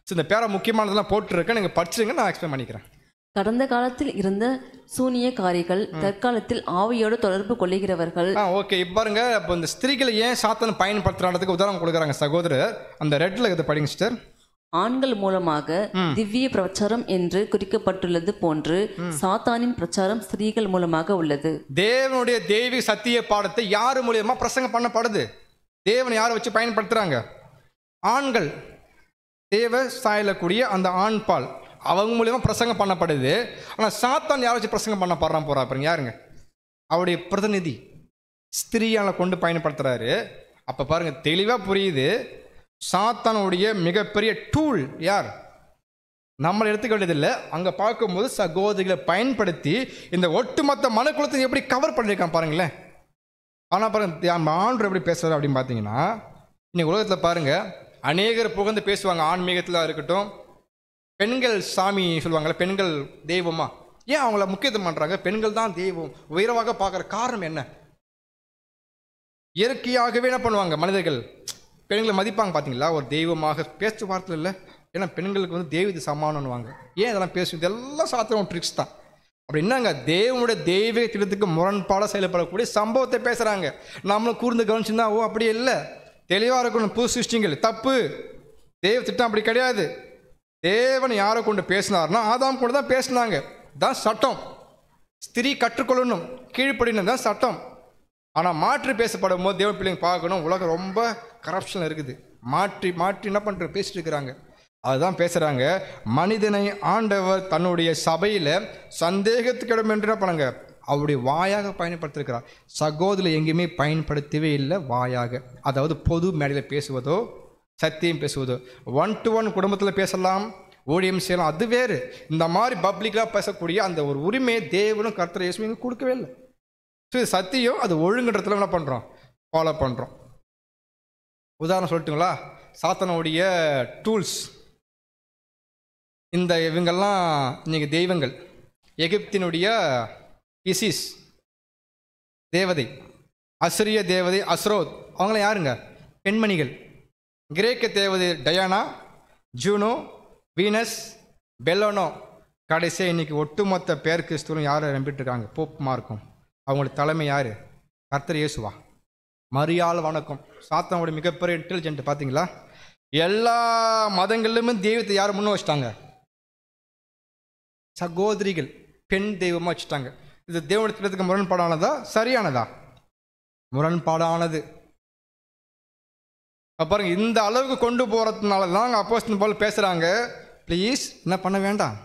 Speaker 1: ஸோ இந்த பேரை முக்கியமானதெல்லாம் போட்டிருக்கேன், நீங்கள் படிச்சுருங்க, நான் எக்ஸ்பிளைன் பண்ணிக்கிறேன்.
Speaker 2: கடந்த காலத்தில் இருந்த சூனியக்காரிகள் தற்காலத்தில் ஆவியோடு தொடர்பு கொள்ளுகிறவர்கள்.
Speaker 1: ஓகே, இப்போ பாருங்க. அப்போ இந்த ஸ்திரீகளை ஏன் சாத்தான் பயன்படுத்துறான்றதுக்கு உதாரணம் கொடுக்குறாங்க சகோதரர். அந்த ரெட்டில் இதை படிங்க சிஸ்டர்.
Speaker 2: ஆண்கள் மூலமாக திவ்ய பிரச்சாரம் என்று குறிக்கப்பட்டுள்ளது போன்று சாத்தானின் பிரச்சாரம் ஸ்திரீகள் மூலமாக உள்ளது.
Speaker 1: தேவனுடைய தெய்வீக சத்திய பாடத்தை யார் மூலியமா பிரசங்கம் பண்ணப்படுது? தேவனை யாரை வச்சு பயன்படுத்துறாங்க? ஆண்கள், தேவ சாயலக்கூடிய அந்த ஆண் பால், அவங்க மூலியமா பிரசங்கம் பண்ணப்படுது. ஆனால் சாத்தான் யாரை வச்சு பிரசங்கம் பண்ண போறா பாருங்க, யாருங்க? அவருடைய பிரதிநிதி ஸ்திரீயால கொண்டு பயன்படுத்துறாரு. அப்ப பாருங்க, தெளிவா புரியுது. சாத்தானுடைய மிகப்பெரிய டூல் யார்? நம்மளை எடுத்துக்க வேண்டியதில்லை. அங்கே பார்க்கும்போது சகோதரிகளை பயன்படுத்தி இந்த ஒட்டுமொத்த மனுக்குலத்தை எப்படி கவர் பண்ணியிருக்கான் பாருங்களேன். ஆனால் பாருங்க, நம்ம ஆண்டு எப்படி பேசுகிறார் அப்படின்னு பார்த்தீங்கன்னா, இன்னைக்கு உலகத்தில் பாருங்க, அநேகர் புகழ்ந்து பேசுவாங்க. ஆன்மீகத்தில் இருக்கட்டும், பெண்கள் சாமி சொல்லுவாங்கள்ல, பெண்கள் தெய்வமா, ஏன் அவங்கள முக்கியத்துவம் பண்ணுறாங்க? பெண்கள் தான் தெய்வம் உயர்வாக பார்க்குற காரணம் என்ன? இயற்கையாகவே என்ன பண்ணுவாங்க மனிதர்கள்? பெண்களை மதிப்பாங்க. பார்த்தீங்களா? ஒரு தெய்வமாக பேச்சு வார்த்தை இல்லை. ஏன்னா பெண்களுக்கு வந்து தெய்வத்தை சமானம்னுவாங்க. ஏன் இதெல்லாம் பேசுவது? இதெல்லாம் சாத்திரம் ட்ரிக்ஸ் தான். அப்படி என்னங்க, தேவனுடைய தெய்வீக திட்டத்துக்கு முரண்பாடாக செயல்படக்கூடிய சம்பவத்தை பேசுகிறாங்க. நம்மளும் கூர்ந்து கவனிச்சுன்னா, ஓ அப்படி இல்லை, தெளிவாக இருக்கணும். புது சிருஷ்டிகள் தப்பு, தெய்வ திட்டம் அப்படி கிடையாது. தேவன் யாரை கொண்டு பேசினார்னா ஆதாம் கொண்டு தான் பேசினாங்க. தான் சட்டம். ஸ்திரீ கற்றுக்கொள்ளணும், கீழ்ப்படினும் தான் சட்டம். ஆனால் மாற்றி பேசப்படும் போது தேவன் பிள்ளைங்க பார்க்கணும், உலகம் ரொம்ப கரப்ஷன் இருக்குது. மாற்றி மாற்றி என்ன பண்ணுற பேசிட்டு இருக்கிறாங்க. அதுதான் பேசுகிறாங்க. மனிதனை ஆண்டவர் தன்னுடைய சபையில் சந்தேகத்துக்கு இடம் என்று என்ன பண்ணுங்க, அவருடைய வாயாக பயன்படுத்திருக்கிறார். சகோதரி எங்கேயுமே பயன்படுத்தவே இல்லை வாயாக. அதாவது பொது மேடையில் பேசுவதோ சத்தியம் பேசுவதோ, 1-to-1 குடும்பத்தில் பேசலாம், ஊழியம் செய்யலாம், அது வேறு. இந்த மாதிரி பப்ளிக்காக பேசக்கூடிய அந்த ஒரு உரிமையை தேவனும் கர்த்தர் இயேசுவும் கொடுக்கவே இல்லை. ஸோ இது சத்தியம், அது ஒழுங்குன்றதுல என்ன பண்ணுறோம், ஃபாலோ பண்ணுறோம். உதாரணம் சொல்லட்டுங்களா? சாத்தானுடைய டூல்ஸ். இந்த இவங்கெல்லாம் இன்னைக்கு தெய்வங்கள். எகிப்தினுடைய இசிஸ் தேவதை, அசிரிய தேவதை அஸ்ரோத், அவங்களாம் யாருங்க? பெண்மணிகள். கிரேக்க தேவதை டயானா, ஜூனோ, வீனஸ், பெல்லோனோ. கடைசியாக இன்னைக்கு ஒட்டுமொத்த பேர் கிறிஸ்துவும் யாரை நம்பிட்டு இருக்காங்க? போப் மார்க்கும். அவங்களோட தலைமை யார்? கர்த்தர் இயேசுவா. மரியாள் வணக்கம். சாத்தானுடைய மிகப்பெரிய இன்டெலிஜென்ட். பார்த்தீங்களா? எல்லா மதங்களிலுமே தெய்வத்தை யார் முன்ன வச்சுட்டாங்க? சகோதரிகள், பெண் தெய்வமாக வச்சுட்டாங்க. இது தேவனுடைய திட்டத்துக்கு முரண்பாடானதா சரியானதா? முரண்பாடானது. பாருங்க, இந்த அளவுக்கு கொண்டு போகிறதுனால தான் அப்போஸ்தலன் பவுல் பேசுகிறாங்க, ப்ளீஸ் என்ன பண்ண வேண்டாம்.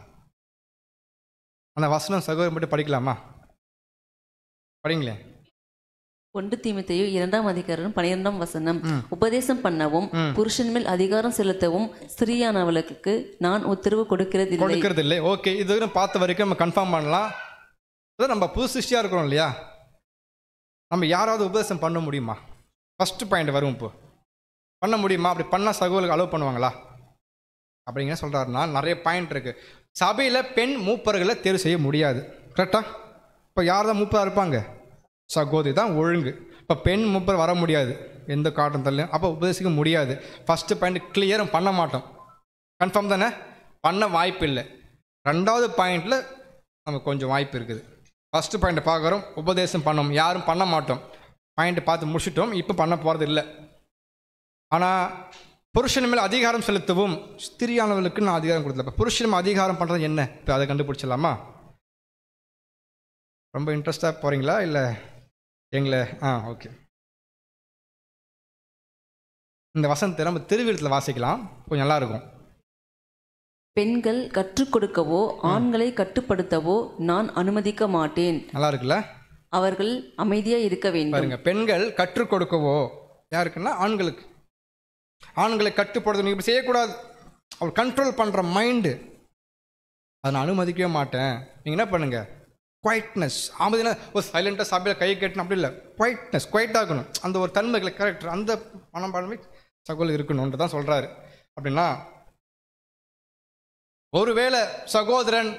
Speaker 1: அந்த வசனம் சகோதரன் மட்டும் படிக்கலாமா? படிங்களேன்.
Speaker 2: 1 தீமோத்தேயு 2ஆம் அதிகாரம் 12ஆம் வசனம். உபதேசம் பண்ணவும் புருஷன் மேல் அதிகாரம் செலுத்தவும் ஸ்திரீயானவளுக்கு நான் உத்தரவு
Speaker 1: கொடுக்கறதில்லை. ஓகே, இது பார்த்த வரைக்கும் நம்ம கன்ஃபார்ம் பண்ணலாம். நம்ம புது சிருஷ்டியாக இருக்கிறோம் இல்லையா, நம்ம யாராவது உபதேசம் பண்ண முடியுமா? ஃபஸ்ட்டு பாயிண்ட் வரும். இப்போ பண்ண முடியுமா? அப்படி பண்ணால் சகோதரர்களுக்கு அலோவ் பண்ணுவாங்களா அப்படிங்கிற சொல்கிறாருன்னா நிறைய பாயிண்ட் இருக்குது. சபையில் பெண் மூப்பர்களை தேர்வு செய்ய முடியாது. கரெக்டாக? இப்போ யார் தான் மூப்பராக இருப்பாங்க? சகோதரி தான் ஒழுங்கு. இப்போ பெண் மூப்பர் வர முடியாது எந்த காரணத்துலையும். அப்போ உபதேசிக்க முடியாது. ஃபஸ்ட்டு பாயிண்ட் கிளியரும் பண்ண மாட்டோம். கன்ஃபார்ம் தானே? பண்ண வாய்ப்பு இல்லை. 2வது பாயிண்டில் நமக்கு கொஞ்சம் வாய்ப்பு இருக்குது. ஃபஸ்ட்டு பாயிண்ட்டை பார்க்குறோம், உபதேசம் பண்ணோம், யாரும் பண்ண மாட்டோம். பாயிண்ட்டை பார்த்து முடிச்சிட்டோம், இப்போ பண்ண போகிறது இல்லை. ஆனால் புருஷன் மேல் அதிகாரம் செலுத்தவும் ஸ்திரியானவர்களுக்கு நான் அதிகாரம் கொடுத்தல. இப்போ புருஷன் அதிகாரம் பண்ணுறது என்ன? இப்போ அதை கண்டுபிடிச்சிடலாமா? ரொம்ப இன்ட்ரெஸ்டாக போகிறீங்களா இல்லை எங்களை? ஓகே. இந்த வசனத்தை நம்ம திருவிழத்தில் வாசிக்கலாம், கொஞ்சம் நல்லாயிருக்கும்.
Speaker 2: பெண்கள் கற்றுக் கொடுக்கவோ ஆண்களை கட்டுப்படுத்தவோ நான் அனுமதிக்க மாட்டேன்.
Speaker 1: நல்லா இருக்குல்ல?
Speaker 2: அவர்கள் அமைதியா இருக்க வேண்டும்.
Speaker 1: பாருங்க, பெண்கள் கற்றுக் கொடுக்கவோ யாருக்குன்னா ஆண்களுக்கு. ஆண்களை கட்டுப்படுத்த நீங்கள் இப்படி செய்யக்கூடாது, அவர் கண்ட்ரோல் பண்ணுற மைண்டு, அதை நான் அனுமதிக்கவே மாட்டேன். நீங்கள் என்ன பண்ணுங்க, குவைட்னஸ். ஆமதினா ஒரு சைலண்டாக சபையில் கை கட்டணும் அப்படி இல்லை, குவைட்னஸ், குவைட்டாக இருக்கணும். அந்த ஒரு தன்மைகளை கேரக்டர், அந்த மனப்பான்மை சகோதரர் இருக்கணும்னு தான் சொல்கிறாரு. அப்படின்னா ஒருவேளை சகோதரன்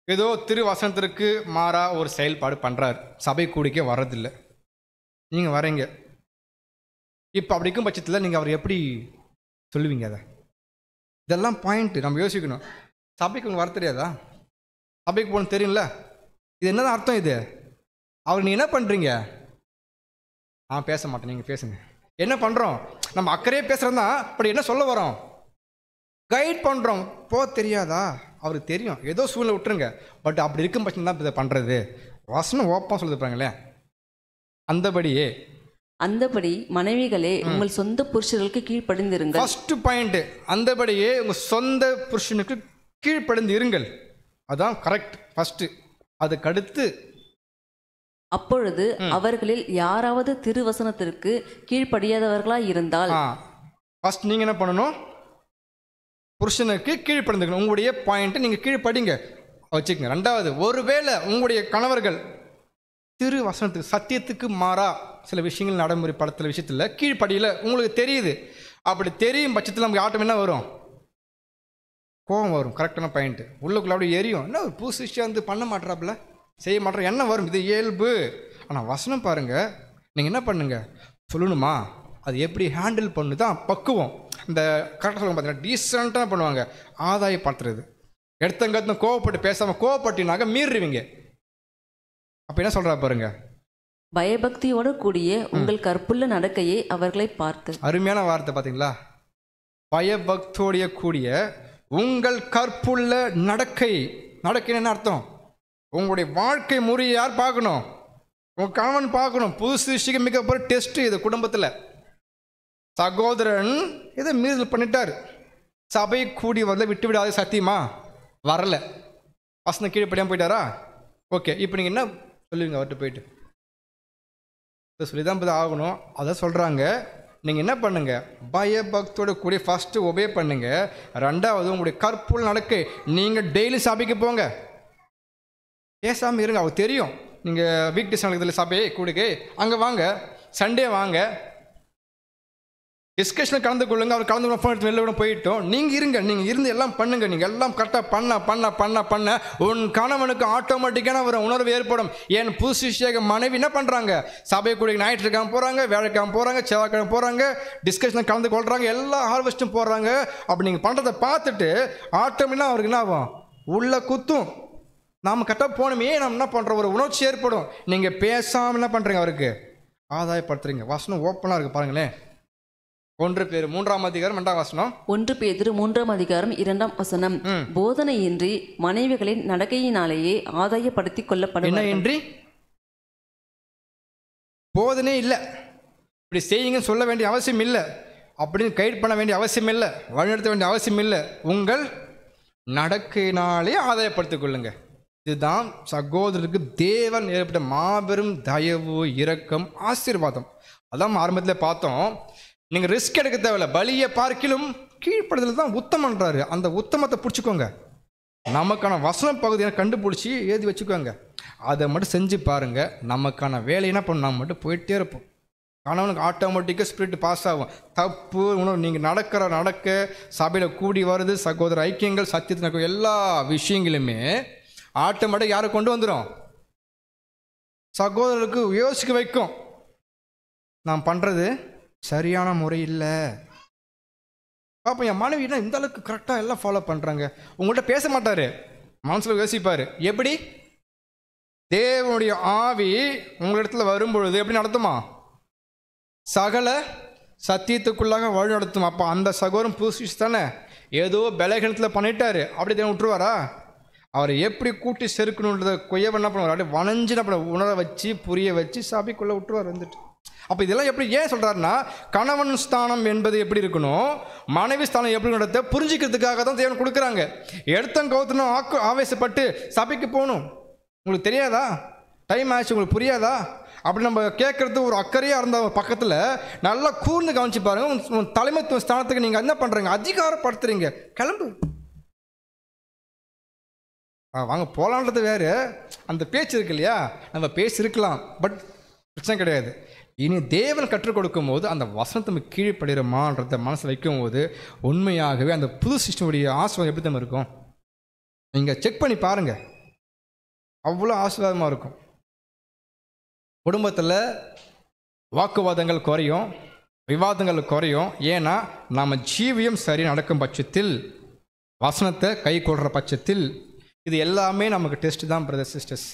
Speaker 1: ஏதோ திருவசனத்திற்கு மாறா ஒரு செயல்பாடு பண்ணுறார், சபை கூடிக்க வர்றதில்லை, நீங்கள் வரீங்க, இப்போ அப்படி இருக்கும் பட்சத்தில் நீங்கள் அவர் எப்படி சொல்லுவீங்க? அதை இதெல்லாம் பாயிண்ட்டு நம்ம யோசிக்கணும். சபைக்கு உங்களுக்கு வர தெரியாதா? சபைக்கு போகணும் தெரியும்ல? இது என்னதான் அர்த்தம்? இது அவர் நீ என்ன பண்ணுறீங்க? பேச மாட்டேன், நீங்கள் பேசுங்க. என்ன பண்ணுறோம்? நம்ம அக்கறையே பேசுகிறோம் தான். அப்படி என்ன சொல்ல வரோம்? கைட் பண்ணுறோம். தெரியாதா? அவருக்கு தெரியும், ஏதோ சூழ்நிலை விட்டுருங்க. பட் அப்படி இருக்கும் பட்சம் தான் இதை பண்ணுறது. வசனம் ஓப்பன் சொல்லிருப்பாங்களே. அந்தபடி
Speaker 2: மனைவிகளே உங்கள் சொந்த புருஷர்களுக்கு கீழ்ப்படிந்திருங்கள்.
Speaker 1: ஃபர்ஸ்ட் பாயிண்ட், அந்தபடியே உங்கள் சொந்த புருஷனுக்கு கீழ்ப்படிந்து இருங்கள். அதான் கரெக்ட் ஃபர்ஸ்ட். அதுக்கடுத்து
Speaker 2: அப்பொழுது அவர்களில் யாராவது திருவசனத்திற்கு கீழ்ப்படியாதவர்களாக இருந்தால்,
Speaker 1: ஃபர்ஸ்ட் நீங்கள் என்ன பண்ணணும்? புருஷனுக்கு கீழ்ப்படிந்துக்கணும். உங்களுடைய பாயிண்ட்டை நீங்கள் கீழ்ப்படிங்க வச்சுக்கோங்க. 2வது, ஒருவேளை உங்களுடைய கணவர்கள் திருவசனத்துக்கு சத்தியத்துக்கு மாறா சில விஷயங்கள் நடைமுறைப்படுத்துகிற விஷயத்தில் கீழ்ப்படியில் உங்களுக்கு தெரியுது. அப்படி தெரியும் பட்சத்தில் நமக்கு ஆட்டம் என்ன வரும்? கோபம் வரும். கரெக்டான பாயிண்ட்டு. உள்ளுக்குள்ள அப்படியே எரியும். என்ன ஒரு புது சிஷ்யா வந்து பண்ண மாட்டாப்புல, செய்ய மாட்டோம், என்ன வரும்? இது இயல்பு. ஆனால் வசனம் பாருங்கள், நீங்கள் என்ன பண்ணுங்க, சொல்லணுமா அது எப்படி ஹேண்டில் பண்ணு தான் பக்குவம். இந்த கரெக்டாக சொல்லுங்க பார்த்தீங்கன்னா டீசெண்டாக பண்ணுவாங்க. ஆதாயப்படுத்துறது, எடுத்தங்க கோவப்பட்டு பேசாமல் கோவப்பட்டினாக்க மீறுவீங்க. அப்போ என்ன சொல்கிறா பாருங்க,
Speaker 2: பயபக்தியோடு கூடிய உங்கள் கற்புள்ள நடக்கையை அவர்களை பார்த்து.
Speaker 1: அருமையான வார்த்தை பார்த்தீங்களா? பயபக்தியோடைய கூடிய உங்கள் கற்புள்ள நடக்கை. நடக்கைன்னு என்ன அர்த்தம்? உங்களுடைய வாழ்க்கை முறையை யார் பார்க்கணும்? உங்கள் கணவன் பார்க்கணும். புது சிருஷ்டிக்கு மிகப்பெரிய டெஸ்ட் இது குடும்பத்தில். சகோதரன் இதை மீறல் பண்ணிட்டார், சபை கூடி வரல, விட்டு விடாத சத்தியமா வரல, வசனம் கீழ்ப்படியாமல் போயிட்டாரா? ஓகே, இப்போ நீங்கள் என்ன சொல்லுவீங்க அவர்கிட்ட போயிட்டு? இதை சொல்லி தான் இப்போ ஆகணும். அதை சொல்கிறாங்க. நீங்கள் என்ன பண்ணுங்க, பயபக்தியோட கூடிய ஃபஸ்ட்டு ஒபே பண்ணுங்க. 2வது, உங்களுடைய கற்புள்ள நடக்கை. நீங்கள் டெய்லி சபைக்கு போங்க, பேசாமல் இருங்க. அவருக்கு தெரியும் நீங்கள் வீக் டேஸ் நடக்குதுல சபை கூடுகை, அங்கே வாங்க, சண்டே வாங்க, டிஸ்கஷனில் கலந்து கொள்ளுங்க. அவர் கலந்து ஃபோன் எடுத்து வெளில விட போயிட்டோம். நீங்கள் இருங்க, நீங்கள் இருந்து எல்லாம் பண்ணுங்க. நீங்கள் எல்லாம் கரெக்டாக பண்ண உன் கணவனுக்கு ஆட்டோமேட்டிக்கான ஒரு உணர்வு ஏற்படும். என் புது சிஷ்யாக மனைவி என்ன பண்ணுறாங்க, சபை கூட ஞாயிற்றுக்கிழமை போகிறாங்க, வேலைக்கிழமை போகிறாங்க, செவ்வாய்க்கிழமை போகிறாங்க, டிஸ்கஷனில் கலந்து கொள்கிறாங்க, எல்லா ஹார்வெஸ்ட்டும் போடுறாங்க. அப்படி நீங்கள் பண்ணுறதை பார்த்துட்டு ஆட்டோமேட்டிக்காக அவருக்கு என்ன ஆகும், உள்ள குத்தும். நாம் கரெக்டாக போனோமே, நம்ம என்ன பண்ணுறோம், ஒரு உணர்ச்சி ஏற்படும். நீங்கள் பேசாமல் என்ன பண்ணுறீங்க, அவருக்கு ஆதாயப்படுத்துறீங்க. வசனம் ஓப்பனாக இருக்குது பாருங்களேன். 1 பேதுரு 3ஆம் அதிகாரம் 2ஆம் வசனம்.
Speaker 2: 1 பேதுரு 3ஆம் அதிகாரம் 2ஆம் வசனம். போதனையின்றி மனைவிகளின் நடக்கையினாலேயே ஆதாயப்படுத்திக் கொள்ளப்படும்.
Speaker 1: என்ன இன்றி? போதனை இல்லை, இப்படி செய்யுங்கன்னு சொல்ல வேண்டிய அவசியம் இல்லை, அப்படின்னு கைட் பண்ண வேண்டிய அவசியம் இல்லை, வழிநடத்த வேண்டிய அவசியம் இல்லை. உங்கள் நடக்கையினாலே ஆதாயப்படுத்திக் கொள்ளுங்க. இதுதான் சகோதரருக்கு தேவன் ஏற்பட்ட மாபெரும் தயவு, இரக்கம், ஆசீர்வாதம். அதான் ஆரம்பத்தில் பார்த்தோம், நீங்கள் ரிஸ்க் எடுக்க தேவையில்ல, பலியை பார்க்கிலும் கீழ்ப்படுதல் தான் உத்தமன்றாரு. அந்த உத்தமத்தை பிடிச்சிக்கோங்க. நமக்கான வசன பகுதியை கண்டுபிடிச்சி எழுதி வச்சுக்கோங்க. அதை மட்டும் செஞ்சு பாருங்க. நமக்கான வேலை என்ன பண்ண நாம் மட்டும் போயிட்டே இருப்போம். கணவனுக்கு ஆட்டோமேட்டிக்காக ஸ்பிரிட் பாஸ் ஆகும். தப்பு உணவு நீங்கள் நடக்க சபையில் கூடி வருது, சகோதர ஐக்கியங்கள், சத்தியத்தின் எல்லா விஷயங்களுமே ஆட்டோமேட்டிக் யாரை கொண்டு வந்துடும்? சகோதரருக்கு யோசிக்க வைக்கும். நான் பண்ணுறது சரியான முறை இல்லை. பாப்பா, என் மனைவினா இந்த அளவுக்கு கரெக்டாக எல்லாம் ஃபாலோ பண்ணுறாங்க. உங்கள்கிட்ட பேச மாட்டார், மனசில் யோசிப்பார். எப்படி? தேவனுடைய ஆவி உங்களிடத்துல வரும்பொழுது எப்படி நடத்துமா? சகல சத்தியத்துக்குள்ளாக வழி நடத்தும். அப்போ அந்த சகோதரன் புதுசு தானே, ஏதோ பலகீனத்தில் பண்ணிட்டாரு, அப்படி தேவன் விட்டுருவாரா? அவரை எப்படி கூட்டி செருக்கணுன்றதை கொய்ய என்ன பண்ணுவார்? அப்படியே வளைஞ்சு என்ன பண்ண உணர வச்சு புரிய வச்சு சபைக்குள்ளே விட்டுருவார் வந்துட்டு. அப்போ இதெல்லாம் எப்படி ஏன் சொல்கிறாருன்னா, கணவன் ஸ்தானம் என்பது எப்படி இருக்கணும், மனைவி ஸ்தானம் எப்படி நடத்த புரிஞ்சிக்கிறதுக்காக தான் தேவன் கொடுக்குறாங்க. எடுத்தங்கவுத்தனும் ஆவேசப்பட்டு சபைக்கு போகணும். உங்களுக்கு தெரியாதா? டைம் ஆச்சு, உங்களுக்கு புரியாதா? அப்படி நம்ம கேட்குறது ஒரு அக்கறையாக இருந்த பக்கத்தில் நல்லா கூர்ந்து கவனிச்சு பாருங்க. தலைமைத்துவ ஸ்தானத்துக்கு நீங்கள் என்ன பண்ணுறீங்க? அதிகாரப்படுத்துறீங்க. கிளம்பு, வாங்க போகலான்றது வேறு. அந்த பேச்சு இருக்கு இல்லையா, நம்ம பேசியிருக்கலாம், பட் பிரச்சனை கிடையாது. இனி தேவன் கற்றுக் கொடுக்கும் போது அந்த வசனத்தை நம்ம கீழ்ப்படுகிறோமான்றத மனசில் வைக்கும் போது உண்மையாகவே அந்த புது சிஸ்டமுடைய ஆசீர்வாதம் எப்படி தான் இருக்கும்? நீங்கள் செக் பண்ணி பாருங்கள், அவ்வளோ ஆசீர்வாதமாக இருக்கும். குடும்பத்தில் வாக்குவாதங்கள் குறையும், விவாதங்கள் குறையும். ஏன்னா நம்ம ஜீவியம் சரி நடக்கும் பட்சத்தில், வசனத்தை கை கொள்கிற பட்சத்தில், இது எல்லாமே நமக்கு டெஸ்ட் தான் பிரதர் சிஸ்டர்ஸ்.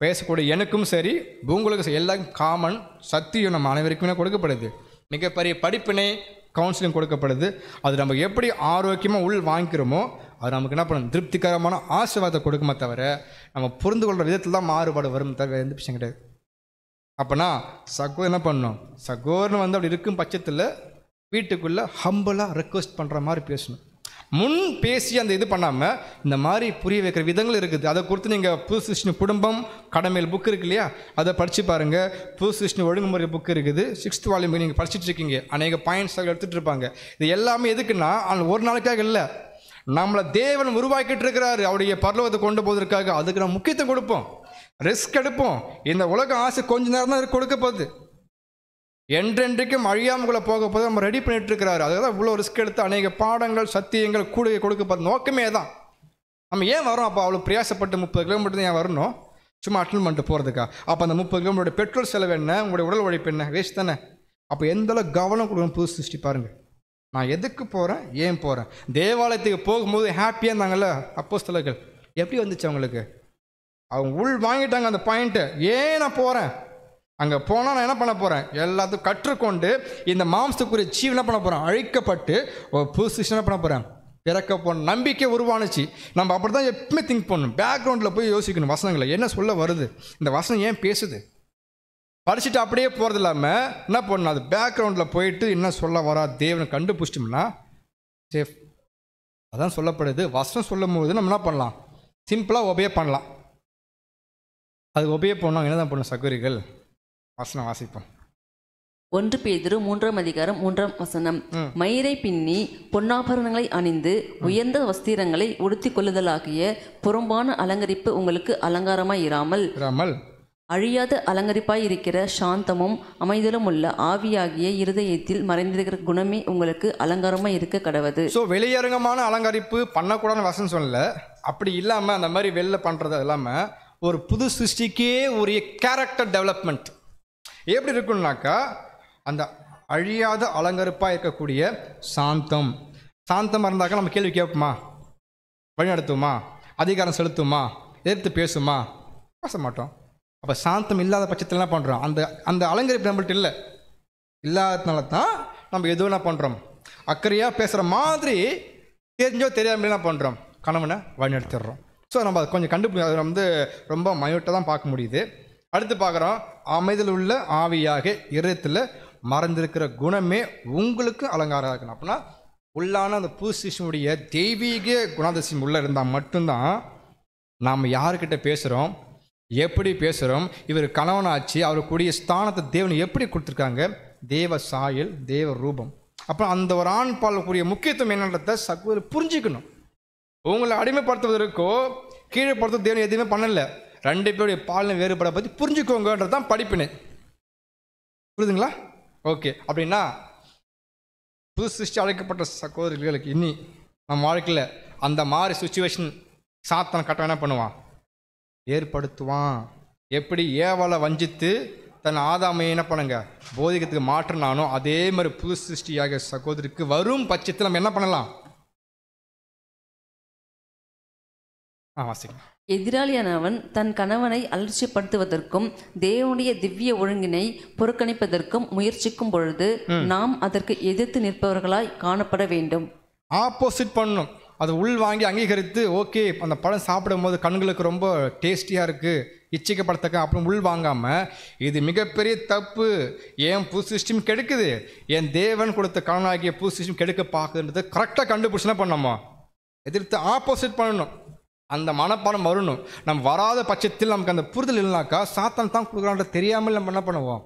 Speaker 1: பேசக்கூடிய எனக்கும் சரி உங்களுக்கு சரி எல்லாம் காமன் சத்தியம் நம்ம அனைவருக்குமே கொடுக்கப்படுது. மிகப்பெரிய படிப்பினை கவுன்சிலிங் கொடுக்கப்படுது. அது நம்ம எப்படி ஆரோக்கியமாக உள் வாங்கிக்கிறோமோ அது நமக்கு என்ன பண்ணணும்? திருப்திகரமான ஆசீர்வாதத்தை கொடுக்குமே தவிர நம்ம புரிந்து கொள்கிற விதத்தில் தான் மாறுபாடு வரும் தவிர எந்த விஷயம் கிடையாது. அப்போனா சகோதரன் என்ன பண்ணணும்? சகோதரன் வந்து அப்படி இருக்கும் பட்சத்தில் வீட்டுக்குள்ளே ஹம்பிளாக ரெக்வஸ்ட் பண்ணுற மாதிரி பேசணும். முன் பேசி அந்த இது பண்ணாமல் இந்த மாதிரி புரிய வைக்கிற விதங்கள் இருக்குது. அதை குறித்து நீங்கள் புது சிருஷ்டி குடும்பம் கடமையில் புக் இருக்கு இல்லையா, அதை படித்து பாருங்கள். புது சிருஷ்டி ஒழுங்குமுறை புக் இருக்குது, 6th வால்யூம் நீங்கள் படிச்சுட்டு இருக்கீங்க. அநேக பாயிண்ட்ஸ் எடுத்துகிட்டு இருப்பாங்க. இது எல்லாமே எதுக்குன்னா ஒரு நாளைக்காக இல்லை, நம்மளை தேவன் உருவாக்கிட்டு இருக்கிறாரு அவருடைய பரலோகத்தை கொண்டு போவதற்காக. அதுக்கு நம்ம முக்கியத்துவம் கொடுப்போம், ரிஸ்க் எடுப்போம். இந்த உலக ஆசை கொஞ்ச நேரம் தான் கொடுக்க போகுது, என்றென்றைக்கும் அழியாமக்குள்ளே போக போது நம்ம ரெடி பண்ணிட்டு இருக்கிறாரு. அதுதான் இவ்வளோ ரிஸ்க் எடுத்து அநேக பாடங்கள் சத்தியங்கள் கூட கொடுக்க போகிற நோக்கமே தான். நம்ம ஏன் வரோம்? அப்போ அவ்வளோ பிரயாசப்பட்டு 30 கிலோமீட்டர் ஏன் வரணும்? சும்மா அட்டன் பண்ணிட்டு போகிறதுக்கா? அப்போ அந்த 30 கிலோமீட்டர் பெட்ரோல் செலவு என்ன, உங்களுடைய உடல் உழைப்பு என்ன, வேஸ்ட் தானே. அப்போ எந்தளவு கவனம் கொடுக்கணும் புது சிருஷ்டி பாருங்கள். நான் எதுக்கு போகிறேன், ஏன் போகிறேன்? தேவாலயத்துக்கு போகும்போது ஹாப்பியாக இருந்தாங்கல்ல அப்போஸ்தலர்கள், எப்படி வந்துச்சு அவங்களுக்கு? அவங்க உள் வாங்கிட்டாங்க அந்த பாயிண்ட்டு. ஏன் நான் போகிறேன்? அங்கே போனால் நான் என்ன பண்ண போகிறேன்? எல்லாத்துக்கும் கற்றுக்கொண்டு இந்த மாம்சத்துக்குரிய ஜீவன் என்ன பண்ண போகிறேன்? அழிக்கப்பட்டு ஒரு புது சிருஷ்டி என்ன பண்ண போகிறேன்? பிறக்க போன நம்பிக்கை உருவானுச்சு. நம்ம அப்படி தான் எப்பவுமே திங்க் பண்ணணும். பேக்ரவுண்டில் போய் யோசிக்கணும், வசனங்களை என்ன சொல்ல வருது, இந்த வசனம் ஏன் பேசுது. படிச்சுட்டு அப்படியே போகிறது இல்லாமல் என்ன பண்ணணும்? அது பேக்ரவுண்டில் போயிட்டு என்ன சொல்ல வரா தேவனை கண்டுபிடிச்சிட்டோம்னா சேஃப். அதான் சொல்லப்படுது. வசனம் சொல்லும் போது நம்ம என்ன பண்ணலாம்? சிம்பிளாக ஒபே பண்ணலாம். அது ஒபே பண்ணால் என்ன தான் பண்ணணும்? சகோதரிகள் வசனம் வாசிப்போம்.
Speaker 2: 1 பேதுரு 3ஆம் அதிகாரம் 3ஆம் வசனம். மயிரை பின்னி பொன்னாபரணங்களை அணிந்து உயர்ந்த வஸ்திரங்களை உடுத்திக் கொள்ளுதலாகிய புறம்பான அலங்கரிப்பு உங்களுக்கு அலங்காரமாய் இராமல் அழியாத அலங்கரிப்பாய் இருக்கிற சாந்தமும் அமைதலும் உள்ள ஆவியாகிய இருதயத்தில் மறைந்திருக்கிற குணமே உங்களுக்கு அலங்காரமாய் இருக்க கடவது.
Speaker 1: ஸோ வெளியரங்கமான அலங்கரிப்பு பண்ணக்கூடாதுன்னு வசனம் சொல்லல. அப்படி இல்லாமல் அந்த மாதிரி வெளில பண்ணுறது இல்லாமல் ஒரு புது சிருஷ்டிக்கே உரிய கேரக்டர் டெவலப்மெண்ட் எப்படி இருக்குன்னாக்கா, அந்த அழியாத அலங்கரிப்பாக இருக்கக்கூடிய சாந்தமாக இருந்தாக்கா நம்ம கேள்வி கேட்போமா? வழிநடத்துமா? அதிகாரம் செலுத்துமா? எதிர்த்து பேசுமா? பேச மாட்டோம். அப்போ சாந்தம் இல்லாத பட்சத்தில் என்ன பண்ணுறோம்? அந்த அலங்கரிப்பு நம்மள்ட்ட இல்லாததுனால தான் நம்ம எதுவும் என்ன பண்ணுறோம்? அக்கறையாக பேசுகிற மாதிரி தெரிஞ்சோ தெரியாமல் என்ன பண்ணுறோம்? கணவனை வழிநடத்திடுறோம். ஸோ நம்ம அதை கொஞ்சம் அதை வந்து ரொம்ப மைனூட்டாக தான் பார்க்க முடியுது. அடுத்து பார்க்குறோம், அமைதல் உள்ள ஆவியாக இருதயத்தில் மறைந்திருக்கிற குணமே உங்களுக்கு அலங்காரம் இருக்கணும். அப்படின்னா உள்ளான அந்த புது சிருஷ்டியுடைய தெய்வீக குணாதிசயம் உள்ளே இருந்தால் மட்டும்தான் நாம் யாருக்கிட்ட பேசுகிறோம், எப்படி பேசுகிறோம், இவர் கணவனாச்சு, அவருக்குரிய ஸ்தானத்தை தேவன் எப்படி கொடுத்துருக்காங்க, தேவ சாயல், தேவ ரூபம். அப்புறம் அந்த ஒரு ஆண் பாலுக்குரிய முக்கியத்துவம் என்னன்றதை சகோதரர் புரிஞ்சுக்கணும். உங்களை அடிமைப்படுத்துவதற்கோ கீழப்படுத்த தேவன் எதுவுமே பண்ணலை. 2 பேருடைய பாலின வேறுபாடை பற்றி புரிஞ்சுக்கோங்கன்றது தான் படிப்பினை. புரியுதுங்களா? ஓகே. அப்படின்னா புது சிருஷ்டி அழைக்கப்பட்ட சகோதரிகளுக்கு இனி நம்ம வாழ்க்கையில் அந்த மாதிரி சுச்சுவேஷன் சாத்தான கட்டம் என்ன பண்ணுவான், ஏற்படுத்துவான். எப்படி ஏவாளை வஞ்சித்து தன் ஆதாமையை என்ன பண்ணுங்க போதிக்கிறதுக்கு மாற்றினானோ அதே மாதிரி புது சிருஷ்டியாக சகோதரிக்கு வரும் பட்சத்தில் நம்ம என்ன பண்ணலாம்? வாசிக்கலாம்.
Speaker 2: எதிராளியானவன் தன் கணவனை அலட்சியப்படுத்துவதற்கும் தேவனுடைய திவ்ய ஒழுங்கினை புறக்கணிப்பதற்கும் முயற்சிக்கும் பொழுது நாம் அதற்கு எதிர்த்து நிற்பவர்களாய் காணப்பட வேண்டும்.
Speaker 1: ஆப்போசிட் பண்ணணும். அதை உள் வாங்கி அங்கீகரித்து, ஓகே அந்த பழம் சாப்பிடும் போது கண்களுக்கு ரொம்ப டேஸ்டியாக இருக்குது, இச்சிக்கப்படத்தக்க அப்புறம் உள் வாங்காமல் இது மிகப்பெரிய தப்பு, என் புது சிஸ்டம் கெடுக்குது, என் தேவன் கொடுத்த கணவனாகிய புது சிஸ்டம் கெடுக்க பார்க்குறது கரெக்டாக கண்டுபிடிச்சுனா பண்ணோமா, எதிர்த்து ஆப்போசிட் பண்ணணும். அந்த மனப்பாடம் வரணும். நம்ம வராத பட்சத்தில் நமக்கு அந்த புரிதல் இல்லைனாக்கா சாத்தான் தான் கொடுக்குறான்ற தெரியாமல் நம்ம என்ன பண்ணுவோம்,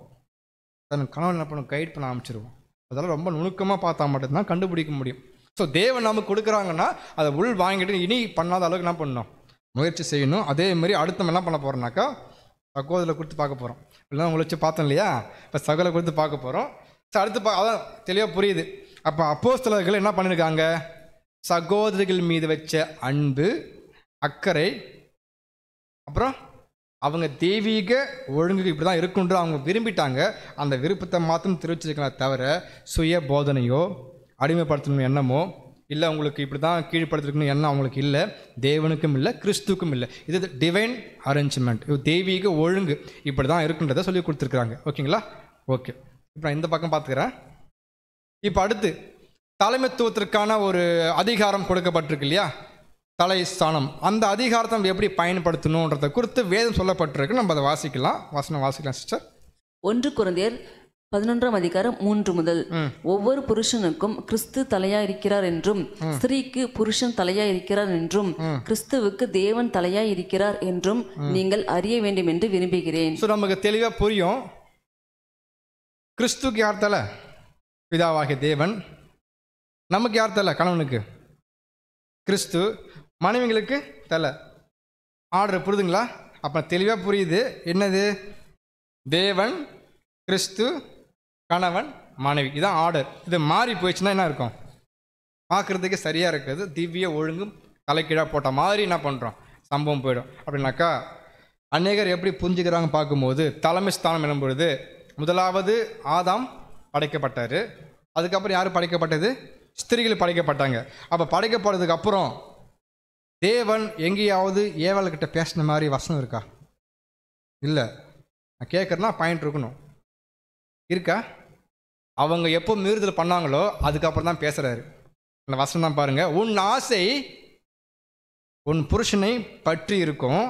Speaker 1: தன் கணவன் என்ன பண்ணுவோம், கைட் பண்ண ஆரம்பிச்சிருவோம். அதெல்லாம் ரொம்ப நுணுக்கமாக பார்த்தா மட்டும்தான் கண்டுபிடிக்க முடியும். ஸோ தேவன் நமக்கு கொடுக்குறாங்கன்னா அதை உள் வாங்கிட்டு இனி பண்ணாத அளவுக்கு என்ன பண்ணணும், முயற்சி செய்யணும். அதே மாதிரி அடுத்த என்ன பண்ண போகிறோம்னாக்கா சகோதரில் கொடுத்து பார்க்க போகிறோம். இல்லைன்னா உங்களை வச்சு பார்த்தோம் இல்லையா, இப்போ சகோதரில் கொடுத்து பார்க்க போகிறோம். ஸோ அடுத்து அதான் தெளிவாக புரியுது. அப்போ அப்போஸ்தலர்கள் என்ன பண்ணியிருக்காங்க, சகோதரிகள் மீது வச்ச அன்பு, அக்கறை, அப்புறம் அவங்க தெய்வீக ஒழுங்குக்கு இப்படி தான் இருக்குன்ற அவங்க விரும்பிட்டாங்க. அந்த விருப்பத்தை மாத்திரம் தெரிவிச்சிருக்கலாம் தவிர சுய போதனையோ அடிமைப்படுத்தணும் எண்ணமோ இல்லை உங்களுக்கு இப்படி தான் கீழ்படுத்திருக்கணும் எண்ணம் அவங்களுக்கு இல்லை, தேவனுக்கும் இல்லை, கிறிஸ்துக்கும் இல்லை. இது டிவைன் அரேஞ்ச்மெண்ட், இது தெய்வீக ஒழுங்கு இப்படி தான் இருக்குன்றதை சொல்லி கொடுத்துருக்குறாங்க. ஓகேங்களா? ஓகே. இப்போ நான் இந்த பக்கம் பார்த்துக்கிறேன். இப்போ அடுத்து தலைமைத்துவத்திற்கான ஒரு அதிகாரம் கொடுக்கப்பட்டிருக்கு இல்லையா, தலை ஸ்தானம். அந்த அதிகாரத்தை நம்ம எப்படி பயன்படுத்தணுன்றதை குறித்து வேதம் சொல்லப்பட்டிருக்கு. நம்ம அதை வாசிக்கலாம் சிஸ்டர்.
Speaker 2: 1 கொரிந்தியர் 11:3 முதல். ஒவ்வொரு புருஷனுக்கும் கிறிஸ்து தலையா இருக்கிறார் என்றும் ஸ்திரீக்கு புருஷன் தலையா இருக்கிறார் என்றும் கிறிஸ்துவுக்கு தேவன் தலையா இருக்கிறார் என்றும் நீங்கள் அறிய வேண்டும் என்று விரும்புகிறேன்.
Speaker 1: நமக்கு தெளிவாக புரியும். கிறிஸ்துக்கு யார் தலை? பிதாவாகிய தேவன். நமக்கு யார் தலை? கணவனுக்கு கிறிஸ்து, மனைவிங்களுக்கு தலை. ஆர்டர் புரியுதுங்களா? அப்போ தெளிவாக புரியுது. என்னது? தேவன், கிறிஸ்து, கணவன், மனைவி, இதான் ஆர்டர். இது மாறி போயிடுச்சுன்னா என்ன இருக்கும், பார்க்குறதுக்கு சரியாக இருக்குது, திவ்ய ஒழுங்கும் தலைக்கீழாக போட்ட மாதிரி என்ன பண்ணுறோம், சம்பவம் போயிடும். அப்படின்னாக்கா அநேகர் எப்படி புரிஞ்சுக்கிறாங்க பார்க்கும்போது, தலைமை ஸ்தானம் என்னும் பொழுது முதலாவது ஆதாம் படைக்கப்பட்டார், அதுக்கப்புறம் யார் படைக்கப்பட்டது, ஸ்திரீகள் படைக்கப்பட்டாங்க. அப்போ படைக்கப்படுறதுக்கு அப்புறம் தேவன் எங்கேயாவது ஏவாள்கிட்ட பேசின மாதிரி வசனம் இருக்கா? இல்லை. நான் கேட்குறேன்னா பாயிண்ட் இருக்கணும், இருக்கா? அவங்க எப்போ மீறுதல் பண்ணாங்களோ அதுக்கப்புறம் தான் பேசுகிறாரு. அந்த வசனம் தான் பாருங்கள். உன் ஆசை உன் புருஷனை பற்றி இருக்கும்,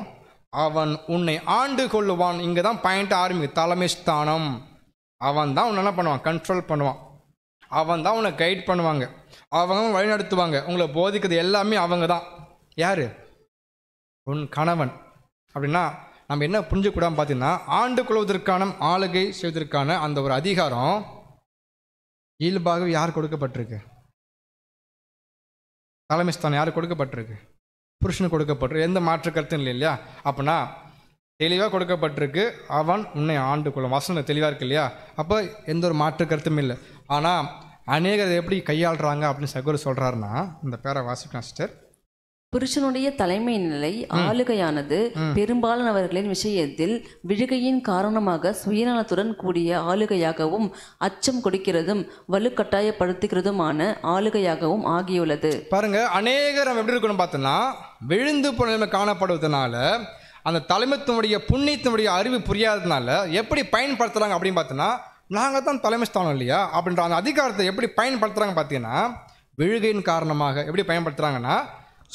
Speaker 1: அவன் உன்னை ஆண்டு கொள்ளுவான். இங்கே தான் பாயிண்ட் ஆரம்பிக்கு. தலைமை ஸ்தானம். அவன் தான் உன்னை என்ன பண்ணுவான், கண்ட்ரோல் பண்ணுவான். அவன் தான் உன்னை கைட் பண்ணுவாங்க, அவங்க வழிநடத்துவாங்க, உங்களை போதிக்கிறது எல்லாமே அவங்க தான். யார்? உன் கணவன். அப்படின்னா நம்ம என்ன புரிஞ்சுக்கூடாமல் பார்த்தீங்கன்னா, ஆண்டு கொள்வதற்கான ஆளுகை செய்வதற்கான அந்த ஒரு அதிகாரம் இயல்பாகவே யார் கொடுக்கப்பட்டிருக்கு? தலைமை ஸ்தானம் யார் கொடுக்கப்பட்டிருக்கு? புருஷனுக்கு கொடுக்கப்பட்டிருக்கு. எந்த மாற்று கருத்தும் இல்லை இல்லையா? அப்படின்னா தெளிவாக கொடுக்கப்பட்டிருக்கு, அவன் உன்னை ஆண்டு கொள்ளும். வசனம் தெளிவாக இருக்கு இல்லையா? அப்போ எந்த ஒரு மாற்று கருத்தும் இல்லை. ஆனால் அநேகர் எப்படி கையாளுறாங்க அப்படின்னு சகோதரர் சொல்கிறாருன்னா, இந்த பேரை வாசிக்கலாம் சிஸ்டர்.
Speaker 2: புருஷனுடைய தலைமை நிலை ஆளுகையானது பெரும்பாலானவர்களின் விஷயத்தில் விழுகையின் காரணமாக சுயநலத்துடன் கூடிய ஆளுகையாகவும் அச்சம் கொடுக்கிறதும் வலுக்கட்டாயப்படுத்துகிறதுமான ஆளுகையாகவும் ஆகியுள்ளது.
Speaker 1: பாருங்க, அநேகர் நம்ம எப்படி இருக்கணும் பார்த்தோன்னா, விழுந்து போன நிலைமை காணப்படுவதனால அந்த தலைமைத்துவனுடைய புண்ணியத்தினுடைய அறிவு புரியாததுனால எப்படி பயன்படுத்துகிறாங்க அப்படின்னு பார்த்தோன்னா, நாங்கள் தான் தலைமை ஸ்தானம் இல்லையா அப்படின்ற அந்த அதிகாரத்தை எப்படி பயன்படுத்துகிறாங்க பார்த்தீங்கன்னா, விழுகையின் காரணமாக எப்படி பயன்படுத்துகிறாங்கன்னா,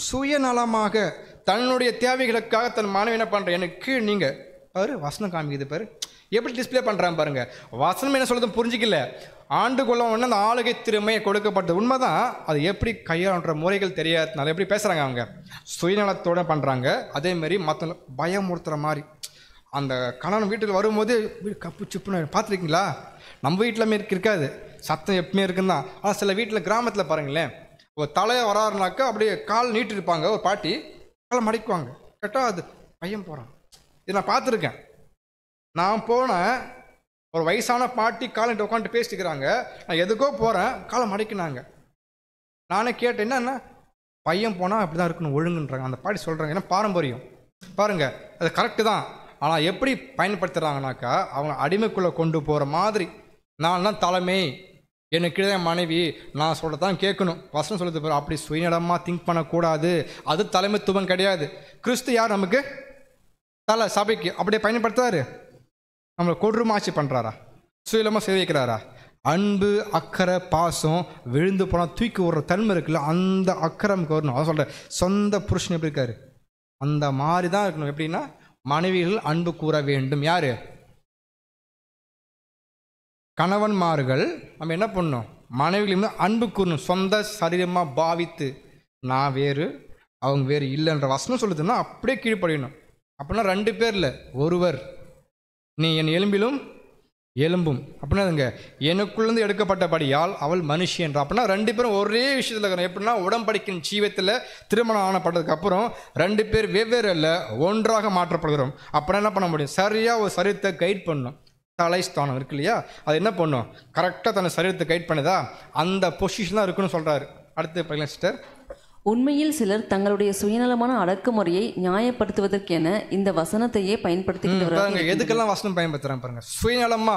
Speaker 1: சுயநலமாக தன்னுடைய தேவைகளுக்காக தன் மனைவி என்ன பண்ணுற, எனக்கு கீழ் நீங்கள் பாரு, வசனம் காமிக்குது பாரு, எப்படி டிஸ்பிளே பண்ணுறாங்க பாருங்க. வசனம் என்ன சொல்றது புரிஞ்சிக்கல. ஆண்டு கொள்ள ஒன்று அந்த ஆளுகை திறமையை கொடுக்கப்பட்டது உண்மைதான். அது எப்படி கையாளுன்ற முறைகள் தெரியாதனால எப்படி பேசுகிறாங்க, அவங்க சுயநலத்தோடு பண்ணுறாங்க. அதேமாரி மற்ற பயமுறுத்துகிற மாதிரி அந்த கணவன் வீட்டுக்கு வரும்போது கப்பு சிப்புன்னு பார்த்துருக்கீங்களா? நம்ம வீட்டில் இருக்காது, சத்தம் எப்பவுமே இருக்குன்னு தான். ஆனால் சில வீட்டில் கிராமத்தில் பாருங்களேன், ஒரு தலையை வராருனாக்கா அப்படியே கால் நீட்டிருப்பாங்க, ஒரு பாட்டி காலை மடிக்குவாங்க. கேட்டால் அது பையன் போகிறான். இது நான் பார்த்துருக்கேன். நான் போனேன், ஒரு வயசான பாட்டி காலிட்டு உட்காந்துட்டு பேசிக்கிறாங்க. நான் எதுக்கோ போகிறேன், காலை மடிக்கினாங்க. நானே கேட்டேன், என்னன்னா பையன் போனால் அப்படி தான் இருக்கணும் ஒழுங்குன்றாங்க. அந்த பாட்டி சொல்கிறாங்க, ஏன்னா பாரம்பரியம் பாருங்கள், அது கரெக்டு தான். ஆனால் எப்படி பயன்படுத்துகிறாங்கனாக்கா அவங்க அடிமைக்குள்ளே கொண்டு போகிற மாதிரி. நான் தான் தலைமை, எனக்கு கீழே என் மனைவி, நான் சொல்ல தான் கேட்கணும். வசனம் சொல்லுறது பாரு, அப்படி சுயநலமாக திங்க் பண்ணக்கூடாது. அது தலைமைத்துவம் கிடையாது. கிறிஸ்து யார் நமக்கு தலை, சபைக்கு. அப்படியே பயன்படுத்துறாரு, நம்மளை கொடூரமாச்சு பண்ணுறாரா, சுயநலமாக சேவிக்கிறாரா? அன்பு, அக்கறை, பாசம், விழுந்து போனால் தூக்கி விடுற தன்மை இருக்குல்ல, அந்த அக்கறை நமக்கு வரணும். அதை சொல்கிறேன், சொந்த புருஷன் எப்படி இருக்காரு அந்த மாதிரி தான் இருக்கணும். எப்படின்னா மனைவிகள் அன்பு கூற வேண்டும். யாரு? கணவன்மார்கள் நம்ம என்ன பண்ணணும், மனைவிகளும் அன்பு கூறணும். சொந்த சரீரமாக பாவித்து, நான் வேறு அவங்க வேறு இல்லைன்ற வசனம் சொல்லுதுன்னா அப்படியே கீழ்ப்படியணும். அப்படின்னா 2 பேர் இல்லை, ஒருவர். நீ என் எலும்பிலும் எலும்பும் அப்படின்னாதுங்க, எனக்குள்ளேருந்து எடுக்கப்பட்டபடியால் அவள் மனுஷியன்ற. அப்படின்னா 2 பேரும் ஒரே விஷயத்தில் இருக்கிறோம். எப்படின்னா உடன்படிக்கையின் ஜீவத்தில் திருமணம் ஆனப்பட்டதுக்கு அப்புறம் 2 பேர் வெவ்வேறு இல்லை, ஒன்றாக மாற்றப்படுகிறோம். அப்புறம் என்ன பண்ண முடியும்? சரியாக ஒரு சரீரத்தை கைட் பண்ணணும். தலைஸ்தானம் இருக்கு இல்லையா, அது என்ன பண்ணும்? கரெக்டாக தன்னை சரீரத்தை கைட் பண்ணுதா, அந்த பொசிஷன் தான் இருக்குன்னு சொல்கிறாரு. அடுத்து பாருங்க சிஸ்டர்.
Speaker 2: உண்மையில் சிலர் தங்களுடைய சுயநலமான அடக்குமுறையை நியாயப்படுத்துவதற்கென இந்த வசனத்தையே பயன்படுத்துகிறார்கள்.
Speaker 1: எதுக்கெல்லாம் வசனம் பயன்படுத்துறாங்க பாருங்க. சுயநலமா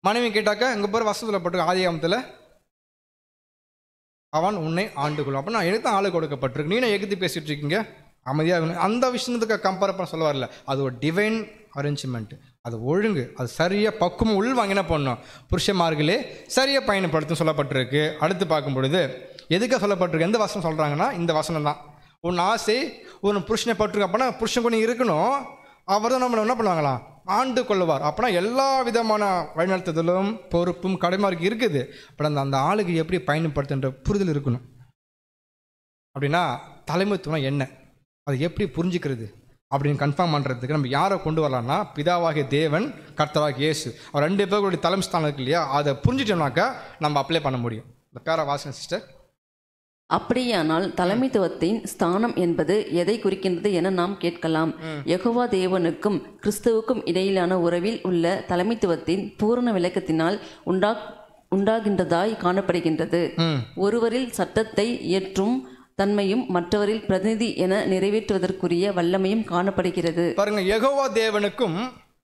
Speaker 1: மனைவி கேட்டாக்கா இங்க போற வசனத்துல போட்டு ஆதியாகமத்துல அவன் உன்னை ஆண்டு கொள்ளும். அப்ப நான் எனக்கு தான் ஆளு கொடுக்கப்பட்டிருக்கு, நீ எகுதி பேசிட்டு இருக்கீங்க, அமைதியாக. அந்த விஷயத்துக்கு கம்பேர் பண்ண சொல்ல வரல. அது ஒரு டிவைன் அரேஞ்ச்மெண்ட், அது ஒழுங்கு, அது சரியாக பக்குவம் உள் வாங்கினா பண்ணணும். புருஷமார்களே சரியாக பயன்படுத்தும் சொல்லப்பட்டிருக்கு. அடுத்து பார்க்கும் பொழுது எதுக்காக சொல்லப்பட்டிருக்கு, எந்த வசனம் சொல்கிறாங்கன்னா இந்த வசனம் தான். உன் ஆசை ஒரு புருஷனை பட்டிருக்கு. அப்போனா புருஷன் கூட இருக்கணும், அவர் தான் நம்மளை என்ன பண்ணுவாங்களாம், ஆண்டு கொள்ளுவார். அப்போனா எல்லா விதமான வழிநடத்துதலும் பொறுப்பும் கடமைக்கு இருக்குது. அப்புறம் அந்த ஆளுக்கு எப்படி பயன்படுத்துன்ற புரிதல் இருக்கணும். அப்படின்னா தலைமைத்துவம் என்ன, அது எப்படி புரிஞ்சுக்கிறது அப்படின்னு கன்ஃபார்ம் பண்ணுறதுக்கு நம்ம யாரை கொண்டு வரலாம்னா பிதாவாகிய தேவன், கர்த்தராகிய இயேசு. அவர் 2 பேருடைய தலைமை ஸ்தானம் இருக்கு இல்லையா, அதை புரிஞ்சிட்டோம்னாக்கா நம்ம அப்ளை பண்ண முடியும். இந்த பேரை வாசன சிஸ்டர்.
Speaker 2: அப்படியானால் தலைமைத்துவத்தின் ஸ்தானம் என்பது எதை குறிக்கின்றது என நாம் கேட்கலாம். யெகோவா தேவனுக்கும் கிறிஸ்துவுக்கும் இடையிலான உறவில் உள்ள தலைமைத்துவத்தின் பூரண விளக்கத்தினால் உண்டாகின்றதாய் காணப்படுகின்றது. ஒருவரில் சட்டத்தை இயற்றும் தன்மையும் மற்றவரில் பிரதிநிதி என நிறைவேற்றுவதற்குரிய வல்லமையும் காணப்படுகிறது.
Speaker 1: பாருங்க, யெகோவா தேவனுக்கும்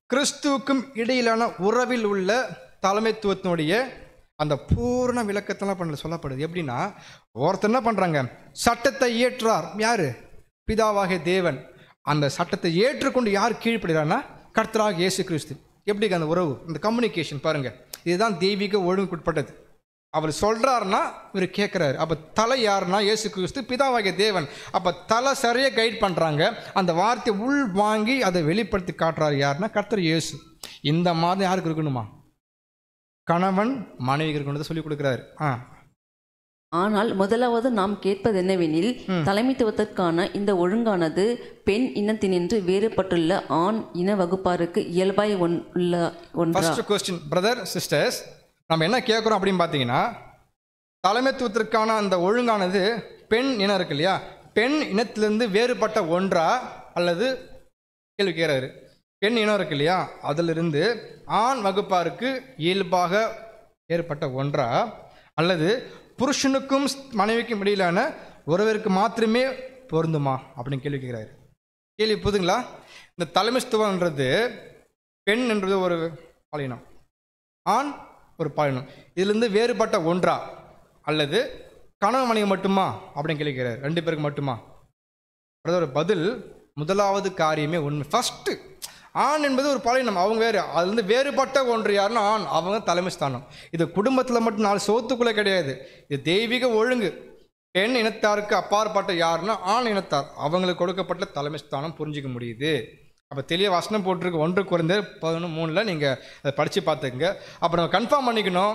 Speaker 1: கிறிஸ்துவுக்கும் இடையிலான உறவில் உள்ள தலைமைத்துவத்தினுடைய அந்த பூர்ண விளக்கத்தெல்லாம் பண்ண சொல்லப்படுது. எப்படின்னா ஒருத்தர் என்ன பண்ணுறாங்க, சட்டத்தை இயற்றார். யார்? பிதாவாகிய தேவன். அந்த சட்டத்தை ஏற்றுக்கொண்டு யார் கீழ்ப்படுகிறான்னா கர்த்தராகிய இயேசு கிறிஸ்து. எப்படி அந்த உறவு, அந்த கம்யூனிகேஷன் பாருங்கள், இதுதான் தெய்வீக ஒழுங்குக்குட்பட்டது. அவர் சொல்கிறாருன்னா இவர் கேட்குறாரு. அப்போ தலை யாருன்னா இயேசு கிறிஸ்து, பிதாவாகிய தேவன். அப்போ தலை சரியாக கைட் பண்ணுறாங்க. அந்த வார்த்தையை உள் வாங்கி அதை வெளிப்படுத்தி காட்டுறாரு யாருன்னா கர்த்தர் இயேசு. இந்த மாதிரி யாருக்கு இருக்கணுமா, கணவன் மனைவி இருக்கணும் சொல்லி கொடுக்குறாரு.
Speaker 2: ஆனால் முதலாவது நாம் கேட்பது என்னவெனில், தலைமைத்துவத்திற்கான இந்த ஒழுங்கானது பெண் இனத்தினின்று வேறுபட்டுள்ள ஆண் இன வகுப்பாருக்கு இயல்பாய் உள்ள ஒன்றா?
Speaker 1: ஃபர்ஸ்ட் क्वेश्चन பிரதர் சிஸ்டர்ஸ், நம்ம என்ன கேட்குறோம் அப்படின்னு பார்த்தீங்கன்னா, தலைமைத்துவத்திற்கான அந்த ஒழுங்கானது பெண் இனம் இருக்கு இல்லையா, பெண் இனத்திலிருந்து வேறுபட்ட ஒன்றா, அல்லது கேள்வி கேட்குறாரு, பெண் இனம் இருக்கு இல்லையா அதிலிருந்து ஆண் வகுப்பாருக்கு இயல்பாக ஏற்பட்ட ஒன்றா, அல்லது புருஷனுக்கும் மனைவிக்கும் இடையிலான ஒருவருக்கு மாத்திரமே பொருந்துமா அப்படின்னு கேள்வி கேட்குறாரு. கேள்வி புதுங்களா? இந்த தலைமைத்துவன்றது பெண் என்றது ஒரு பாலினம், ஆண் ஒரு பாலினம், இதிலிருந்து வேறுபட்ட ஒன்றா, அல்லது கணவன் மனைவி மட்டுமா அப்படின்னு கேள்வி கேட்குறாரு. 2 பேருக்கு மட்டுமா? ஒரு பதில், முதலாவது காரியமே உண்மை. ஃபஸ்ட்டு ஆண் என்பது ஒரு பாலினம், அவங்க வேறு, அதுலேருந்து வேறுபட்ட ஒன்று யாருன்னா ஆண், அவங்க தலைமை ஸ்தானம். இது குடும்பத்தில் மட்டும் 4 சோத்துக்குள்ளே கிடையாது, இது தெய்வீக ஒழுங்கு. பெண் இனத்தாருக்கு அப்பாற்பட்ட யாருன்னா ஆண் இனத்தார், அவங்களுக்கு கொடுக்கப்பட்ட தலைமை ஸ்தானம் புரிஞ்சிக்க முடியுது. அப்போ தெளிய வசனம் போட்டிருக்கு 1 Corinthians 11:3 நீங்கள் அதை படித்து பார்த்துக்குங்க. அப்போ நம்ம கன்ஃபார்ம் பண்ணிக்கணும்,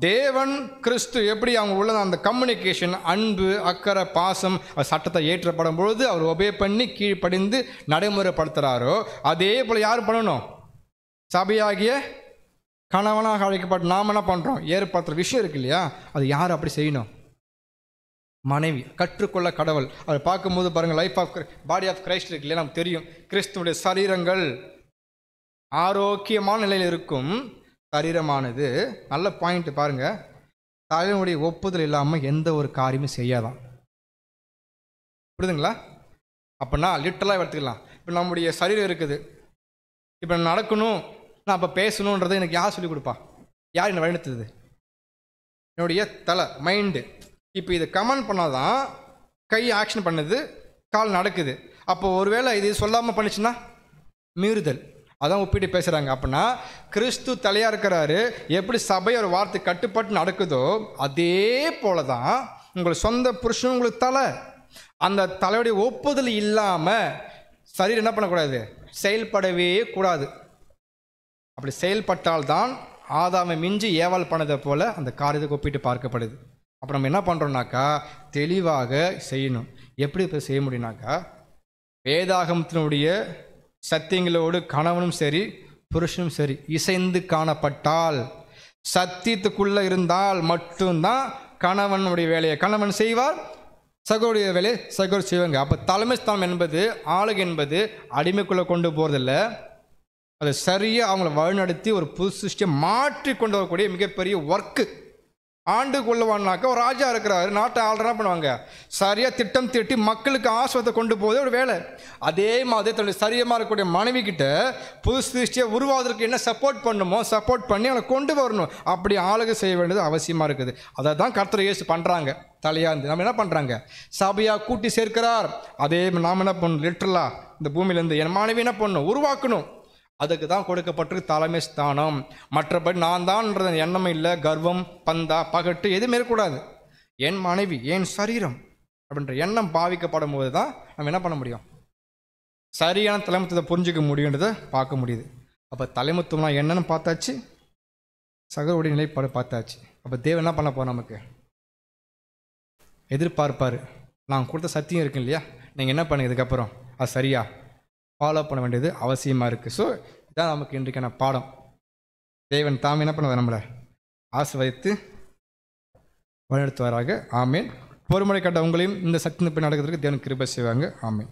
Speaker 1: தேவன் கிறிஸ்து எப்படி அவங்க உள்ள அந்த கம்யூனிகேஷன், அன்பு, அக்கறை, பாசம், சட்டத்தை ஏற்றப்படும் பொழுது அவர் ஒபே பண்ணி கீழ்ப்படிந்து நடைமுறைப்படுத்துகிறாரோ அதே போல் யார் பண்ணணும்? சபையாகிய கணவனாக அழைக்கப்பட்ட நாம் என்ன பண்ணுறோம்? ஏற்படுத்துகிற விஷயம் இருக்கு இல்லையா, அது யார் அப்படி செய்யணும்? மனைவி. கற்றுக்கொள்ள கடவுள் அவர் பார்க்கும்போது பாருங்கள், life of body of Christ இருக்கு இல்லையா, நமக்கு தெரியும் கிறிஸ்துவுடைய சரீரங்கள் ஆரோக்கியமான நிலையில் இருக்கும். சரீரமானது நல்ல பாயிண்ட் பாருங்கள், தலைவனுடைய ஒப்புதல் இல்லாமல் எந்த ஒரு காரியமும் செய்யாதான். புரியுதுங்களா? அப்படின்னா லிட்டரலாக எடுத்துக்கலாம். இப்போ நம்முடைய சரீரம் இருக்குது, இப்போ நடக்கணும், நான் அப்போ பேசணுன்றதை எனக்கு யார் சொல்லிக் கொடுப்பா? யார் என்னை வழிநடத்துது? என்னுடைய தலை, மைண்டு. இப்போ இதை கமெண்ட் பண்ணால் தான் கை ஆக்ஷன் பண்ணுது, கால் நடக்குது. அப்போ ஒருவேளை இது சொல்லாமல் பண்ணிச்சுன்னா மீறுதல். அதான் ஒப்பிட்டு பேசுகிறாங்க. அப்படின்னா கிறிஸ்து தலையாக இருக்கிறாரு, எப்படி சபை ஒரு வார்த்தை கட்டுப்பட்டு நடக்குதோ அதே போல தான் உங்கள் சொந்த புருஷன் உங்களுக்கு தலை. அந்த தலையுடைய ஒப்புதல் இல்லாமல் சரீரம் என்ன பண்ணக்கூடாது? செயல்படவே கூடாது. அப்படி செயல்பட்டால்தான் ஆதாமை மிஞ்சி ஏவாள் பண்ணதை போல் அந்த காரியத்தை ஒப்பிட்டு பார்க்கப்படுது. அப்போ நம்ம என்ன பண்ணுறோம்னாக்கா தெளிவாக செய்யணும். எப்படி இப்போ செய்ய முடியும்னாக்கா, வேதாகமத்தினுடைய சத்தியங்களோடு கணவனும் சரி புருஷனும் சரி இசைந்து காணப்பட்டால், சத்தியத்துக்குள்ளே இருந்தால் மட்டும்தான் கணவனுடைய வேலையை கணவன் செய்வார், சகோடைய வேலையை சகோதரி செய்வாங்க. அப்போ தலைமை ஸ்தானம் என்பது, ஆளுகை என்பது அடிமைக்குள்ளே கொண்டு போகிறதில்ல, அதை சரியாக அவங்கள வழிநடத்தி ஒரு புது சிஸ்டியை மாற்றி கொண்டு வரக்கூடிய மிகப்பெரிய ஒர்க்கு. ஆண்டு கொள்ளுவான்னாக்கா ஒரு ராஜா இருக்கிறாரு, நாட்டை ஆள்றா பண்ணுவாங்க, சரியாக திட்டம் தீட்டி மக்களுக்கு ஆசிரத்தை கொண்டு போதே ஒரு வேலை. அதே மாதிரி தன்னுடைய சரியமாக இருக்கக்கூடிய மனைவி கிட்ட புது சிருஷ்டியை உருவாவதற்கு என்ன சப்போர்ட் பண்ணுமோ சப்போர்ட் பண்ணி அவனை கொண்டு வரணும். அப்படி ஆளுகை செய்ய வேண்டியது அவசியமாக இருக்குது. அதை தான் கர்த்தர் இயேசு பண்ணுறாங்க. தலையாந்து நம்ம என்ன பண்ணுறாங்க? சபையாக கூட்டி சேர்க்கிறார். அதே நாம் என்ன பண்ணணும்? லிட்டரலாக இந்த பூமியிலேருந்து என் மனைவி என்ன பண்ணணும்? உருவாக்கணும். அதுக்கு தான் கொடுக்கப்பட்டிருக்கு தலைமை ஸ்தானம். மற்றபடி நான் தான்ன்ற எண்ணமே இல்லை, கர்வம், பந்தா, பகட்டு எதுவுமே இருக்கக்கூடாது. என் மனைவி, என் சரீரம் அப்படின்ற எண்ணம் பாவிக்கப்படும் போது தான் நம்ம என்ன பண்ண முடியும்? சரியான தலைமைத்துவத்தை புரிஞ்சிக்க முடியுன்றதை பார்க்க முடியுது. அப்போ தலைமைத்துவம்னா என்னன்னு பார்த்தாச்சு, சகோதரிய நிலைப்பாடு பார்த்தாச்சு. அப்போ தேவன் என்ன பண்ண போகிறோம்? நமக்கு எதிர்பார்ப்பார். நான் கொடுத்த சத்தியம் இருக்கு இல்லையா, நீங்கள் என்ன பண்ணுங்க இதுக்கப்புறம் அது சரியா ஃபாலோ பண்ண வேண்டியது அவசியமாக இருக்குது. ஸோ இதான் நமக்கு இன்றைக்கான பாடம். தேவன் தாம் என்ன பண்ண நம்மளை ஆசீர்வதித்து வழிநடத்துவாராக. ஆமேன். பொறுமுறை கட்ட உங்களையும் இந்த சக்தி நடக்கிறதுக்கு தேவன் கிருபை செய்வாங்க. ஆமேன்.